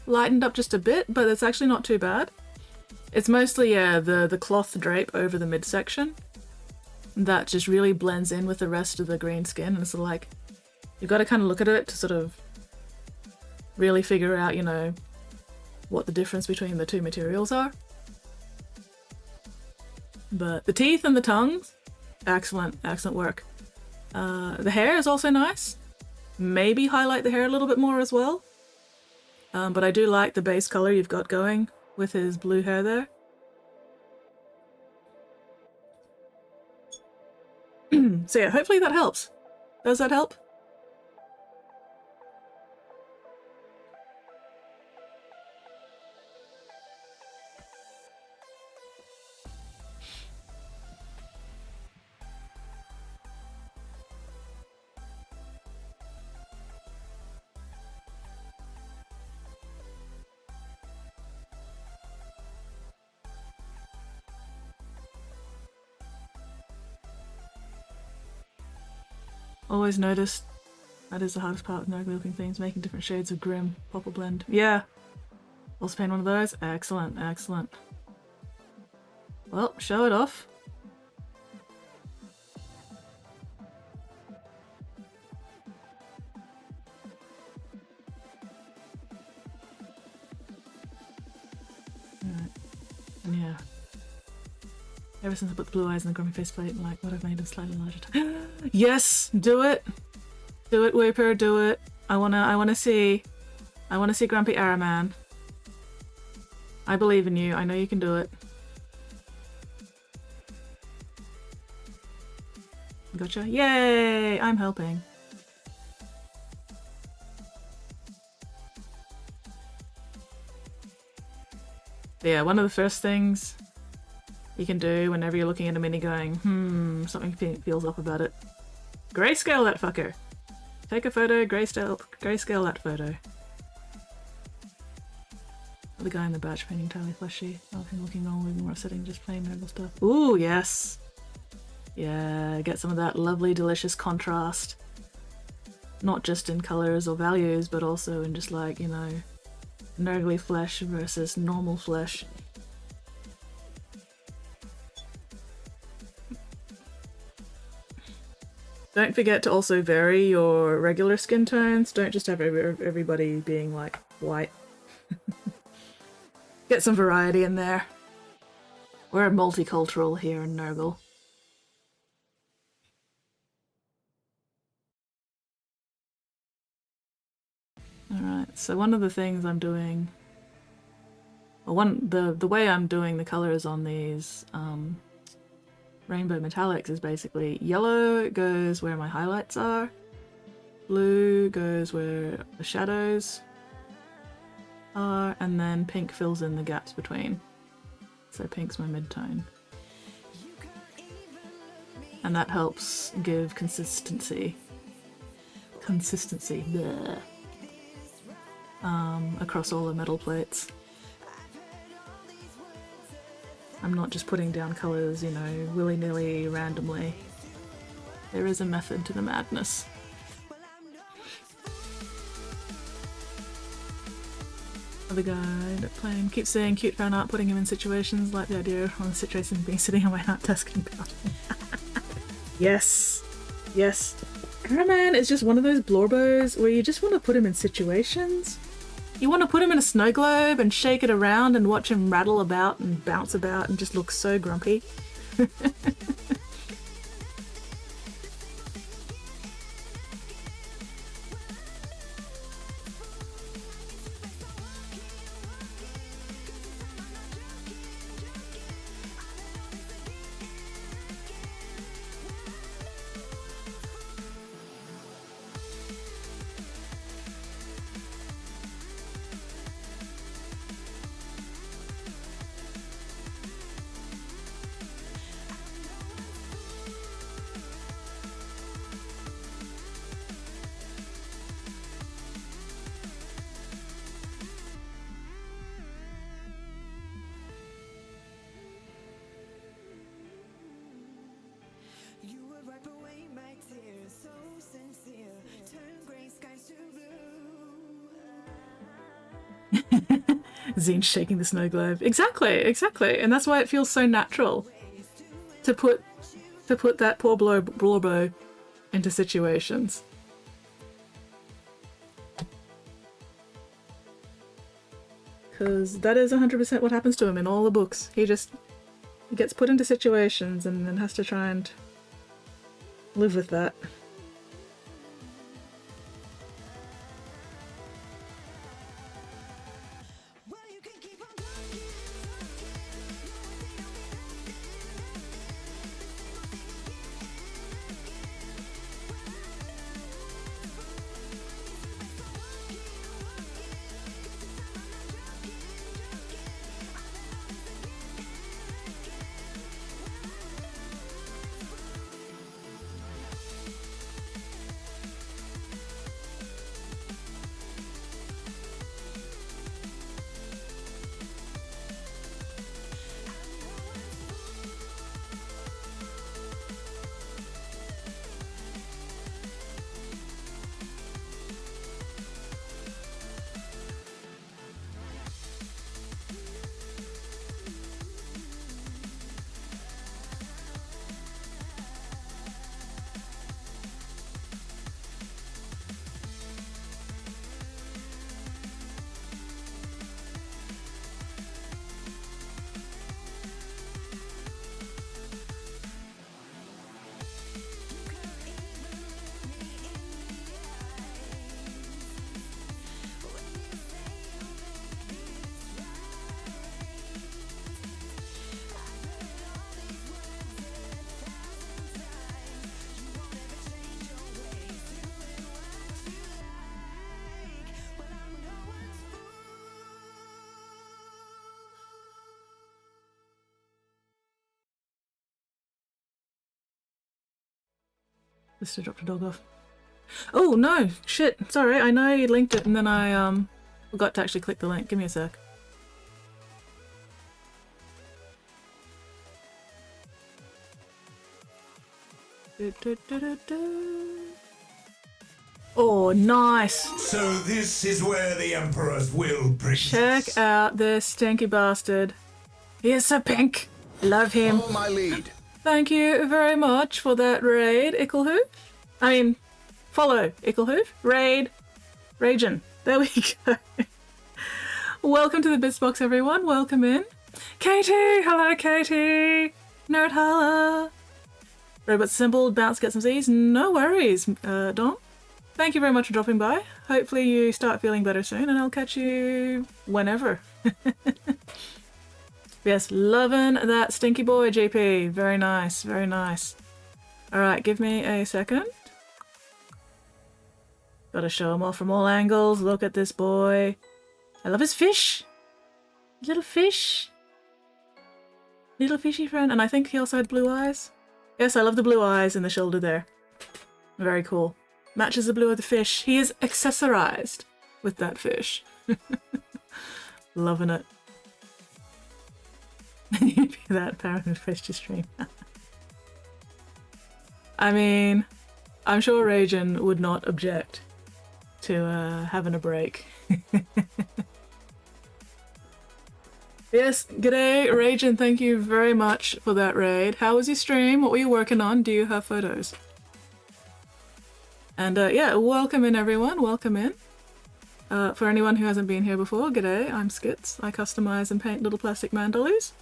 lightened up just a bit, but it's actually not too bad. It's mostly, yeah, the cloth drape over the midsection that just really blends in with the rest of the green skin. And it's sort of like, you've got to kind of look at it to sort of really figure out, you know, what the difference between the two materials are. But the teeth and the tongues, excellent, excellent work. The hair is also nice. Maybe highlight the hair a little bit more as well. But I do like the base color you've got going with his blue hair there. So yeah, hopefully that helps. Does that help? Always noticed that is the hardest part with ugly looking things, making different shades of grim, popple blend. Yeah. Also paint one of those. Excellent, excellent. Well, show it off. Alright. And yeah. Ever since I put the blue eyes and the grumpy face plate, like what I've made is slightly larger. Yes, do it. Do it, Whipper, do it. I wanna see Grumpy Araman. I believe in you. I know you can do it. Gotcha. Yay! I'm helping. Yeah, one of the first things you can do whenever you're looking at a mini going, something feels off about it. Grayscale that fucker. Take a photo, grayscale that photo. The guy in the batch painting entirely fleshy. Nothing looking wrong with more setting, just plain noble stuff. Ooh, yes. Yeah, get some of that lovely, delicious contrast. Not just in colors or values, but also in just like, you know, nurgly flesh versus normal flesh. Don't forget to also vary your regular skin tones. Don't just have everybody being like white. Get some variety in there. We're multicultural here in Nurgle. Alright, so one of the things I'm doing... Well, the way I'm doing the colours on these rainbow metallics is basically yellow goes where my highlights are, blue goes where the shadows are, and then pink fills in the gaps between. So pink's my mid-tone. And that helps give consistency. Bleh. Across all the metal plates. I'm not just putting down colours, you know, willy-nilly, randomly. There is a method to the madness. Other guy playing keeps saying cute fan art, putting him in situations like the idea on the situation being sitting on my art desk and pouting. Yes, yes. Araman is just one of those blorbos where you just want to put him in situations. You want to put him in a snow globe and shake it around and watch him rattle about and bounce about and just look so grumpy. Zine's shaking the snow globe. Exactly. And that's why it feels so natural to put that poor blorbo into situations. Because that is 100% what happens to him in all the books. He gets put into situations and then has to try and live with that. Just dropped a dog off. Oh no! Shit! Sorry, I know you linked it and then I forgot to actually click the link. Give me a sec. Oh, nice. So this is where the Emperor's will brings Check us. out this stinky bastard. He is so pink. Love him. Follow my lead. Thank you very much for that raid, Icklehoof. I mean, follow Icklehoof. Raid. Ragin. There we go. Welcome to the Bitsbox, everyone. Welcome in. Katie! Hello, Katie! Nerd holla! Robot assembled. Bounce, get some Z's. No worries, Dom. Thank you very much for dropping by. Hopefully you start feeling better soon, and I'll catch you whenever. Yes, loving that stinky boy, GP. Very nice, very nice. Alright, give me a second. Gotta show him off from all angles. Look at this boy. I love his fish. Little fish. Little fishy friend. And I think he also had blue eyes. Yes, I love the blue eyes in the shoulder there. Very cool. Matches the blue of the fish. He is accessorized with that fish. Loving it. That parent fish to stream. I mean, I'm sure Ragin would not object to having a break. Yes, g'day Ragin, thank you very much for that raid. How was your stream? What were you working on? Do you have photos? And yeah, welcome in everyone, welcome in. For anyone who hasn't been here before, g'day, I'm Skits. I customize and paint little plastic man dollies.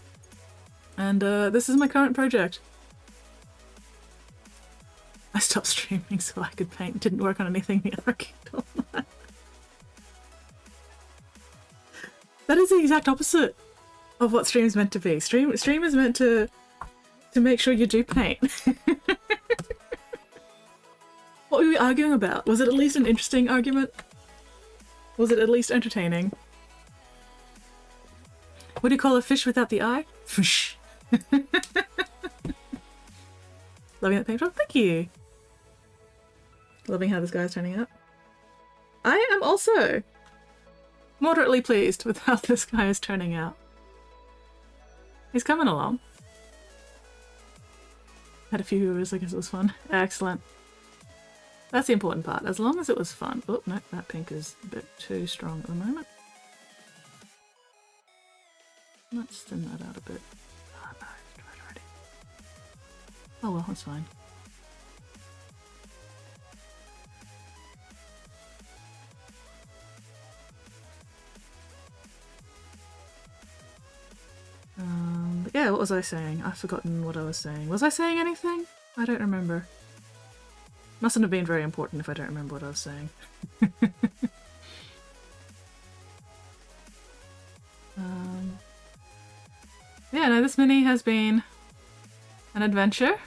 And this is my current project. I stopped streaming so I could paint. Didn't work on anything in the other kingdom. That is the exact opposite of what stream's meant to be. Stream is meant to make sure you do paint. What were we arguing about? Was it at least an interesting argument? Was it at least entertaining? What do you call a fish without the eye? Fish. Loving that paint job? Thank you. Loving how this guy's turning out. I am also moderately pleased with how this guy is turning out. He's coming along. Had a few viewers, I guess it was fun. Excellent. That's the important part, as long as it was fun. Oh, no, that pink is a bit too strong at the moment. Let's thin that out a bit. Oh no, it's dried already. Oh well, that's fine. But yeah, what was I saying? I've forgotten what I was saying. Was I saying anything? I don't remember. Mustn't have been very important if I don't remember what I was saying. Yeah, no, this mini has been an adventure.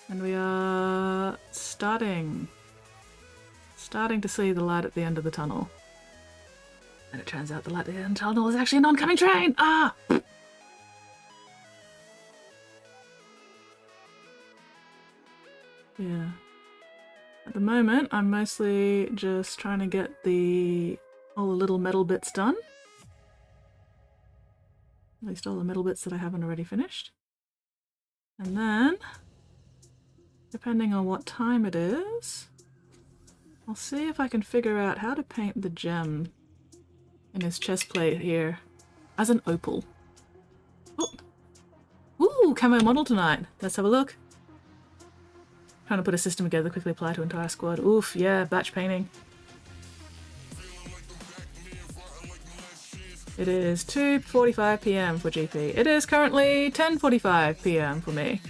And we are starting to see the light at the end of the tunnel. And it turns out the light at the end of the tunnel is actually an oncoming train! Ah! Yeah. At the moment, I'm mostly just trying to get all the little metal bits done. At least all the metal bits that I haven't already finished. And then, depending on what time it is, I'll see if I can figure out how to paint the gem in his chest plate here as an opal. Oh. Ooh, camo model tonight. Let's have a look. Trying to put a system together, quickly apply to entire squad. Oof, yeah, batch painting. It is 2:45 PM for GP. It is currently 10:45 PM for me.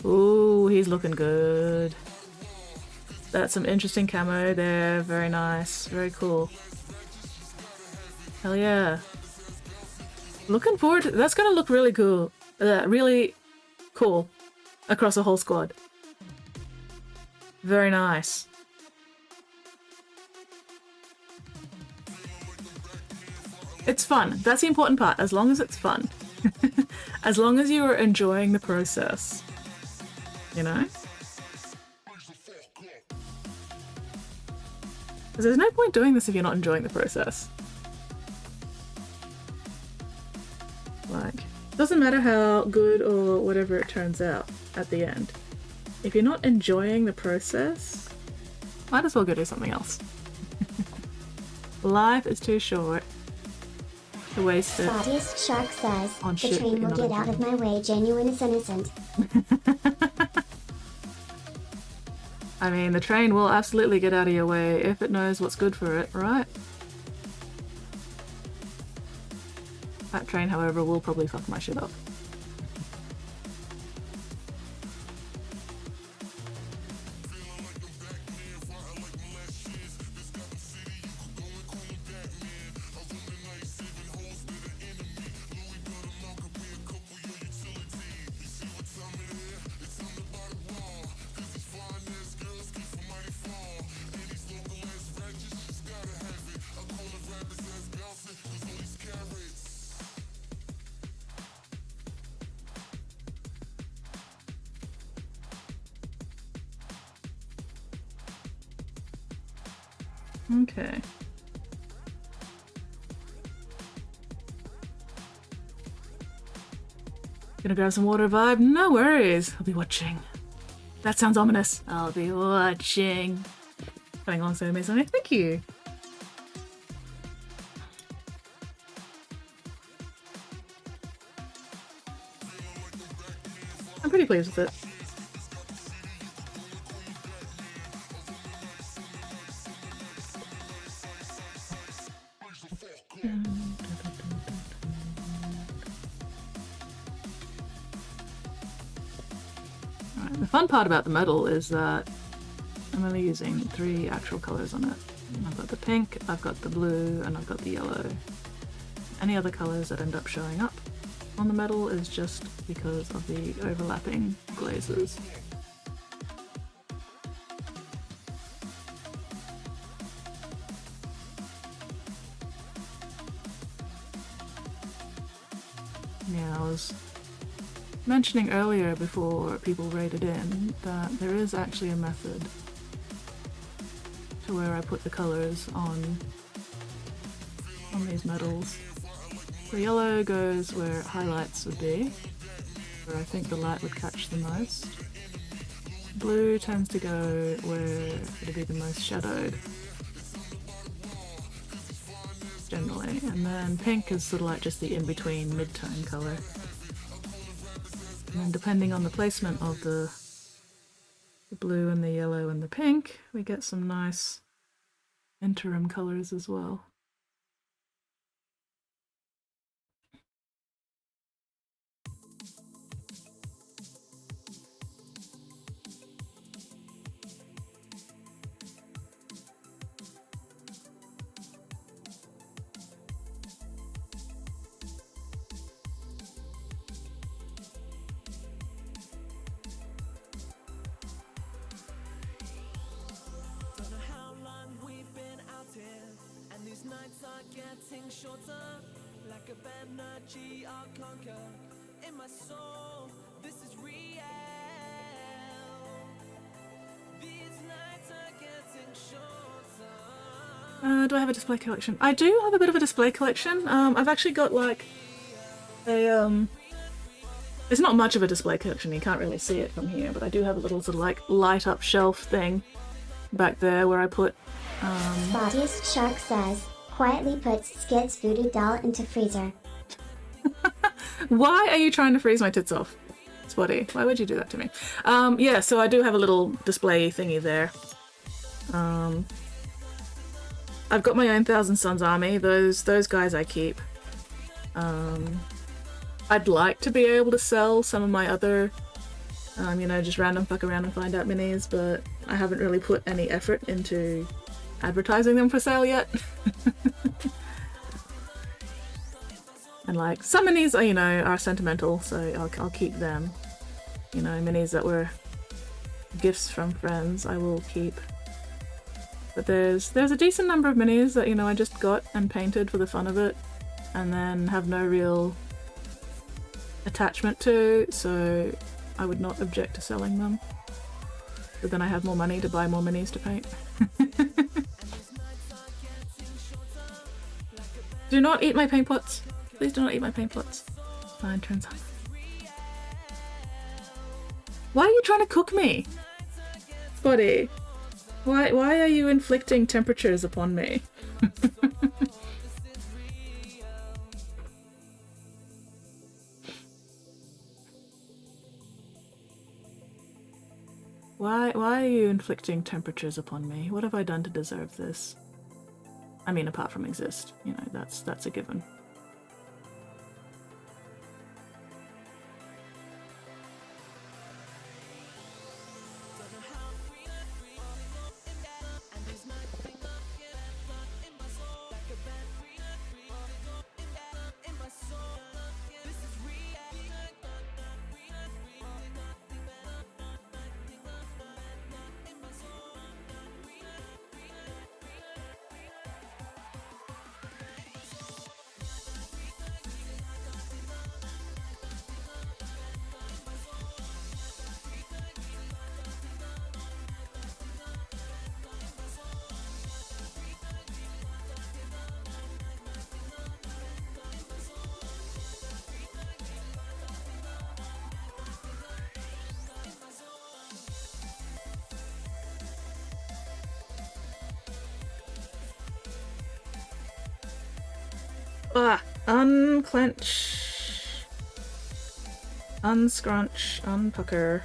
Ooh, he's looking good. That's some interesting camo there. Very nice. Very cool. Hell yeah. Looking forward to... That's gonna look really cool. Really cool. Across a whole squad. Very nice. It's fun. That's the important part. As long as it's fun. As long as you are enjoying the process. You know? Because there's no point doing this if you're not enjoying the process. Doesn't matter how good or whatever it turns out at the end. If you're not enjoying the process, might as well go do something else. Life is too short to waste it Spottiest Shark says, on the shit train you're will not get out of enjoying. my way, genuine is innocent. I mean, the train will absolutely get out of your way if it knows what's good for it, right? That train, however, will probably fuck my shit up. Okay. Gonna grab some water, vibe? No worries. I'll be watching. That sounds ominous. I'll be watching. Coming alongside me, Sonia. Thank you. I'm pretty pleased with it. Alright, the fun part about the medal is that I'm only using 3 actual colours on it. I've got the pink, I've got the blue, and I've got the yellow. Any other colours that end up showing up on the medal is just because of the overlapping glazes. Yeah, I was mentioning earlier before people raided in that there is actually a method to where I put the colours on these medals. The yellow goes where highlights would be, where I think the light would catch the most. Blue tends to go where it'd be the most shadowed, generally, and then pink is sort of like just the in-between mid-tone colour. And then depending on the placement of the blue and the yellow and the pink, we get some nice interim colours as well. Do I have a display collection? I do have a bit of a display collection. I've actually got like a it's not much of a display collection, you can't really see it from here, but I do have a little sort of like light up shelf thing back there where I put Spottiest Shark says, quietly puts Skid's voodoo doll into freezer. Why are you trying to freeze my tits off, Spotty? Why would you do that to me? Yeah, so I do have a little display thingy there. I've got my own Thousand Suns army. Those guys I keep. I'd like to be able to sell some of my other, you know, just random fuck around and find out minis, but I haven't really put any effort into advertising them for sale yet. And like, some minis are, you know, are sentimental, so I'll keep them. You know, minis that were gifts from friends, I will keep. But there's a decent number of minis that, you know, I just got and painted for the fun of it, and then have no real attachment to, so I would not object to selling them. But then I have more money to buy more minis to paint. Do not eat my paint pots. Please do not eat my paint pots. Fine turns on. Why are you trying to cook me? Buddy, why are you inflicting temperatures upon me? Why are you inflicting temperatures upon me? What have I done to deserve this? I mean, apart from exist, you know, that's a given. Unclench. Unscrunch. Unpucker.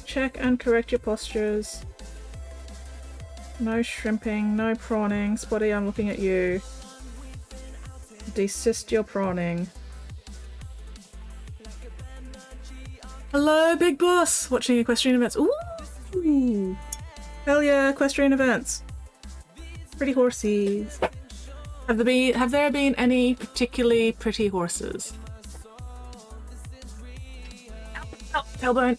Check and correct your postures. No shrimping, no prawning. Spotty, I'm looking at you. Desist your prawning. Hello, big boss! Watching equestrian events. Ooh! Hell yeah, equestrian events. Pretty horses. Have there been any particularly pretty horses? Help, tailbone.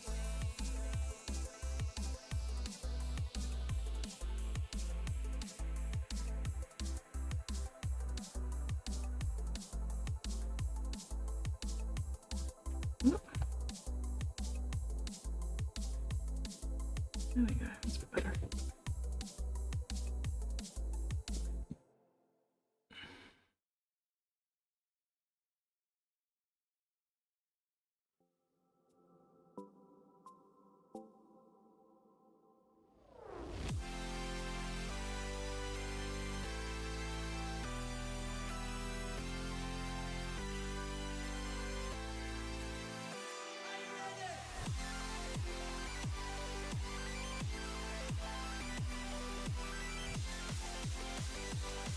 There we go, that's a bit better.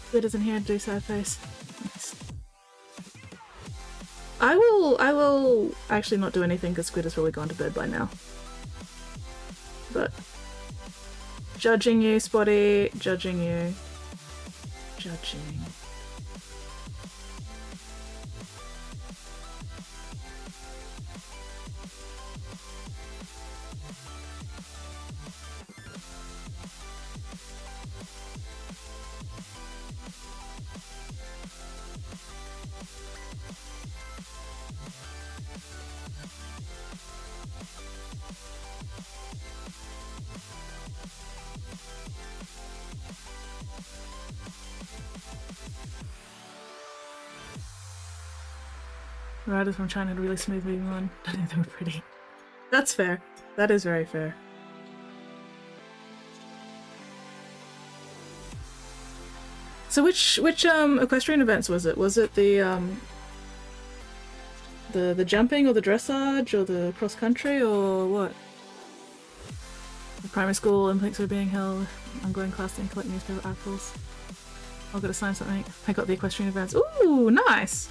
Squid isn't here to do sad face. Nice. I will actually not do anything because Squid has probably gone to bed by now. But judging you, Spotty, judging you. Judging. Riders from China had a really smooth moving on. I think they were pretty. That's fair. That is very fair. So which equestrian events was it? Was it the jumping or the dressage or the cross country or what? The primary school Olympics are being held. Ongoing class and collect newspaper articles. I've got to sign something. I got the equestrian events. Ooh, nice!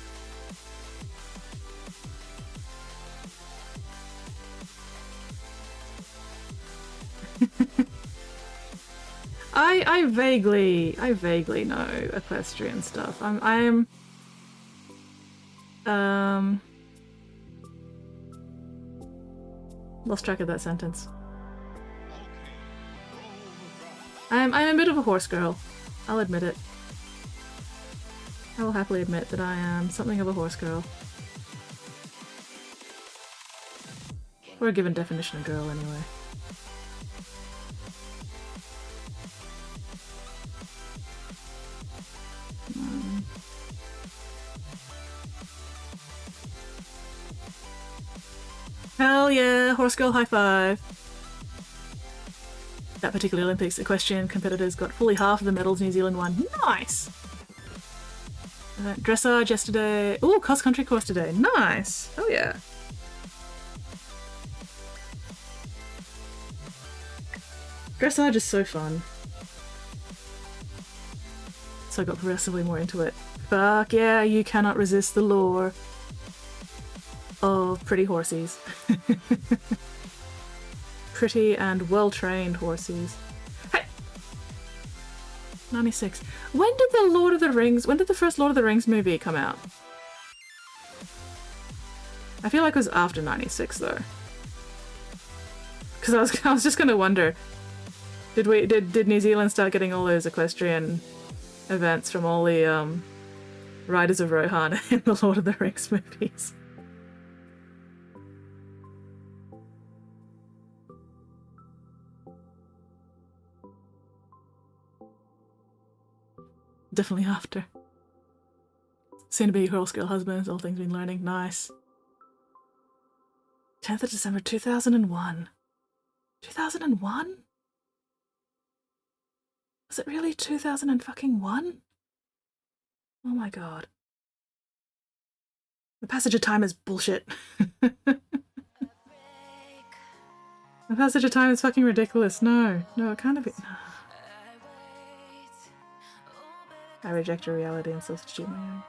I vaguely know equestrian stuff. I'm lost track of that sentence. I'm a bit of a horse girl. I'll admit it. I will happily admit that I am something of a horse girl. Or a given definition of girl, anyway. Hell yeah, horse girl high five. That particular Olympics equestrian competitors got fully half of the medals New Zealand won. Nice! Dressage yesterday. Ooh, cross country course today. Nice! Oh yeah. Dressage is so fun. So I got progressively more into it. Fuck yeah, you cannot resist the lure of pretty horsies. Pretty and well-trained horsies. Hey! 96. When did the first Lord of the Rings movie come out? I feel like it was after 96 though. Because I was just gonna wonder, did New Zealand start getting all those equestrian events from all the Riders of Rohan in the Lord of the Rings movies? Definitely after. Soon to be horse girl husbands, all things been learning. Nice. 10th of December 2001. 2001? Was it really 2001? Oh my god. The passage of time is bullshit. The passage of time is fucking ridiculous. No, it can't be. I reject your reality and substitute my own.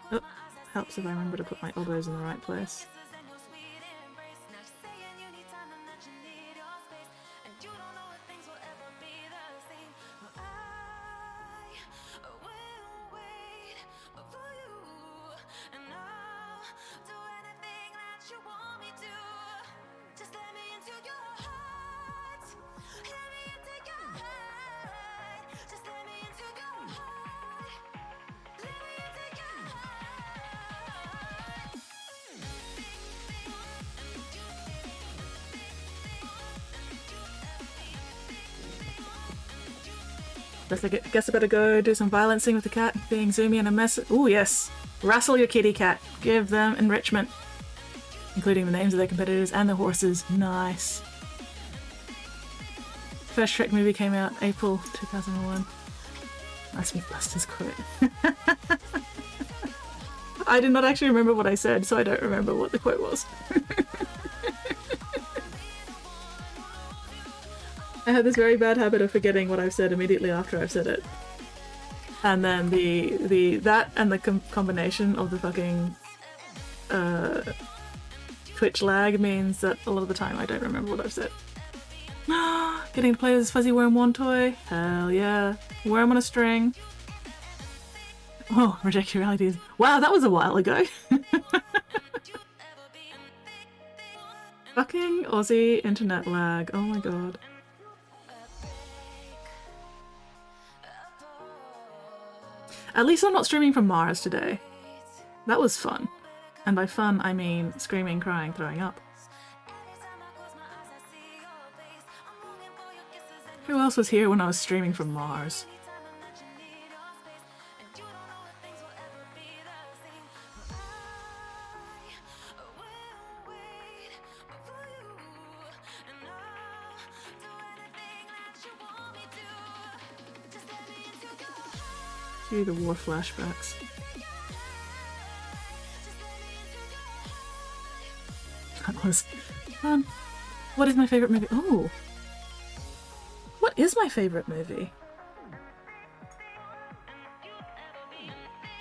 Oh, helps if I remember to put my elbows in the right place. I guess I better go do some violencing with the cat, being zoomy and a mess. Ooh, yes. Wrestle your kitty cat. Give them enrichment. Including the names of their competitors and the horses. Nice. First Shrek movie came out April 2001. That's Mythbusters quote. I did not actually remember what I said, so I don't remember what the quote was. I had this very bad habit of forgetting what I've said immediately after I've said it. And then that and the combination of the fucking Twitch lag means that a lot of the time I don't remember what I've said. Getting to play with this fuzzy worm wand toy? Hell yeah. Worm on a string. Oh, reject your realities. Wow, that was a while ago. Fucking Aussie internet lag. Oh my god. At least I'm not streaming from Mars today. That was fun. And by fun, I mean screaming, crying, throwing up. Who else was here when I was streaming from Mars? Cue the war flashbacks. That was fun. What is my favorite movie? Oh! What is my favorite movie?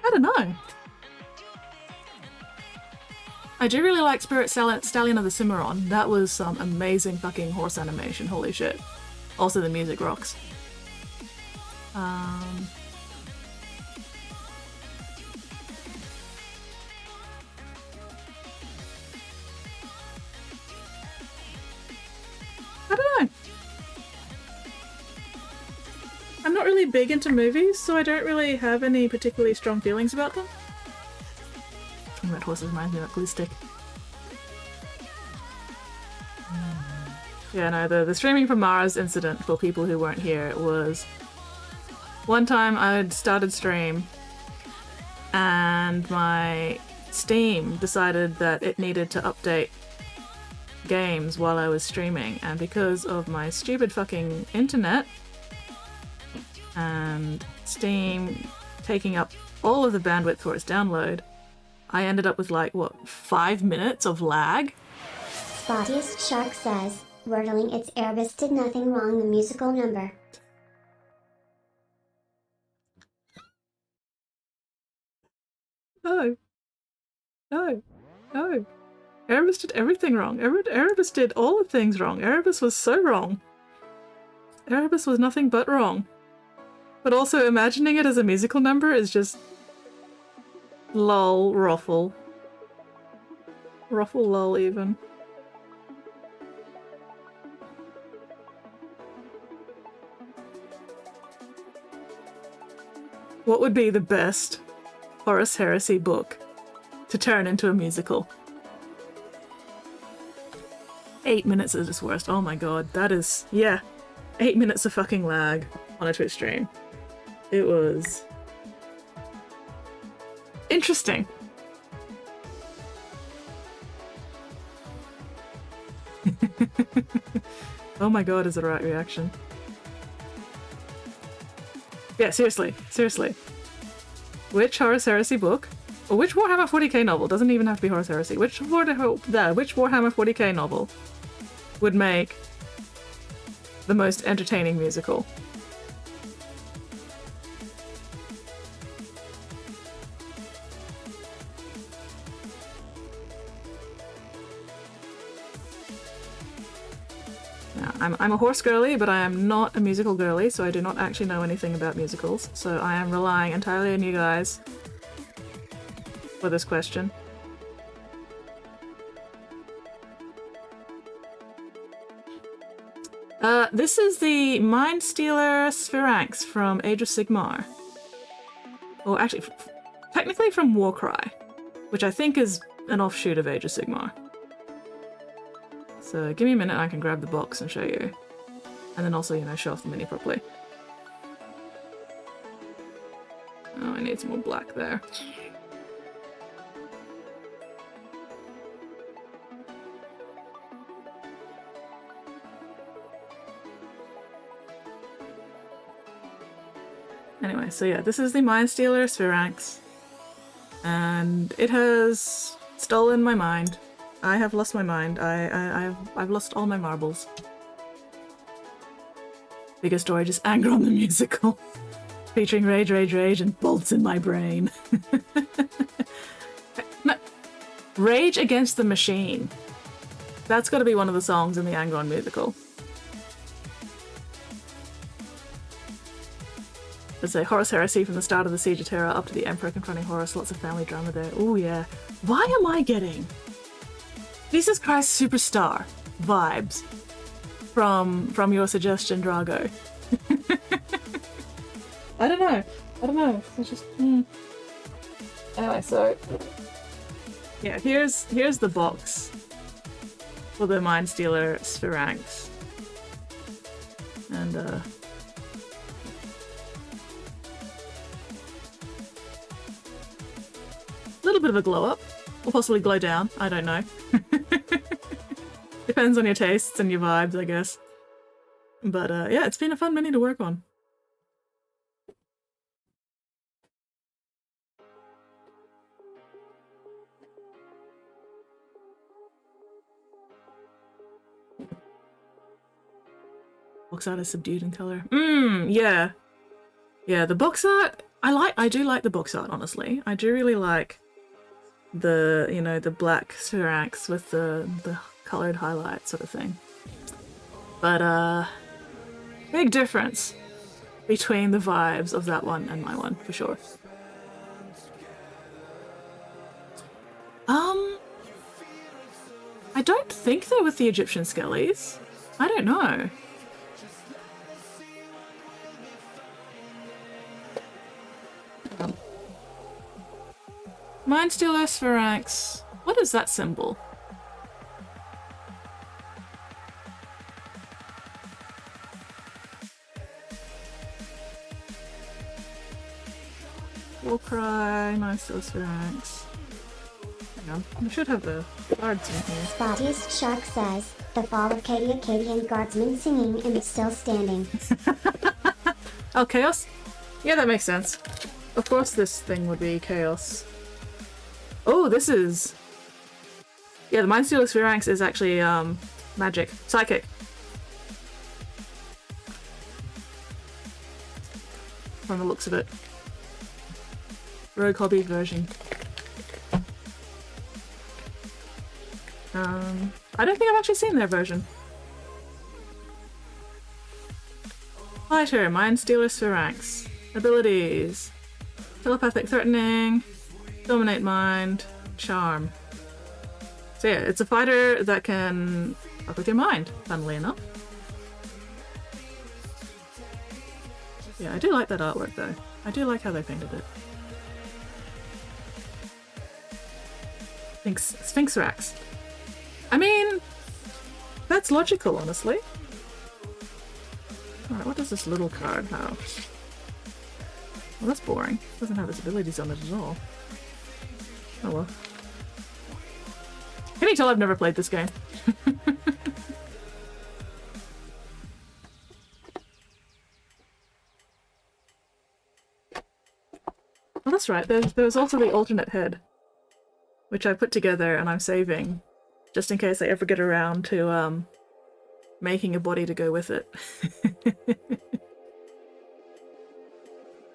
I don't know. I do really like Spirit Stallion of the Cimarron. That was some amazing fucking horse animation. Holy shit. Also the music rocks. I don't know. I'm not really big into movies, so I don't really have any particularly strong feelings about them. Talking about horses reminds me of that glue stick. Yeah, no, the streaming from Mars incident, for people who weren't here, was one time I had started stream and my Steam decided that it needed to update games while I was streaming, and because of my stupid fucking internet and Steam taking up all of the bandwidth for its download, I ended up with like, what, 5 minutes of lag? Spottiest Shark says, Wordling its Erebus did nothing wrong the musical number. No. No. No. Erebus did everything wrong. Erebus did all the things wrong. Erebus was so wrong. Erebus was nothing but wrong. But also imagining it as a musical number is just... lol, ruffle. Ruffle lol even. What would be the best Horus Heresy book to turn into a musical? 8 minutes is its worst. Oh my god, that is... yeah. 8 minutes of fucking lag on a Twitch stream. It was... interesting. Oh my god, is it the right reaction? Yeah, seriously. Seriously. Which Horus Heresy book, or which Warhammer 40k novel, doesn't even have to be Horus Heresy, which Warhammer 40k novel would make the most entertaining musical? Now, I'm a horse girly, but I am not a musical girly, so I do not actually know anything about musicals, so I am relying entirely on you guys for this question. This is the Mind Stealer Sphinx from Age of Sigmar. Or actually, technically from Warcry, which I think is an offshoot of Age of Sigmar. So give me a minute and I can grab the box and show you. And then also, you know, show off the mini properly. Oh, I need some more black there. Anyway, so yeah, this is the Mind Stealer Sphinx. And it has stolen my mind. I have lost my mind. I've lost all my marbles. Biggest story, just Anger on the Musical. Featuring Rage, Rage, Rage, and Bolts in My Brain. No. Rage Against the Machine. That's got to be one of the songs in the Anger on Musical. Let's say Horus Heresy from the start of the Siege of Terror up to the Emperor confronting Horus. Lots of family drama there. Oh yeah. Why am I getting Jesus Christ Superstar vibes from your suggestion, Drago? I don't know. It's just Anyway, so yeah, here's the box for the Mind Stealer Sphinx. And a little bit of a glow up, or possibly glow down, I don't know. Depends on your tastes and your vibes, I guess. But yeah, it's been a fun mini to work on. Box art is subdued in color. Yeah. Yeah, the box art, I do like the box art, honestly. I do really like the, you know, the black Sphinx with the colored highlight sort of thing. But big difference between the vibes of that one and my one, for sure. I don't think they're with the Egyptian skellies. I don't know. Mind Stealer Sphinx. What is that symbol? Warcry, Mind Stealer Sphinx. We should have the guards in here. Spottiest Shark says, the fall of Katie Acadian guardsmen singing and still standing. Oh, Chaos? Yeah, that makes sense. Of course this thing would be Chaos. Oh, this is... Yeah, the Mind Stealer Spheranx is actually, magic. Psychic. From the looks of it. Rogue hobby version. I don't think I've actually seen their version. Fighter, Mind Stealer Spheranx. Abilities. Telepathic Threatening. Dominate Mind. Charm. So yeah, it's a fighter that can fuck with your mind, funnily enough. Yeah, I do like that artwork though. I do like how they painted it. Sphinxrax. I mean, that's logical, honestly. Alright, what does this little card have? Well, that's boring. It doesn't have its abilities on it at all. Oh well. Can you tell I've never played this game? Well, that's right. There's also the alternate head, which I put together and I'm saving, just in case I ever get around to making a body to go with it.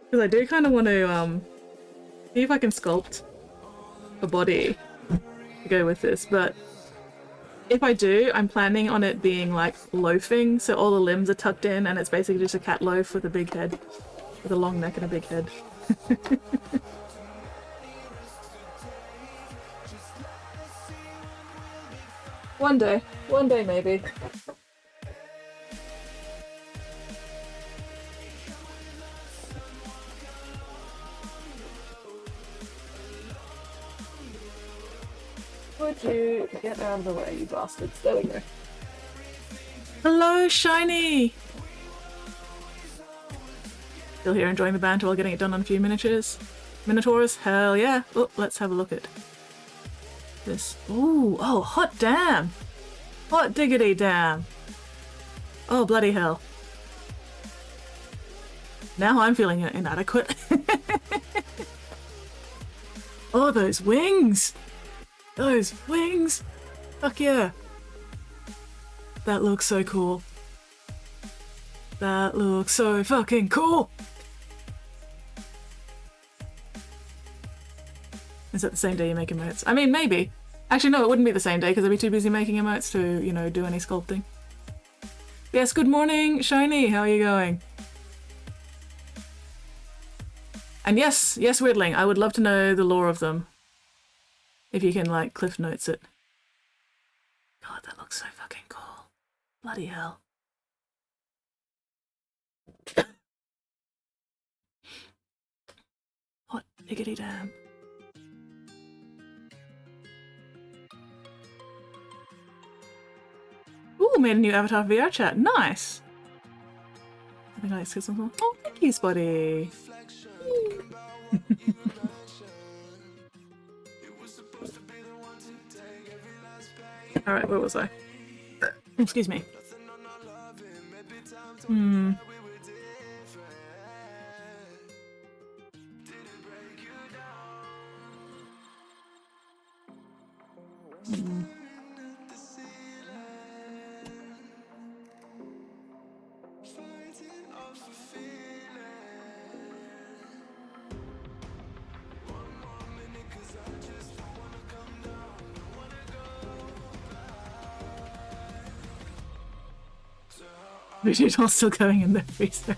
Because I do kind of want to see if I can sculpt a body to go with this, but if I do, I'm planning on it being like loafing, so all the limbs are tucked in and it's basically just a cat loaf with a big head, with a long neck and a big head. One day maybe. Would you get out of the way, you bastards? There we go. Hello, Shiny! Still here enjoying the banter while getting it done on a few miniatures? Minotaurs? Hell yeah! Oh, let's have a look at this. Ooh, oh, hot damn! Hot diggity damn! Oh, bloody hell. Now I'm feeling inadequate. Oh, those wings! Those wings! Fuck yeah! That looks so cool. That looks so fucking cool! Is that the same day you make emotes? I mean, maybe. Actually, no, it wouldn't be the same day because I'd be too busy making emotes to, you know, do any sculpting. Yes, good morning, Shiny. How are you going? And yes, Weirdling, I would love to know the lore of them. If you can, like, cliff notes it. God, that looks so fucking cool. Bloody hell. Hot diggity damn. Ooh, made a new avatar VR chat. Nice. I think I like something. Oh, thank you, Spotty. Alright, where was I? Oh, excuse me. It's all still going in the freezer.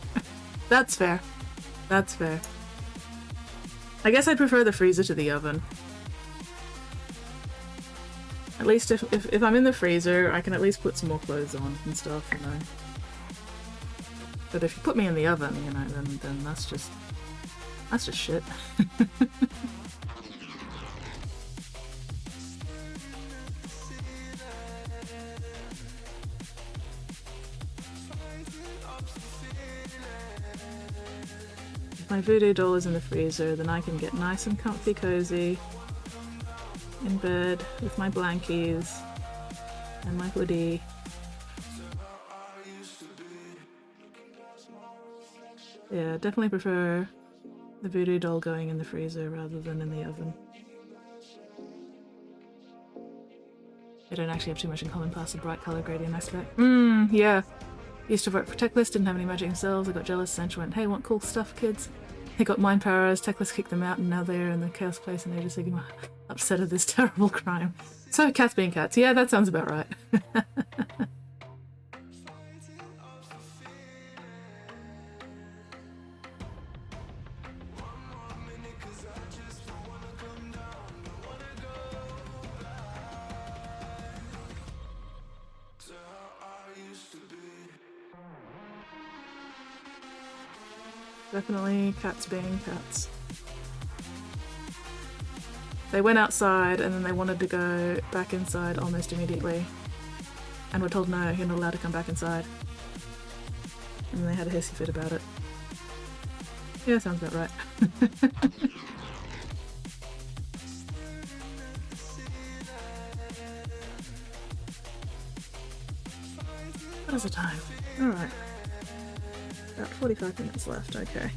That's fair. That's fair. I guess I'd prefer the freezer to the oven. At least if I'm in the freezer, I can at least put some more clothes on and stuff, you know. But if you put me in the oven, you know, then that's just shit. If my voodoo doll is in the freezer, then I can get nice and comfy cozy in bed with my blankies and my hoodie. Yeah, definitely prefer the voodoo doll going in the freezer rather than in the oven. They don't actually have too much in common past the bright color gradient aspect. Yeah. Used to work for Techlist, didn't have any magic themselves. I got jealous, Sancho went, hey, want cool stuff, kids? They got mind powers, Techlist kicked them out, and now they're in the Chaos Place and Age of Sigma, upset at this terrible crime. So, cats being cats. Yeah, that sounds about right. Definitely cats being cats. They went outside and then they wanted to go back inside almost immediately. And were told, no, you're not allowed to come back inside. And they had a hissy fit about it. Yeah, sounds about right. What is the time? Alright. About 45 minutes left, okay.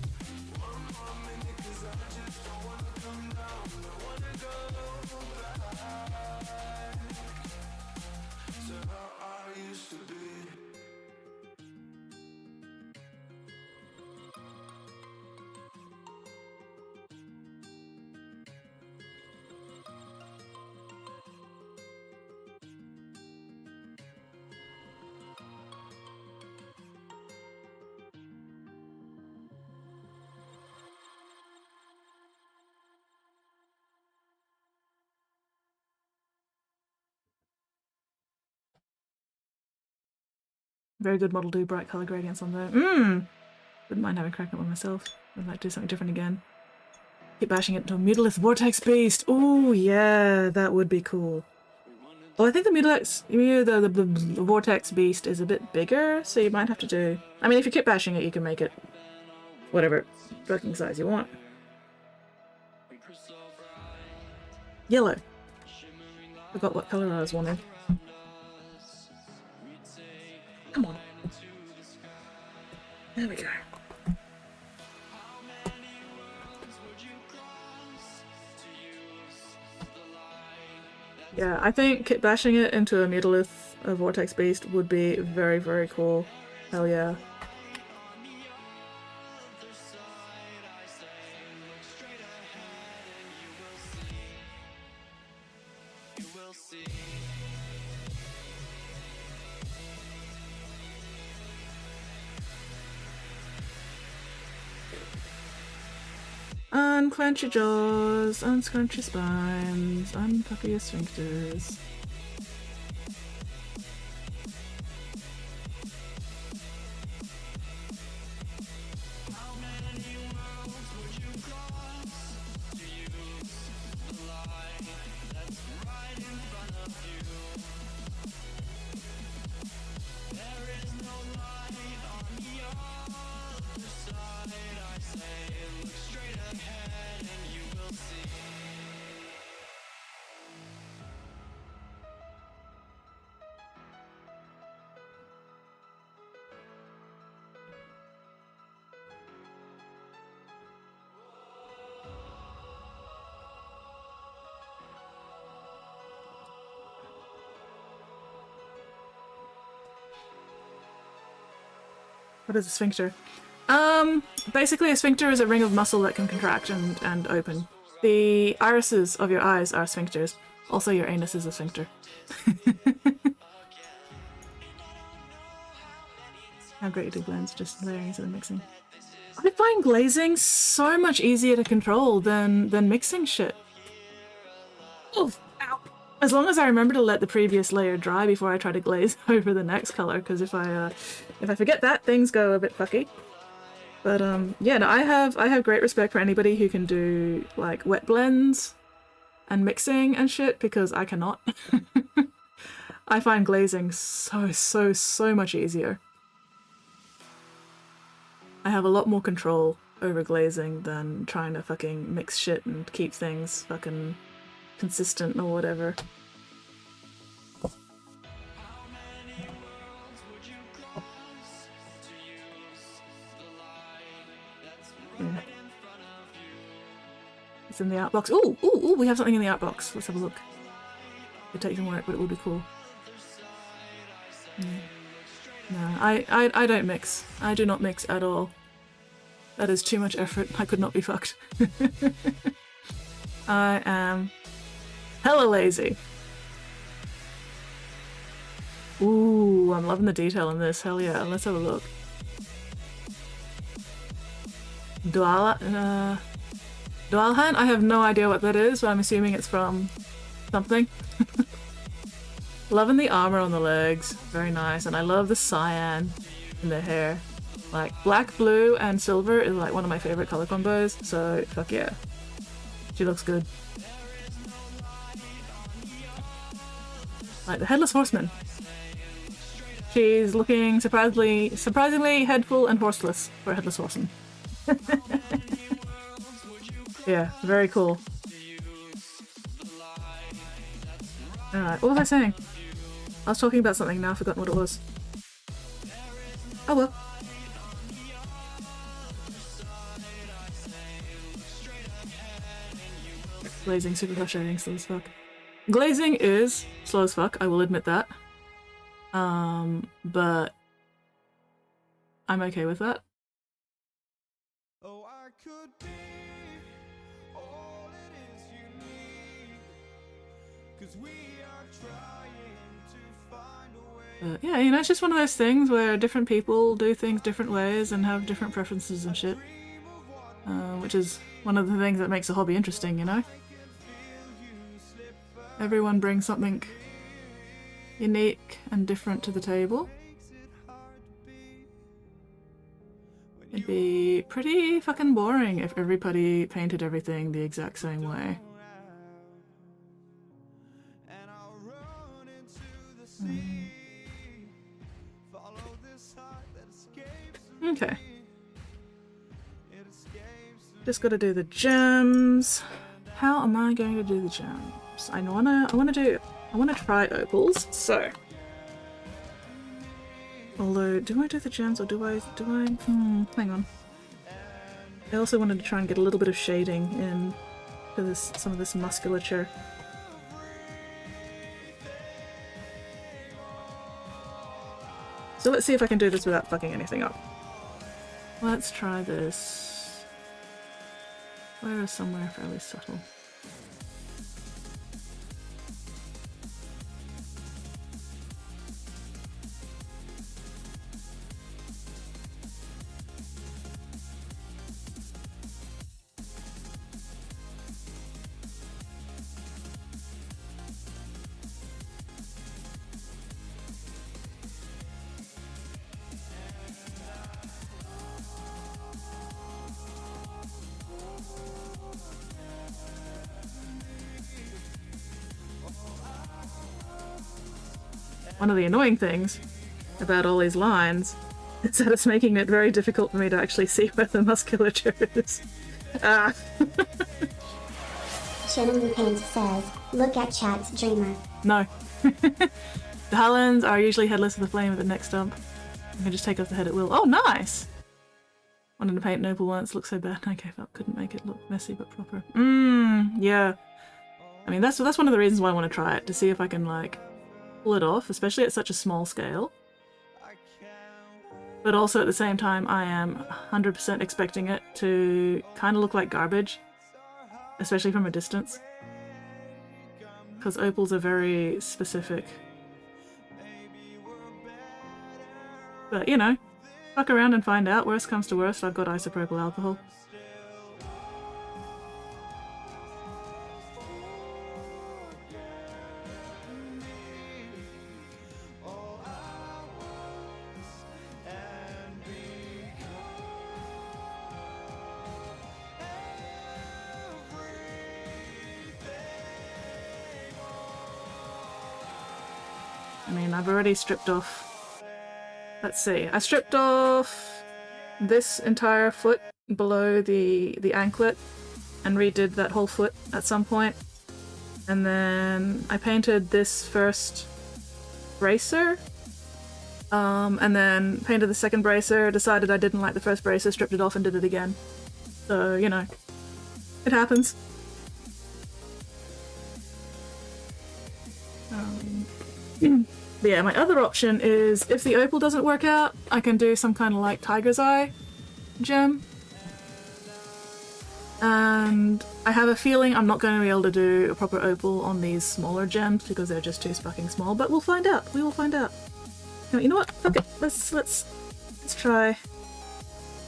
Very good model, do bright colour gradients on there. Wouldn't mind having a crack at one myself. I'd like to do something different again. Keep bashing it into a Mutalith Vortex Beast. Oh yeah, that would be cool. Well, I think the Mutalith, the Vortex Beast is a bit bigger, so you might have to do... I mean, if you keep bashing it, you can make it whatever fucking size you want. Yellow. Forgot what colour I was wanting. Come on. There we go. Yeah, I think kit bashing it into a Mutalith, a Vortex Beast, would be very, very cool. Hell yeah. Unclench your jaws, unscrunch your spines, unpucker your sphincters. What is a sphincter? Basically a sphincter is a ring of muscle that can contract and open. The irises of your eyes are sphincters. Also your anus is a sphincter. How great you do blends, just layering instead of mixing. I find glazing so much easier to control than mixing shit. Oof, ow. As long as I remember to let the previous layer dry before I try to glaze over the next color, because if I forget that, things go a bit fucky. But yeah, no, I have great respect for anybody who can do like wet blends and mixing and shit, because I cannot. I find glazing so much easier. I have a lot more control over glazing than trying to fucking mix shit and keep things fucking consistent or whatever. Yeah. It's in the art box. Ooh, ooh, ooh, we have something in the art box. Let's have a look. It'd take some work, but it would be cool. Yeah. No, I don't mix. I do not mix at all. That is too much effort. I could not be fucked. I am hella lazy. Ooh, I'm loving the detail in this. Hell yeah, let's have a look. Dualhan? I have no idea what that is, but I'm assuming it's from something. Loving the armor on the legs. Very nice. And I love the cyan in the hair. Like, black, blue, and silver is like one of my favorite color combos, so fuck yeah. She looks good. Like the Headless Horseman. She's looking surprisingly headful and horseless for a Headless Horseman. Yeah, very cool. Alright, what was I saying? I was talking about something, now I've forgotten what it was. Oh well. Glazing super frustrating, slow as fuck. Glazing is slow as fuck, I will admit that. But I'm okay with that. Oh, I could be all it is you need, 'cause we are trying to find a way. But yeah, you know, it's just one of those things where different people do things different ways and have different preferences and shit. Which is one of the things that makes a hobby interesting, you know? Everyone brings something unique and different to the table. It'd be pretty fucking boring if everybody painted everything the exact same way. Okay. Just gotta do the gems. How am I going to do the gems? I wanna try opals, so. Although, do I do the gems or do I, hang on. I also wanted to try and get a little bit of shading in to this, some of this musculature. So let's see if I can do this without fucking anything up. Let's try this. Where is somewhere fairly subtle? One of the annoying things about all these lines is that it's making it very difficult for me to actually see where the musculature is. Ah. Shannon Paint says, look at chat's dreamer. No. The Hallands are usually headless with a flame at the neck stump. You can just take off the head at will. Oh, nice! Wanted to paint an opal once, looks so bad. I gave up, couldn't make it look messy but proper. Yeah. I mean, that's one of the reasons why I want to try it, to see if I can, like, pull it off, especially at such a small scale. But also at the same time, I am 100% expecting it to kind of look like garbage, especially from a distance. Because opals are very specific. But, you know, fuck around and find out. Worst comes to worst, I've got isopropyl alcohol. I mean, I've already stripped off. Let's see. I stripped off this entire foot below the anklet and redid that whole foot at some point. And then I painted this first bracer. And then painted the second bracer, decided I didn't like the first bracer, stripped it off and did it again. So, you know, it happens. But yeah, my other option is if the opal doesn't work out, I can do some kind of like tiger's eye gem. And I have a feeling I'm not going to be able to do a proper opal on these smaller gems because they're just too fucking small, but we'll find out. We will find out. No, you know what? Fuck it. Let's try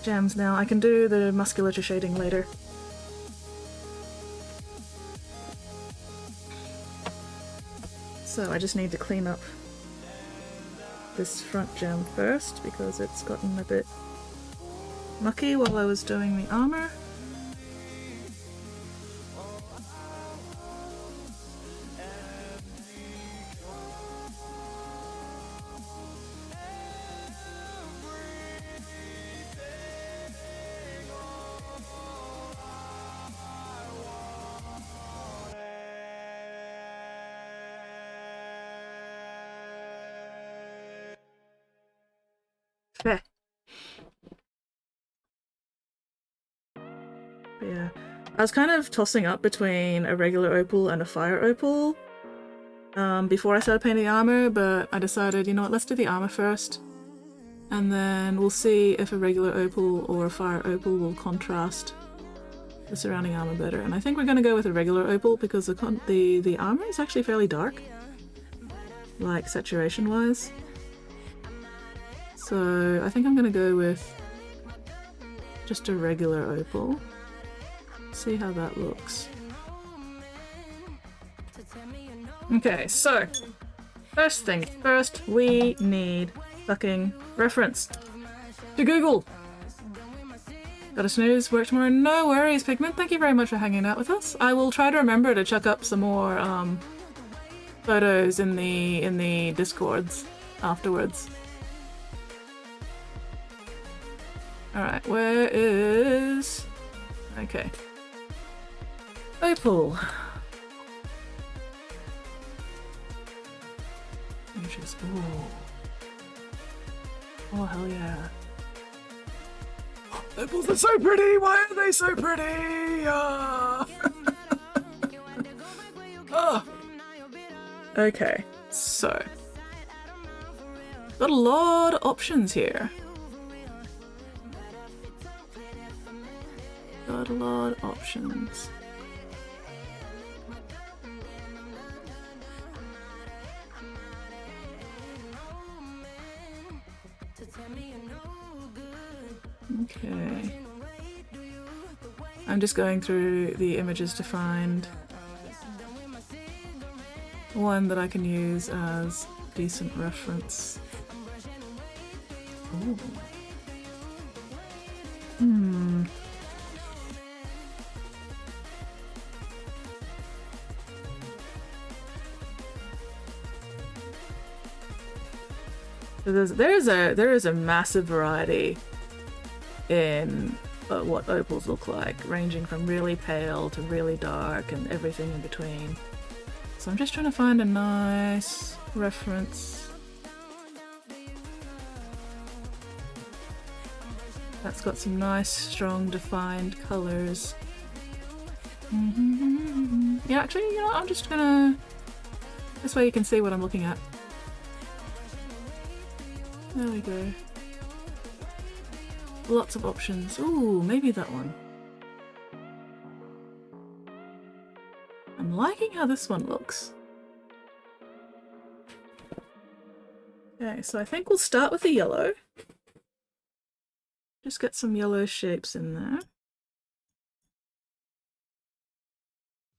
gems now. I can do the musculature shading later. So I just need to clean up this front gem first because it's gotten a bit mucky while I was doing the armor. Fair. Yeah, I was kind of tossing up between a regular opal and a fire opal before I started painting the armor, but I decided, you know what, let's do the armor first, and then we'll see if a regular opal or a fire opal will contrast the surrounding armor better. And I think we're going to go with a regular opal because the armor is actually fairly dark, like saturation wise. So I think I'm going to go with just a regular opal. See how that looks. Okay, so first thing first, we need fucking reference to Google. Got a snooze, work tomorrow. No worries, Pigment. Thank you very much for hanging out with us. I will try to remember to chuck up some more photos in the Discords afterwards. Alright, where is... Okay. Opal. Images. Ooh. Oh, hell yeah. Opals are so pretty! Why are they so pretty? Oh. Okay, so. Got a lot of options here. Got a lot of options. Okay. I'm just going through the images to find one that I can use as decent reference. Ooh. So there is a massive variety in what opals look like, ranging from really pale to really dark and everything in between. So I'm just trying to find a nice reference that's got some nice, strong, defined colors. Yeah, actually, you know, I'm just gonna... This way you can see what I'm looking at. There we go. Lots of options. Ooh, maybe that one. I'm liking how this one looks. Okay, so I think we'll start with the yellow. Just get some yellow shapes in there.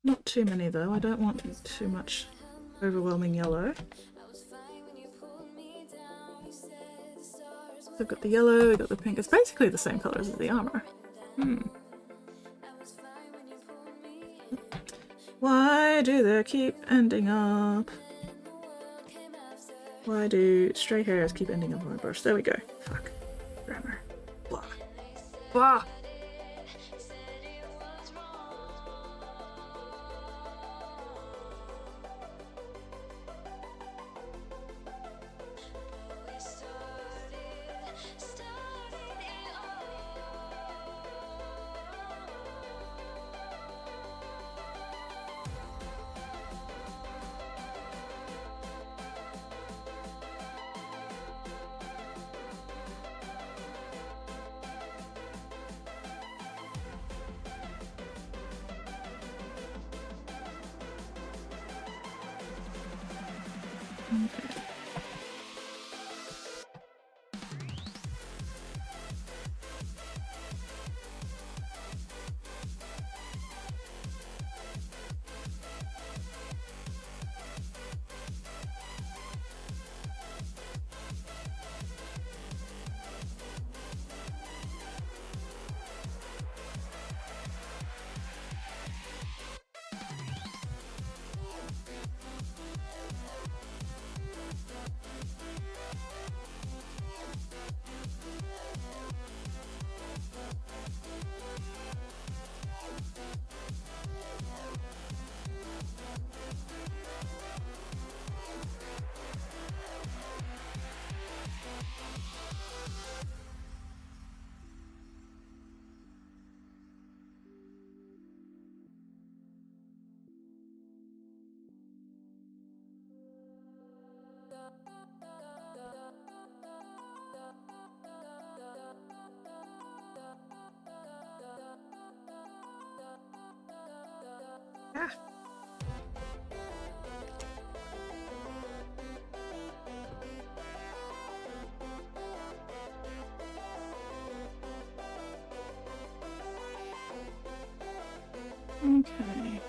Not too many though, I don't want too much overwhelming yellow. So I've got the yellow, we've got the pink. It's basically the same colours as the armour. Why do they keep ending up? Why do stray hairs keep ending up on my brush? There we go. Fuck. Grammar. Blah. Blah! Okay. Ah. Okay.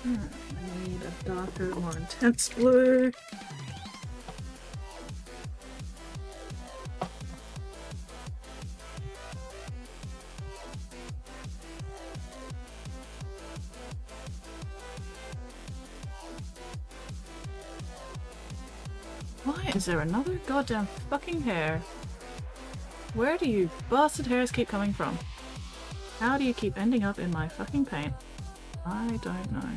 I need a darker, more intense blue. Why is there another goddamn fucking hair? Where do you bastard hairs keep coming from? How do you keep ending up in my fucking paint? I don't know.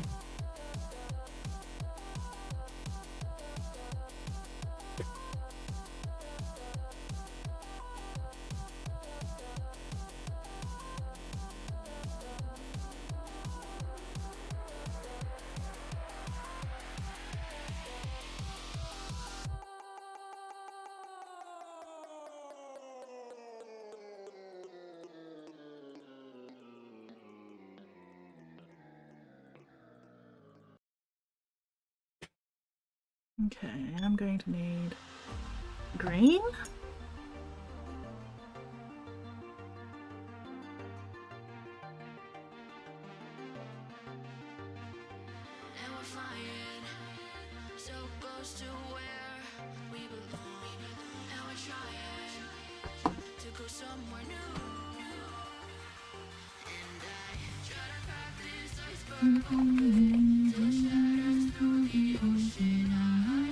Okay, I'm going to need green. And we're flying so close to where we belong. And we're trying to go somewhere new. And I try to crack this iceberg open till it shatters through the ocean. I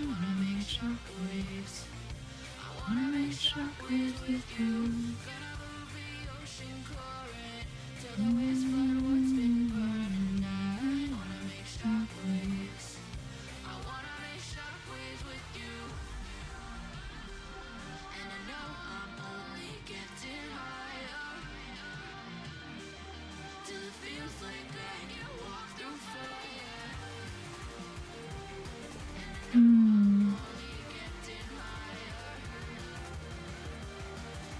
wanna make shockwaves. I wanna make shockwaves with you. Gonna move the ocean current till the whisper what's been burning. I wanna make shockwaves. I wanna make shockwaves with you. And I know I'm only getting higher till it feels like I can walk through fire. And I know I'm only getting higher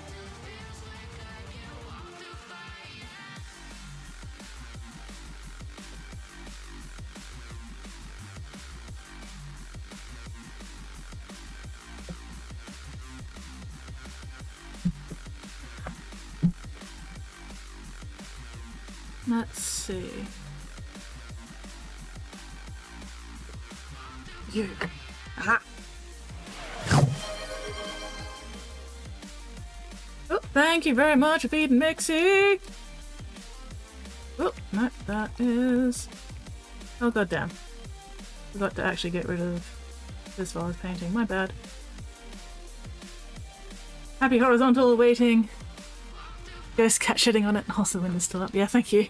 till it feels like I can walk through fire. Let's see. You. Aha. Oh, thank you very much for feeding Mixie. Oh, no, that is Oh goddamn. Forgot to actually get rid of this while I was painting. My bad. Happy horizontal waiting. Ghost cat shitting on it. Also, the window's still up. Yeah, thank you.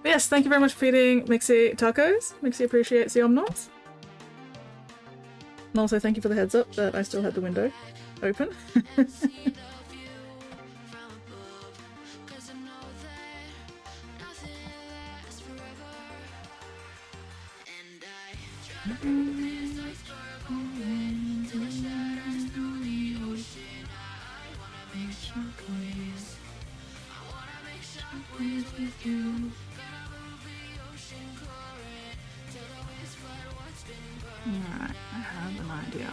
Yes, thank you very much for feeding Mixie tacos. Mixie appreciates the omnots. And also thank you for the heads up that I still had the window open. Alright, I have an idea.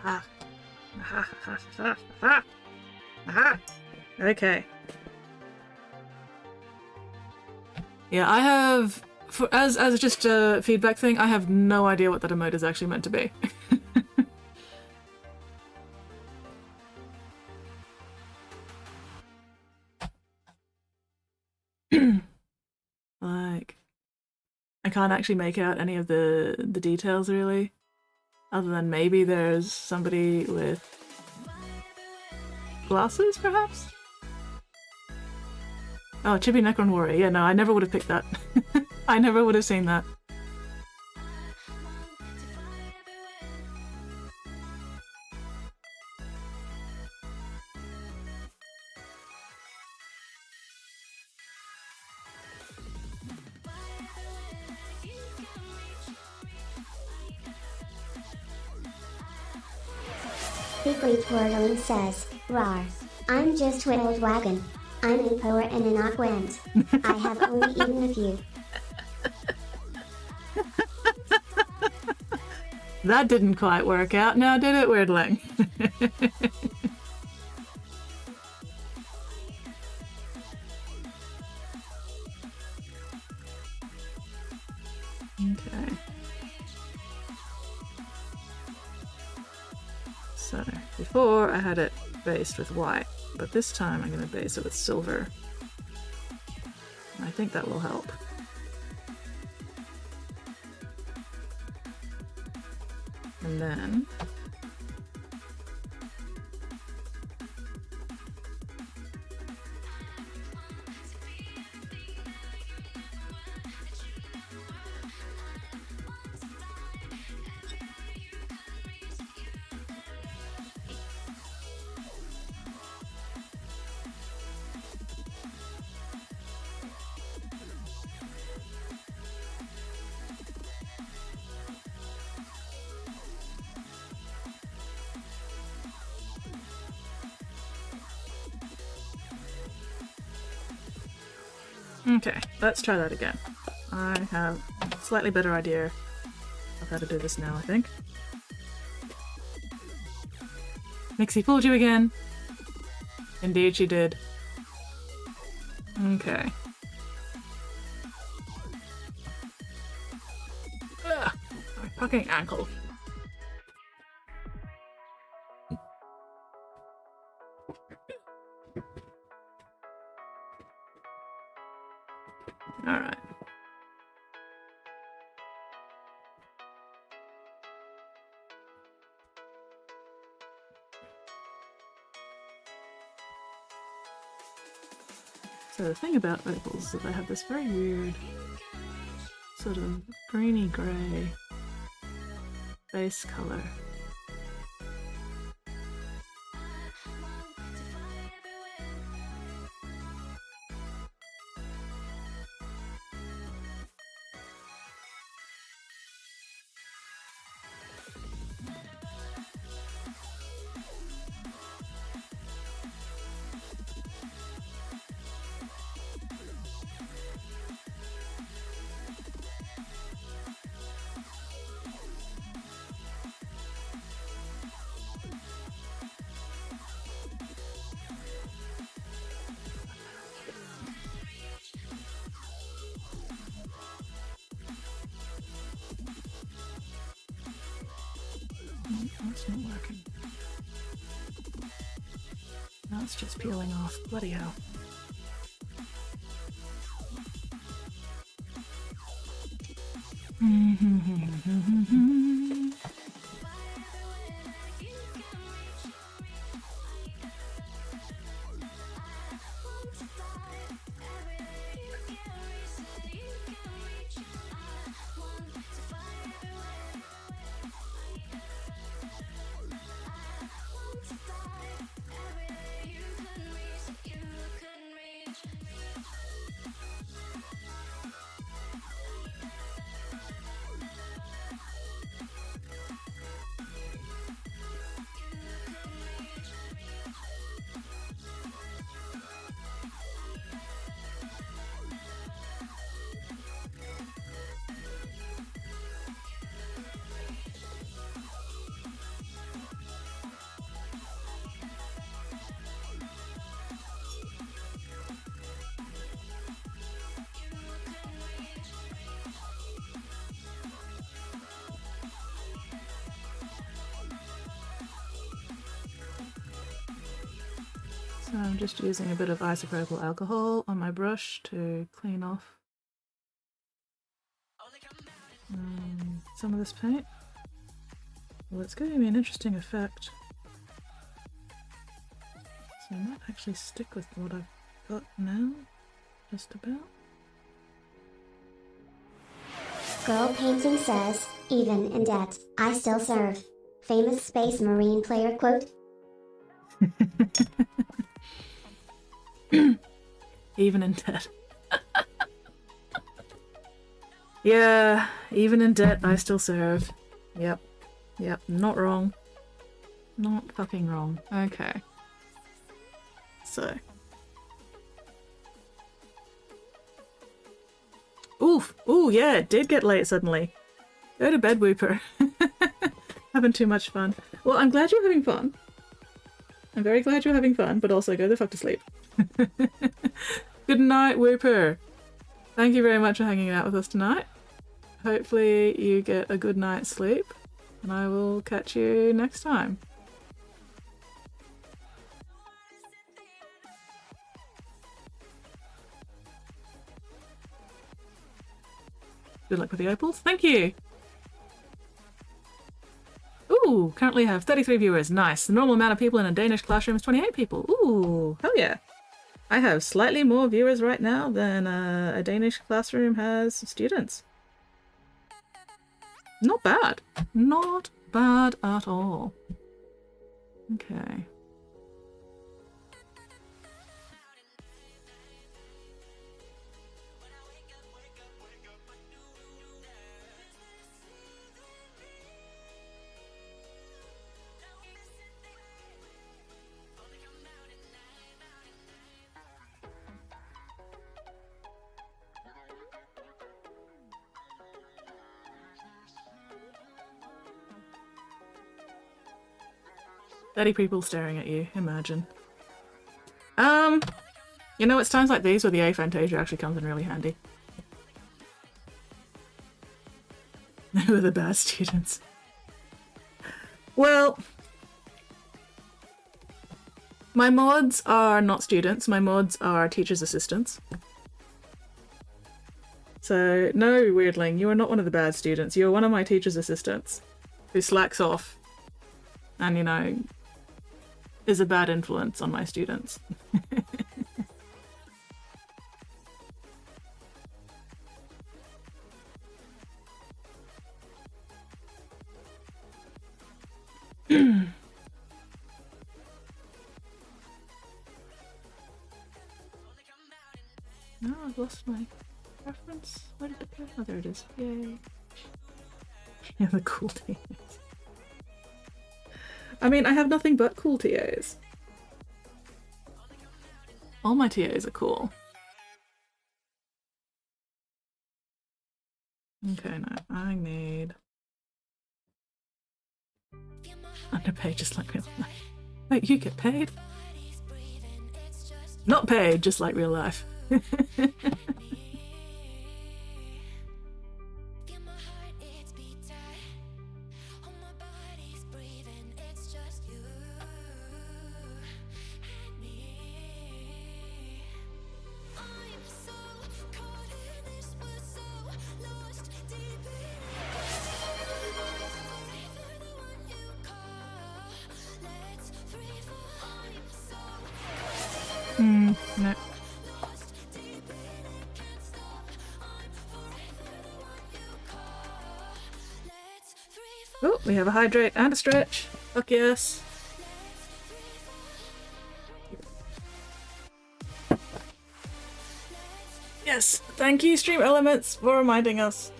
Aha. Aha, aha, aha, aha. Aha. Okay. Yeah, I have, as just a feedback thing, I have no idea what that emote is actually meant to be. Like, I can't actually make out any of the details really, other than maybe there's somebody with glasses, perhaps? Oh, Chibi Necron Warrior. Yeah, no, I never would have picked that. I never would have seen that. Bigly Twirling says, "Rar, I'm just Whittled Wagon. I'm a poet and an Aquant. I have only eaten a few." That didn't quite work out, now did it, Weirdling? Okay. So, before I had it based with white, but this time I'm going to base it with silver. I think that will help. And then okay, let's try that again. I have a slightly better idea of how to do this now, I think. Mixie fooled you again. Indeed she did. Okay. Ugh, my fucking ankle. Alright. So the thing about opals is that they have this very weird sort of greeny grey base colour. That's not working. Now it's just peeling off. Bloody hell. So I'm just using a bit of isopropyl alcohol on my brush to clean off some of this paint. Well, it's giving me an interesting effect. So I might actually stick with what I've got now, just about. Girl Painting says, even in debt, I still serve. Famous Space Marine player quote. Even in debt. Yeah, even in debt, I still serve. Yep. Yep, not wrong. Not fucking wrong. Okay. So. Oof. Ooh, yeah, it did get late suddenly. Go to bed, Whooper. Having too much fun. Well, I'm glad you're having fun. I'm very glad you're having fun, but also go the fuck to sleep. Good night, Whooper. Thank you very much for hanging out with us tonight. Hopefully you get a good night's sleep, and I will catch you next time. Good luck with the opals. Thank you! Ooh, currently have 33 viewers. Nice. The normal amount of people in a Danish classroom is 28 people. Ooh, hell yeah. I have slightly more viewers right now than a Danish classroom has students. Not bad. Not bad at all. Okay. Thirty people staring at you, imagine. You know, it's times like these where the aphantasia actually comes in really handy. Who are the bad students? Well, my mods are not students, my mods are teachers' assistants. So, no, Weirdling, you are not one of the bad students. You are one of my teachers' assistants who slacks off and, you know, is a bad influence on my students. No, I've lost my reference. Where did it go? Oh, there it is. Yay. Yeah, the cool TAs. I mean, I have nothing but cool TAs. All my TAs are cool. Okay, no, I need underpaid just like real life. Wait, you get paid? Not paid, just like real life. No. Oh, we have a hydrate and a stretch. Fuck yes. Yes, thank you, Stream Elements, for reminding us.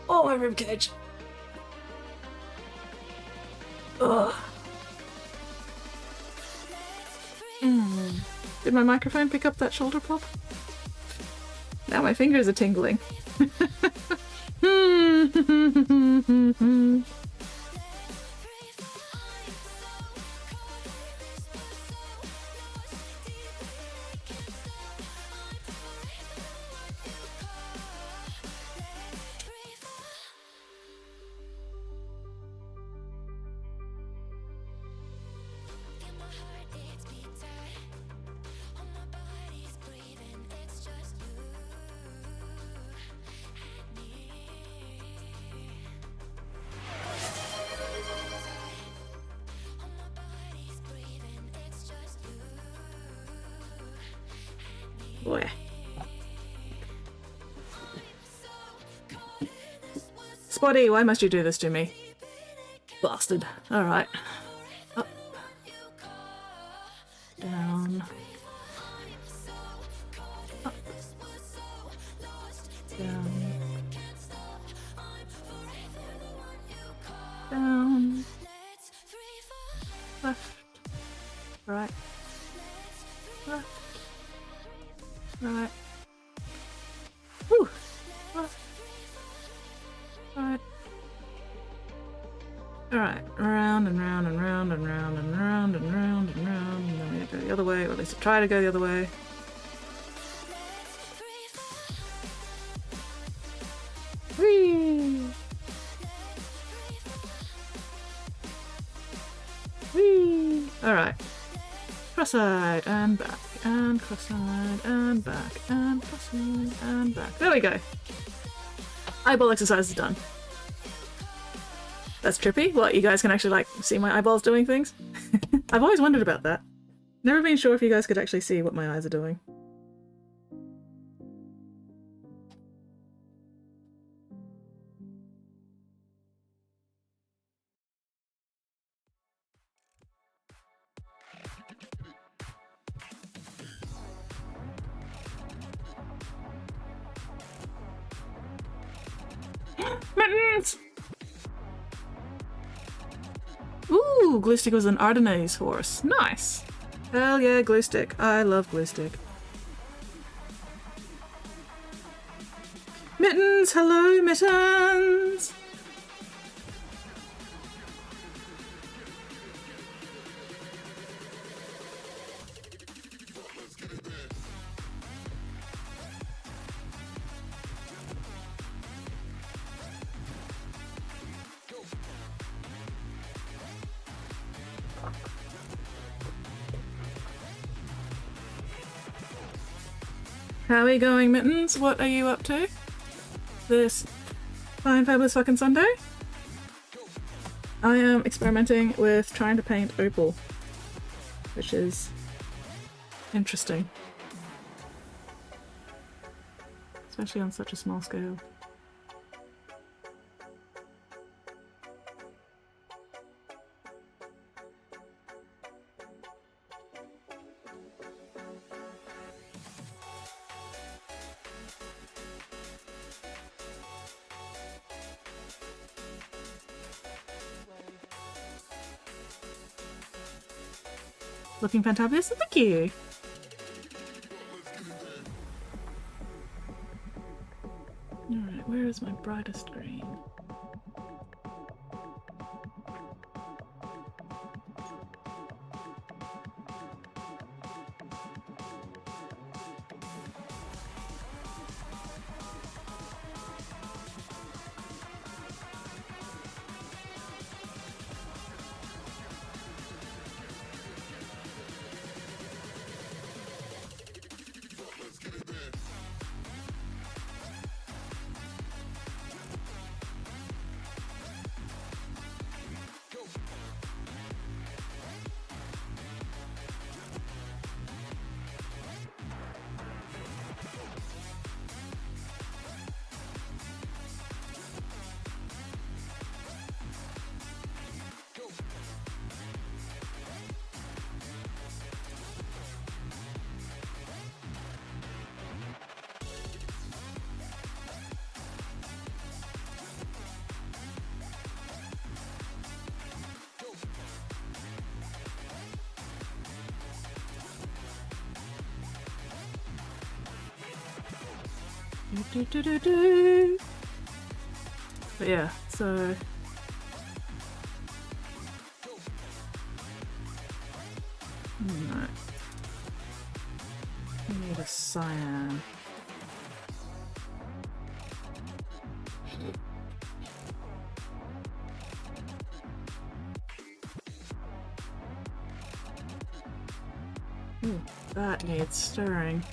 Oh, my ribcage. Ugh. Did my microphone pick up that shoulder pop? Now my fingers are tingling. Boy. Spotty, why must you do this to me? Bastard. Alright. Up. Down. Up. Down. Down. Left. Right. Left. Right. Whew. Left. Right. Alright. Around and round and round and round and round and round and round. And then we go the other way, or at least try to go the other way. Whee! Whee! Alright. Cross-side and back. And cross-side and back. And cross-side and back. There we go. Eyeball exercise is done. That's trippy. What, you guys can actually, like, see my eyeballs doing things? I've always wondered about that. Never been sure if you guys could actually see what my eyes are doing. Mittens! Ooh, Glowstick was an Ardennes horse. Nice! Hell yeah, Glowstick. I love Glowstick. Mittens! Hello, Mittens! How are we going, Mittens? What are you up to? This fine, fabulous fucking Sunday? I am experimenting with trying to paint opal, which is interesting. Especially on such a small scale. Looking fantabulous. Thank you. Alright, where is my brightest green? But yeah, so no. We need a cyan. Ooh, that needs stirring.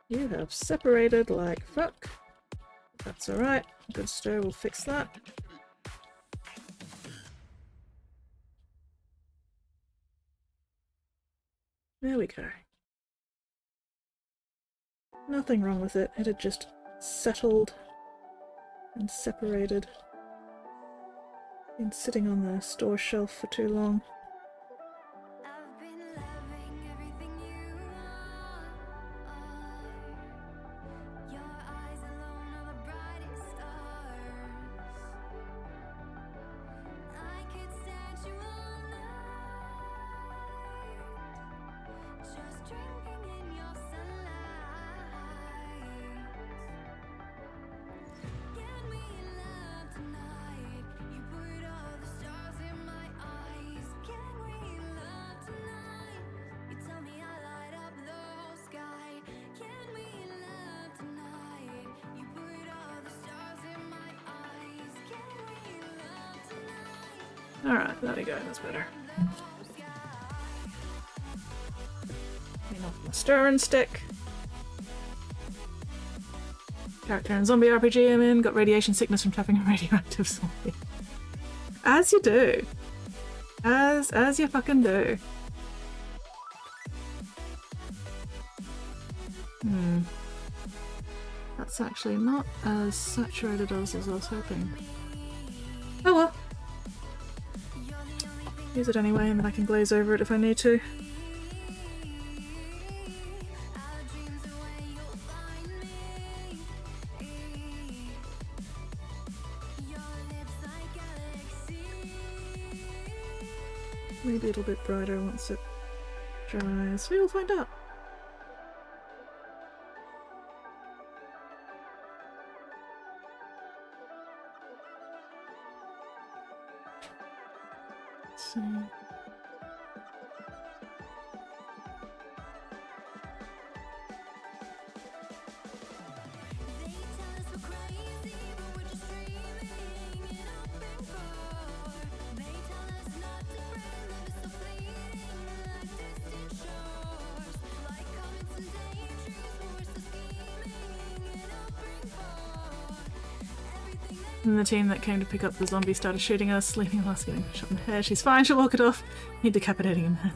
You have separated like fuck. That's alright. Good stir will fix that. There we go. Nothing wrong with it. It had just settled and separated. Been sitting on the store shelf for too long. I've been loving everything you are. Your eyes alone are the brightest stars. I could stand you all night, just drinking in your sunlight. Give me love tonight. You put all the stars in my eyes. Can we love tonight? You tell me I light up the whole sky. Can we love tonight? You put all the stars in my eyes. Can we love tonight? Alright, there we go, that's better. Clean off my stirring stick. Character in zombie RPG I'm in, got radiation sickness from tapping a radioactive zombie. As you do. As you fucking do. That's actually not as saturated as I was hoping. Oh well. Use it anyway and then I can glaze over it if I need to. Maybe a little bit brighter once it dries. We will find out. Let's see. They tell us we're crazy, but we're just dreaming in open bar. They tell us not to friend, love is so fleeting, like distant shores, like comets and daydreams, but we're still scheming in open bar. Everything they And the team that came to pick up the zombie started shooting us, leaving us getting shot in the head. She's fine, she'll walk it off. Need decapitating him then.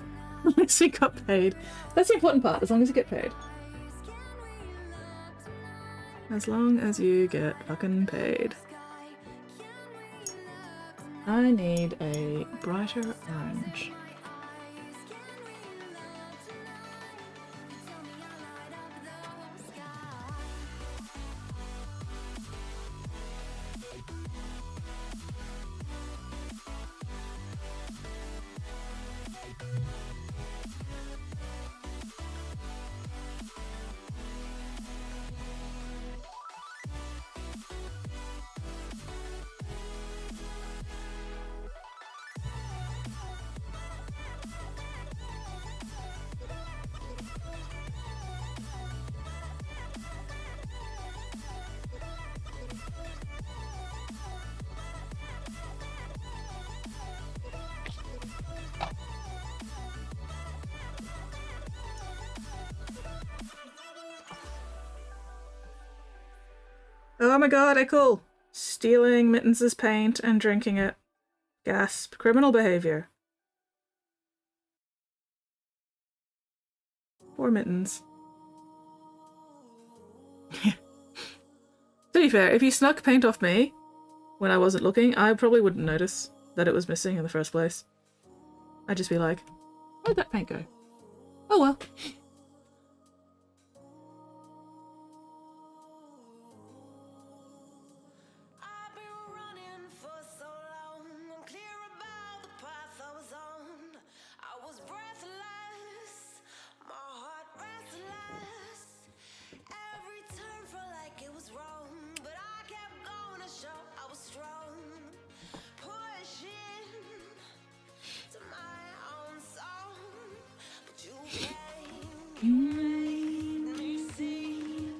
At least we got paid. That's the important part, as long as you get paid. As long as you get fucking paid. I need a brighter orange. Oh my god, Ickle! Stealing Mittens' paint and drinking it. Gasp. Criminal behavior. Poor Mittens. To be fair, if you snuck paint off me when I wasn't looking, I probably wouldn't notice that it was missing in the first place. I'd just be like, where'd that paint go? Oh well. I've been running for so long, I'm clear about the path I was on. I was breathless, my heart restless. Every turn felt like it was wrong, but I kept going to show I was strong. Pushing to my own song, but you came, you made me see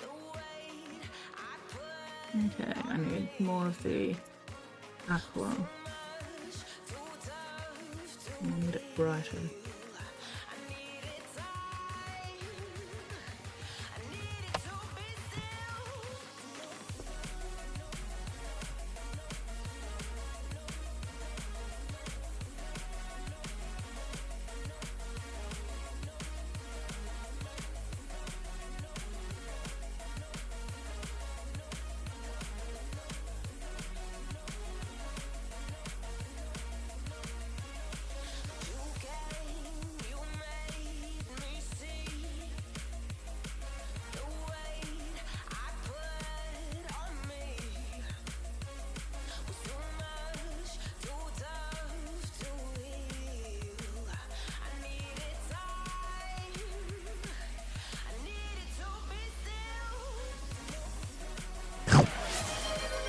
the weight I put. Okay, I need more of the aqua. I need it brighter.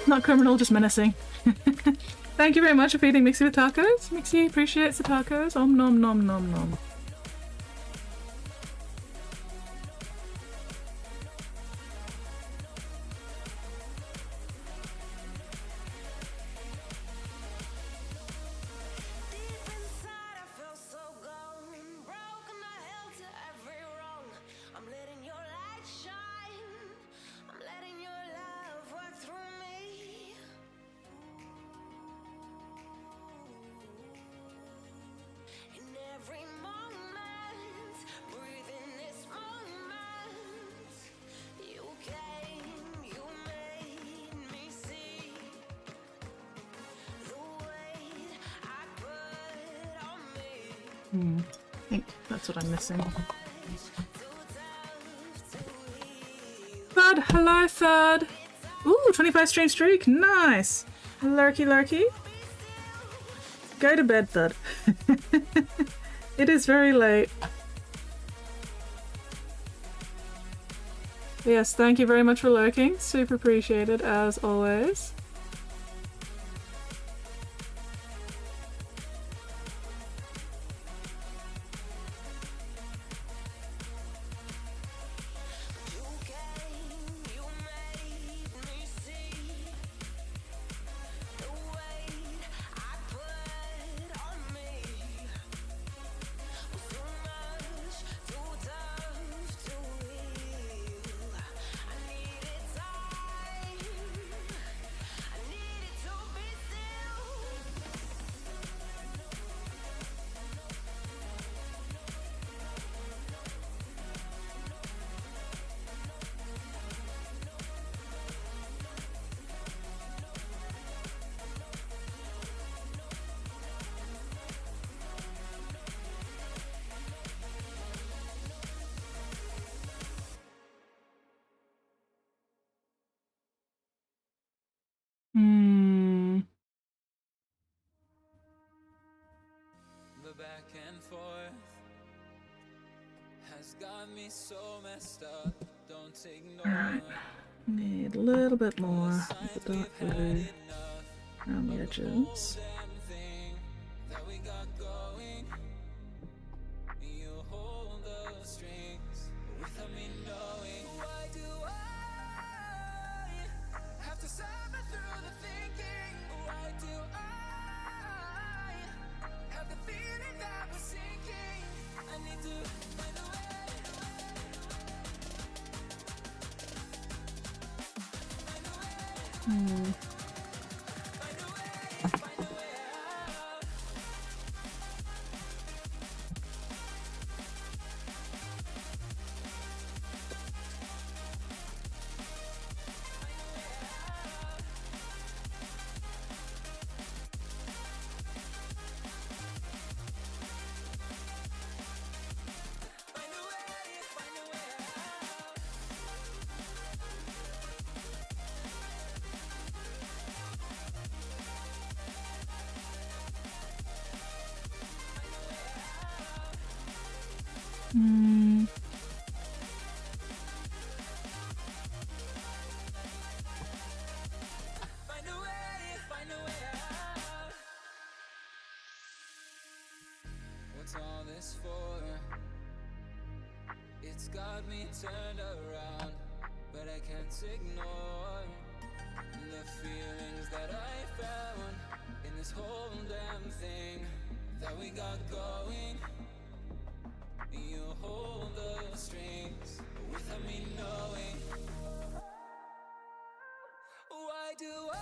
Not criminal, just menacing. Thank you very much for feeding Mixie with tacos. Mixie appreciates the tacos. Om nom nom nom nom. Deep inside, I feel so gone, broken the hell to every wrong. I'm letting your light shine, I'm letting your love work through me. In every moment, breathing this moment, you came, you made me see the weight I put on me. I think that's what I'm missing. Thud, hello Thud. Ooh, 25 stream streak, nice. Lurky lurky. Go to bed, Thud. It is very late. Yes, thank you very much for lurking. Super appreciated as always. The back and forth has got me so messed up. Don't ignore. Need a little bit more of the dark blue around the edges. That we got going. You hold the strings without me knowing. Why do I have to suffer through the thinking? Why do I have the feeling that we're sinking? I need to find a way. Hmm. Hmm. What's all this for? It's got me turned around, but I can't ignore the feelings that I found in this whole damn thing that we got going. You hold the strings without me knowing. Why do I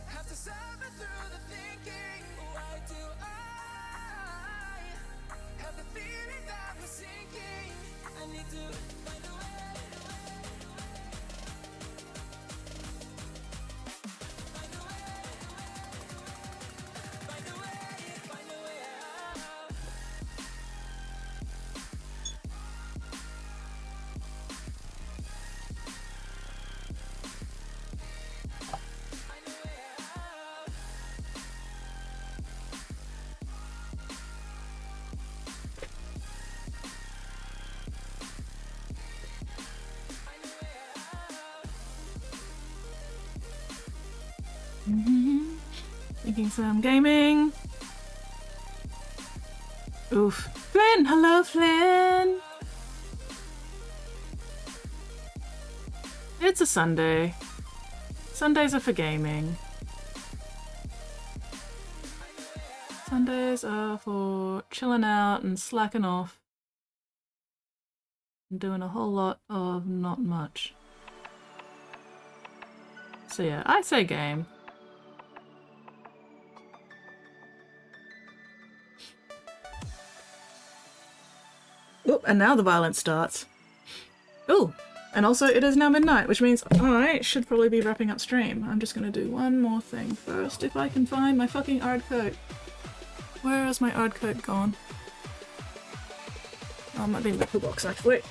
have to suffer through the thinking? Why do I have the feeling that we're sinking? I need to find a way. Find a way. Find a way. Find a way out. Find a way out. Find a way out. Thinking some gaming. Oof. Flynn! Hello, Flynn! It's a Sunday. Sundays are for gaming. Sundays are for chilling out and slacking off. And doing a whole lot of not much. So yeah, I say game. Oh, and now the violence starts. Oh, and also it is now midnight, which means I should probably be wrapping up stream. I'm just gonna do one more thing first, if I can find my fucking ard coat. Where has my ard coat gone? Oh, it might be in the toolbox actually.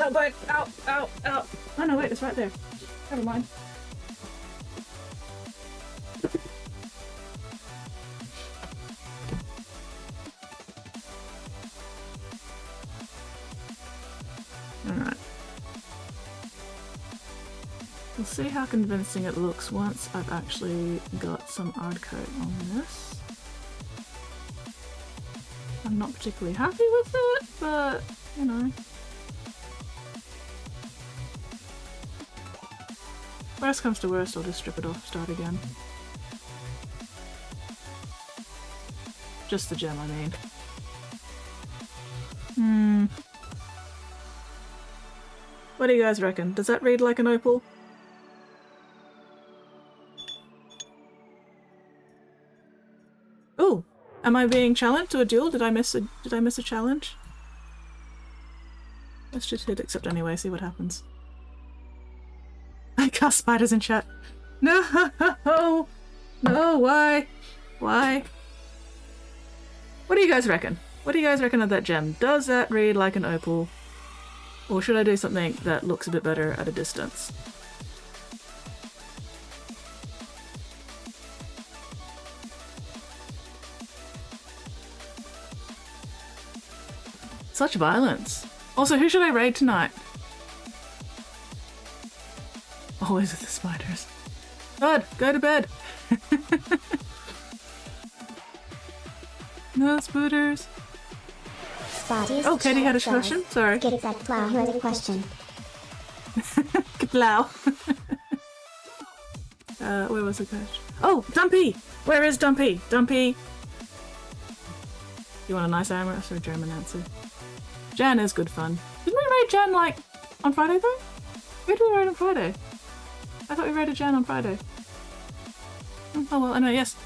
Ow, bite! Ow, ow, ow! Oh no, wait, it's right there. Never mind. Alright. We'll see how convincing it looks once I've actually got some ard coat on this. I'm not particularly happy with it, but, you know. Worst comes to worst, I'll just strip it off, start again. Just the gem, I mean. What do you guys reckon? Does that read like an opal? Oh, am I being challenged to a duel? Did I miss a challenge? Let's just hit accept anyway, see what happens. I cast spiders in chat. No! No, why? Why? What do you guys reckon? What do you guys reckon of that gem? Does that read like an opal? Or should I do something that looks a bit better at a distance? Such violence. Also, who should I raid tonight? Always with the spiders. God, go to bed! No spooters. Spotty's Oh, Katie had a chat question? says, Sorry. Get it back, Plow, who has a question. Kablow. Where was the question? Oh, Dumpy! Where is Dumpy? Dumpy! You want a nice armor? That's a German answer. Jan is good fun. Didn't we raid Jan, like, on Friday, though? Where did we raid on Friday? I thought we raided Jan on Friday. Oh, well, anyway, yes.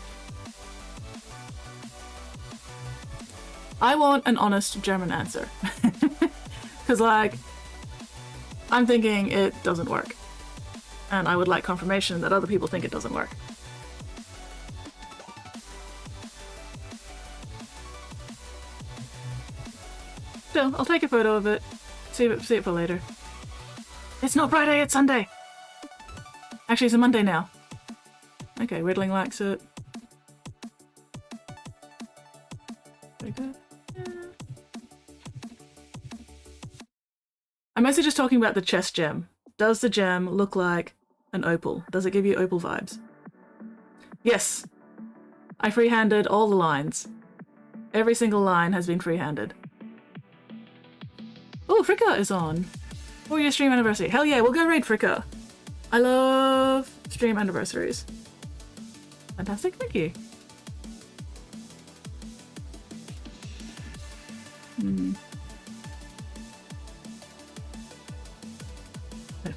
I want an honest German answer. Because, like, I'm thinking it doesn't work. And I would like confirmation that other people think it doesn't work. Still, I'll take a photo of it. See it for later. It's not Friday, it's Sunday! Actually, it's a Monday now. Okay, Riddling likes it. Very good. Yeah. I'm mostly just talking about the chest gem. Does the gem look like an opal? Does it give you opal vibes? Yes! I freehanded all the lines. Every single line has been freehanded. Oh, Fricka is on. 4-year stream anniversary. Hell yeah, we'll go raid Fricka. I love stream anniversaries. Fantastic, thank you. I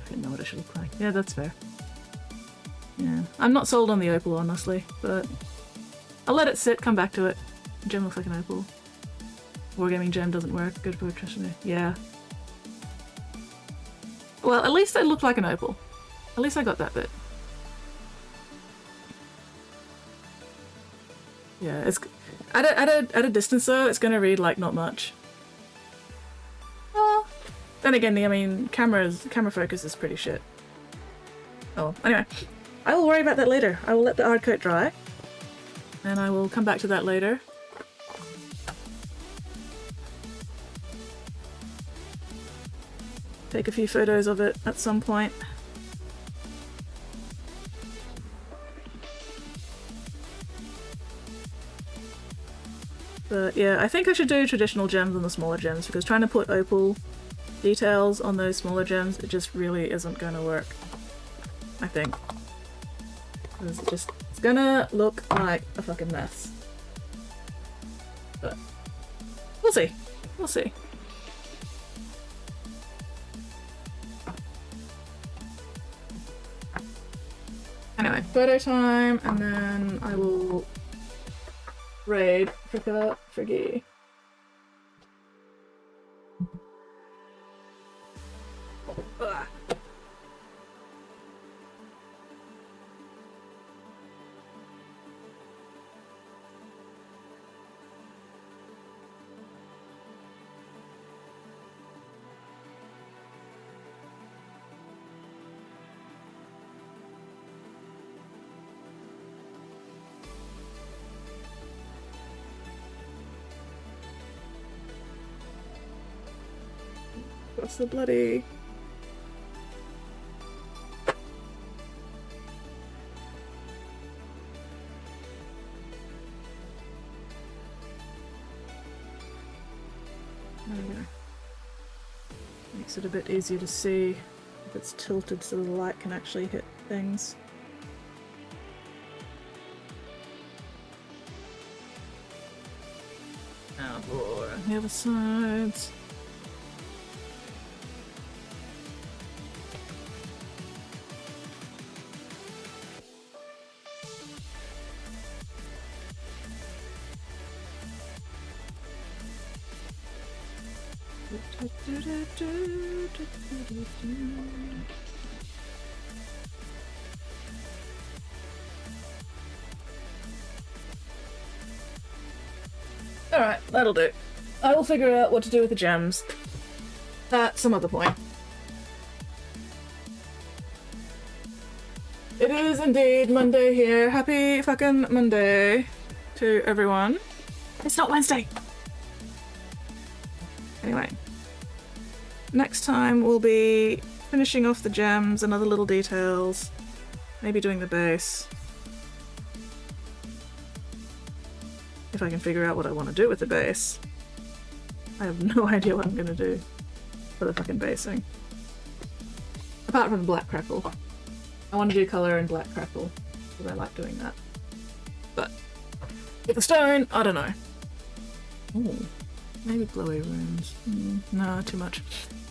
don't know what it should look like. Yeah, that's fair. Yeah, I'm not sold on the opal, honestly, but I'll let it sit, come back to it. Gem looks like an opal. Wargaming gem doesn't work. Good for electricity. Yeah. Well, at least it looked like an opal. At least I got that bit. Yeah, it's at a distance though. It's gonna read like not much. Well, then again, I mean, camera focus is pretty shit. Oh, anyway, I will worry about that later. I will let the hard coat dry, and I will come back to that later. Take a few photos of it at some point. But yeah, I think I should do traditional gems on the smaller gems, because trying to put opal details on those smaller gems, it just really isn't going to work. I think. Because it's gonna look like a fucking mess. But we'll see. We'll see. Anyway, photo time, and then I will raid Fricka Friggy. Ugh. What's the bloody... There we go. Makes it a bit easier to see if it's tilted so the light can actually hit things. Now for the other sides. Alright, that'll do. I will figure out what to do with the gems at some other point. It is indeed Monday here. Happy fucking Monday to everyone. It's not Wednesday! Anyway. Next time we'll be finishing off the gems and other little details. Maybe doing the base. If I can figure out what I want to do with the base. I have no idea what I'm going to do for the fucking basing. Apart from the black crackle. I want to do colour and black crackle, because I like doing that. But with the stone, I don't know. Ooh. Maybe glowy runes. No, too much.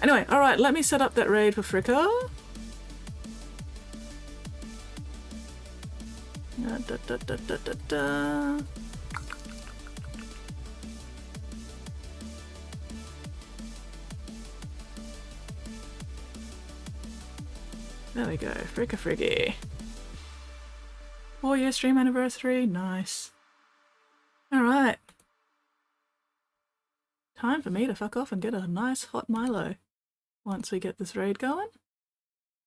Anyway, alright, let me set up that raid for Fricka. Da, da, da, da, da, da, da. There we go, Fricka Friggy. 4-year stream anniversary, nice. Alright. Time for me to fuck off and get a nice hot Milo once we get this raid going.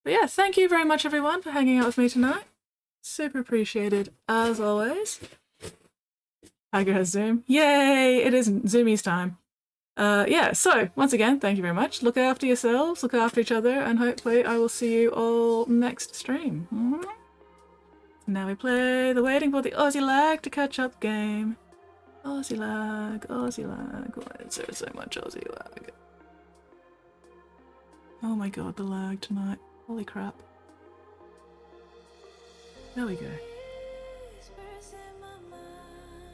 But yeah, thank you very much everyone for hanging out with me tonight. Super appreciated as always. Tiger has Zoom. Yay! It is Zoomies time. Yeah, so once again, thank you very much. Look after yourselves, look after each other, and hopefully I will see you all next stream. Now we play the Waiting for the Aussie Lag to catch up game. Aussie lag, Aussie lag. Why is there so much Aussie lag? Oh my god, the lag tonight. Holy crap. There we go.